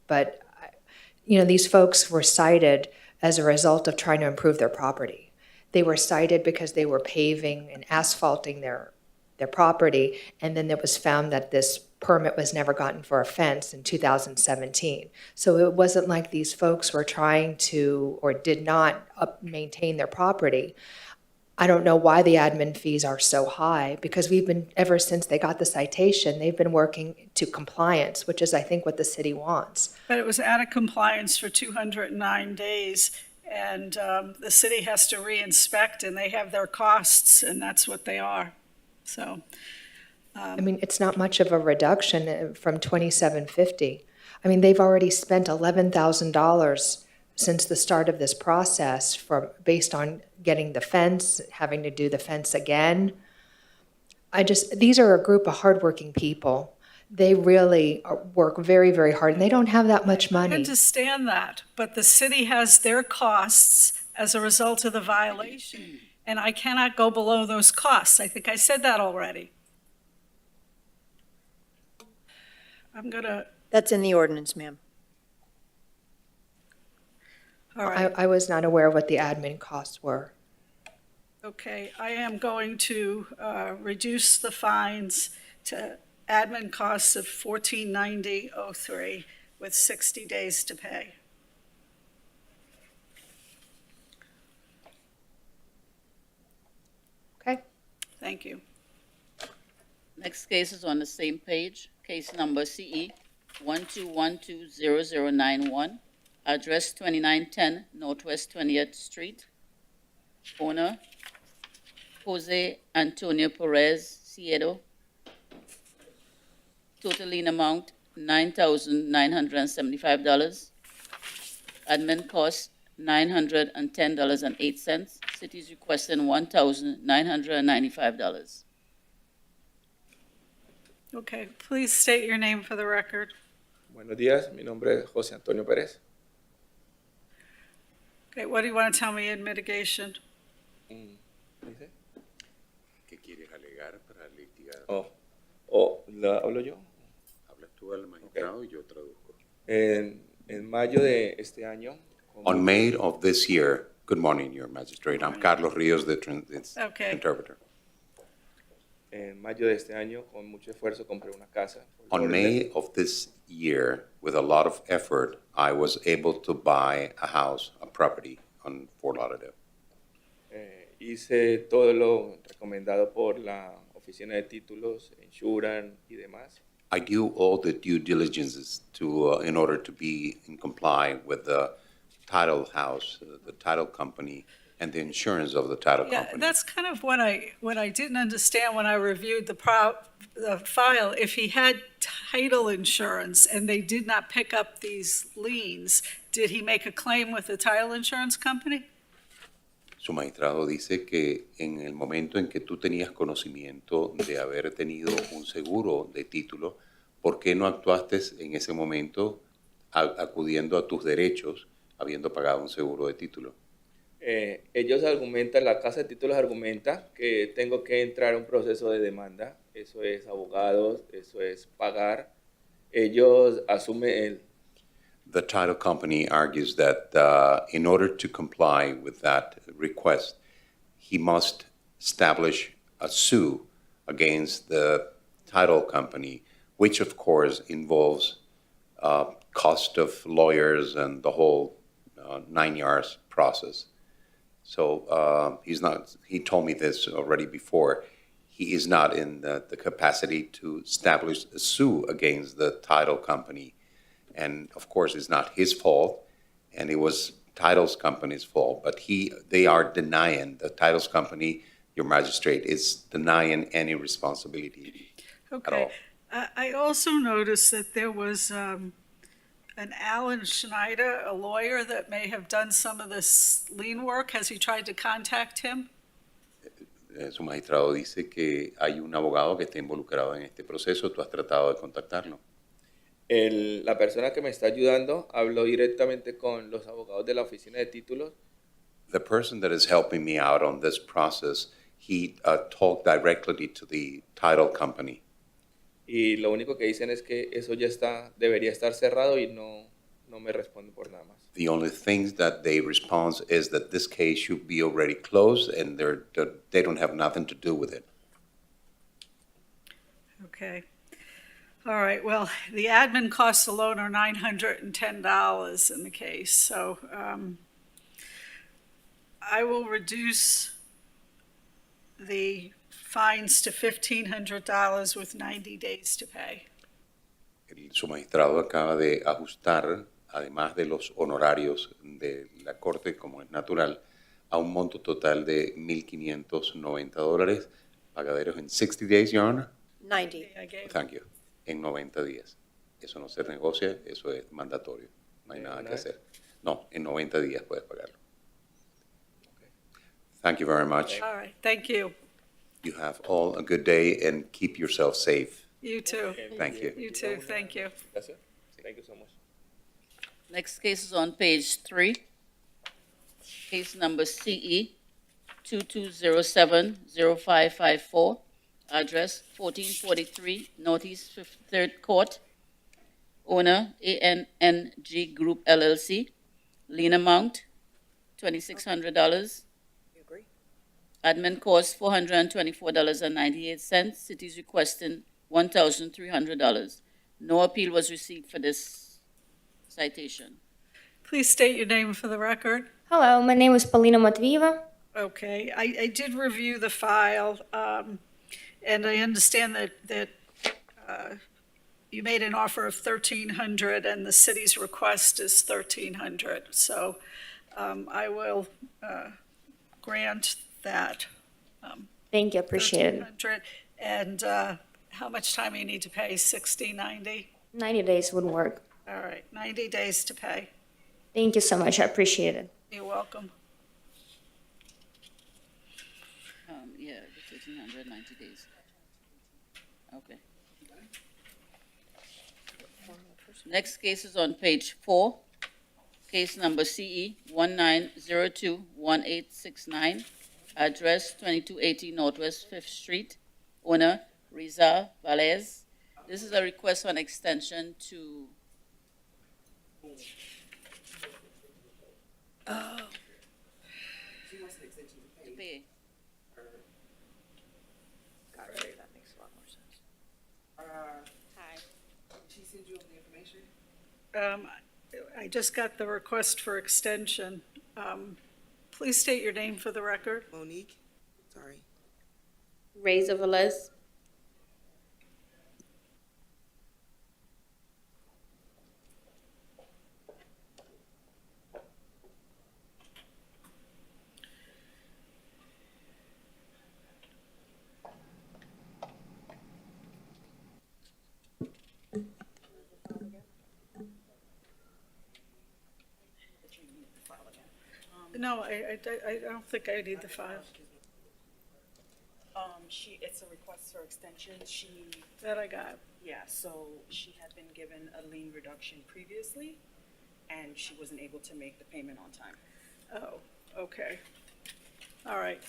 but these folks were cited as a result of trying to improve their property. They were cited because they were paving and asphalting their property, and then it was found that this permit was never gotten for a fence in 2017. So it wasn't like these folks were trying to or did not maintain their property. I don't know why the admin fees are so high, because ever since they got the citation, they've been working to compliance, which is, I think, what the city wants. But it was out of compliance for 209 days, and the city has to re-inspect, and they have their costs, and that's what they are. So. It's not much of a reduction from $2,750. They've already spent $11,000 since the start of this process based on getting the fence, having to do the fence again. These are a group of hardworking people. They really work very, very hard, and they don't have that much I money. understand that, but the city has their costs as a result of the violation, and I cannot go below those costs. I think I said that already. That's in the ordinance, ma'am. All right. I was not aware of what the admin costs were. Okay, I am going to reduce the fines to admin costs of $1490.03 with 60 days to pay. Okay. Thank you. Next case is on the same page, case number CE 12120091, address 2910 Northwest 20th Street, owner Jose Antonio Perez Ciedo, total lien amount $9,975, admin cost $910.08, city is requesting $1,995. Okay, please state your name for the record. Buenos días, mi nombre es José Antonio Pérez. Okay, what do you want to tell me in mitigation? ¿Qué quieres alegar para litigar? ¿Hablo yo? Hablas tú al magistrado y yo traduzco. En mayo de este año. On May of this year, good morning, Your Magistrate. I'm Carlos Rios, the Okay. interpreter. En mayo de este año, con mucho esfuerzo, compré una casa. por On Lauderdale. May of this year, with a lot of effort, I was able to buy a house, a property on Fort Lauderdale. Hice todo lo recomendado por la oficina de títulos, insurance y demás. I do all the due diligences in order to be in comply with the title house, the title company, and the insurance of the title Yeah, company. that's kind of what I didn't understand when I reviewed the file. If he had title insurance and they did not pick up these liens, did he make a claim with the title insurance company? Su magistrado dice que en el momento en que tú tenías conocimiento de haber tenido un seguro de título, ¿por qué no actuaste en ese momento acudiendo a tus derechos habiendo pagado un seguro de título? Ellos argumentan, la casa de títulos argumenta que tengo que entrar a un proceso de demanda. Eso es abogados, eso es pagar. Ellos asumen The title company argues that in order to comply with that request, he must establish a suit against the title company, which of course involves cost of lawyers and the whole 9 yards process. So he told me this already before, he is not in the capacity to establish a suit against the title company. And of course, it's not his fault, and it was titles company's fault. But they are denying, the titles company, your magistrate, is denying any responsibility at all. Okay. I also noticed that there was an Alan Schneider, a lawyer that may have done some of this lien work. Has he tried to contact him? Su magistrado dice que hay un abogado que está involucrado en este proceso. ¿Tú has tratado de contactarlo? la persona que me está ayudando habló directamente con los abogados de la oficina de títulos. The person that is helping me out on this process, he talked directly to the title company. Y lo único que dicen es que eso ya debería estar cerrado y no me responden por nada más. The only thing that they respond is that this case should be already closed and they don't have nothing to do with it. Okay. All right, well, the admin costs alone are $910 in the case, so I will reduce the fines to $1,500 with 90 days to pay. Su magistrado acaba de ajustar, además de los honorarios de la corte, como es natural, a un monto total de $1,590, pagaderos en 60 days, Your Honor. 90. Thank you. En 90 días. Eso no se negocia, eso es mandatorio. No hay nada que hacer. No, en 90 días puedes pagarlo. Thank you very much. All right, thank you. You have all a good day and keep yourself safe. You too. Thank you. You too, thank you. That's it. Thank you so much. Next case is on page 3. Case number CE 2207-0554. Address 1443 Northeast 3rd Court. Owner ANNG Group LLC. Lien amount $2,600. You agree? Admin cost $424.98. City's requesting $1,300. No appeal was received for this citation. Please state your name for the record. Hello, my name is Polina Matvieva. Okay, I did review the file, and I understand that you made an offer of $1,300 and the city's request is $1,300. So I will grant that. Thank you, appreciate it. $1,300. And how much time you need to pay? 60, 90? 90 days would work. All right, 90 days to pay. Thank you so much, I appreciate it. You're welcome. Yeah, the 1,390 days. Okay. Next case is on page 4. Case number CE 19021869. Address 2280 Northwest 5th Street. Owner Riza Valez. This is a request for an extension to pay. Hi. She sent you over the information? I just got the request for extension. Please state your name for the record. Monique? Sorry. Rays of Velez. No, I don't think I need the file. It's a request for extension. That I got. Yeah, so she had been given a lien reduction previously, and she wasn't able to make the payment on time. Oh, okay. All right.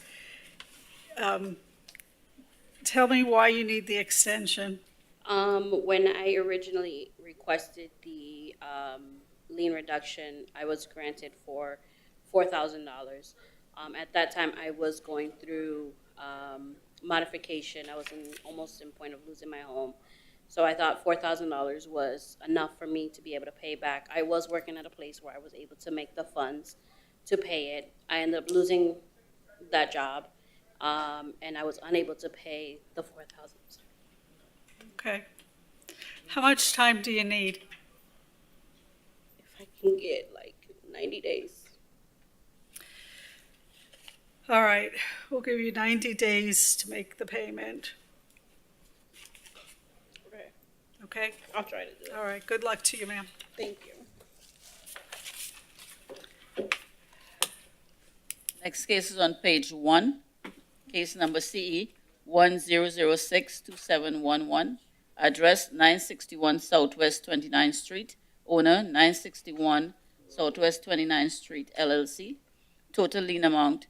Tell me why you need the extension. When I originally requested the lien reduction, I was granted for $4,000. At that time, I was going through modification. I was almost in point of losing my home. So I thought $4,000 was enough for me to be able to pay back. I was working at a place where I was able to make the funds to pay it. I ended up losing that job, and I was unable to pay the $4,000. Okay. How much time do you need? If I can get like 90 days. All right, we'll give you 90 days to make the payment. Okay. Okay? I'll try to do it. All right, good luck to you, ma'am. Thank you. Next case is on page 1, case number CE 10062711, address 961 Southwest 29th Street, owner 961 Southwest 29th Street, LLC. Total lien amount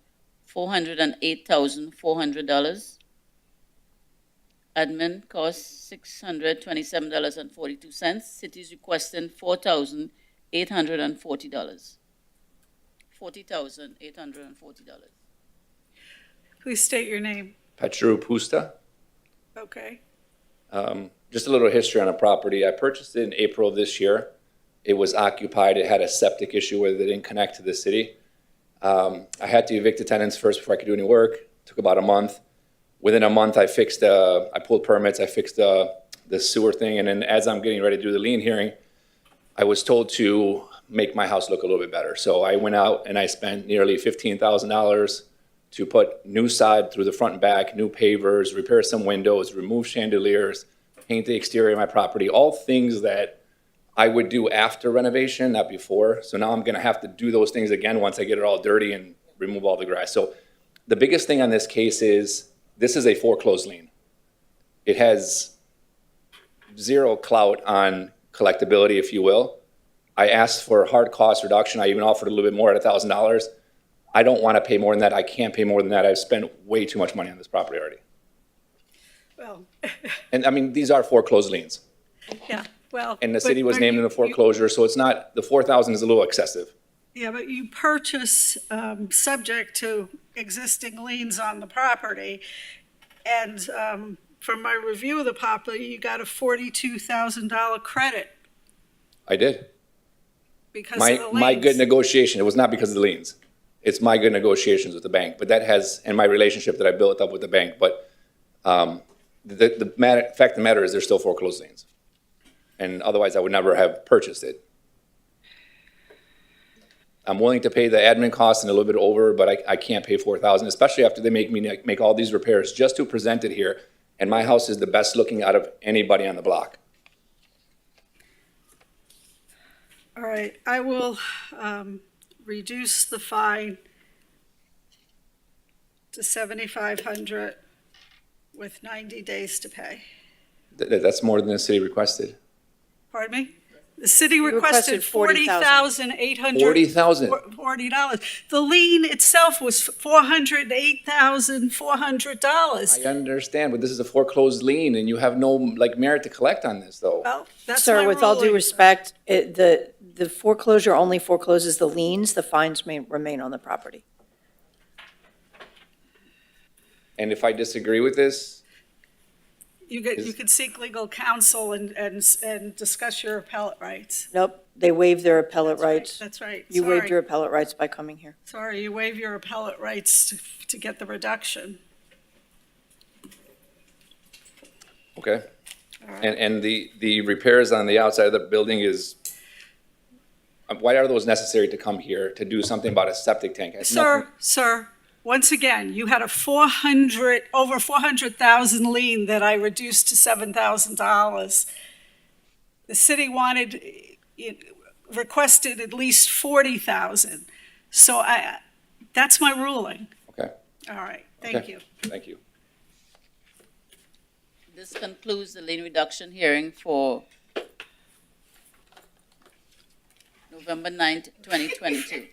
$408,400. Admin cost $627.42. City is requesting $40,840. $40,840. Please state your name. Petru Pusta. Okay. Just a little history on a property. I purchased it in April of this year. It was occupied. It had a septic issue where they didn't connect to the city. I had to evict the tenants first before I could do any work. It took about a month. Within a month, I pulled permits, I fixed the sewer thing, and then as I'm getting ready to do the lien hearing, I was told to make my house look a little bit better. So I went out and I spent nearly $15,000 to put new side through the front and back, new pavers, repair some windows, remove chandeliers, paint the exterior of my property, all things that I would do after renovation, not before. So now I'm gonna have to do those things again once I get it all dirty and remove all the grass. So the biggest thing on this case is, this is a foreclosed lien. It has zero clout on collectability, if you will. I asked for a hard cost reduction. I even offered a little bit more at $1,000. I don't want to pay more than that. I can't pay more than that. I've spent way too much money on this property already. Well, And I mean, these are foreclosed liens. yeah, well. And the city was but named in the foreclosure, so it's not, the 4,000 is a little excessive. Yeah, but you purchase subject to existing liens on the property. And from my review of the property, you got a $42,000 credit I did. because of the liens. My good negotiation, it was not because of the liens. It's my good negotiations with the bank, but that has, and my relationship that I built up with the bank, but the fact of the matter is they're still foreclosed liens. And otherwise I would never have purchased it. I'm willing to pay the admin costs and a little bit over, but I can't pay $4,000, especially after they make me make all these repairs just to present it here. And my house is the best looking out of anybody on the block. All right, I will reduce the fine to $7,500 with 90 days to pay. That's more than the city requested. Pardon me? The city You requested requested $40,840. $40,000. The lien itself was $408,400. I understand, but this is a foreclosed lien and you have no merit to collect on this though. Well, that's Sir, my with all due ruling. respect, the foreclosure only forecloses the liens, the fines may remain on the property. And if I disagree with this, You could seek legal counsel and discuss your appellate rights. Nope, they waived their appellate rights. That's right. You waived Sorry. your appellate rights by coming here. Sorry, you waive your appellate rights to get the reduction. Okay. All right. And the repairs on the outside of the building is, why are those necessary to come here to do something about a septic tank? It has nothing- Sir, once again, you had over 400,000 lien that I reduced to $7,000. The city requested at least 40,000. So that's my ruling. Okay. All right, thank Okay. you. Thank you. This concludes the lien reduction hearing for November 9th, 2022.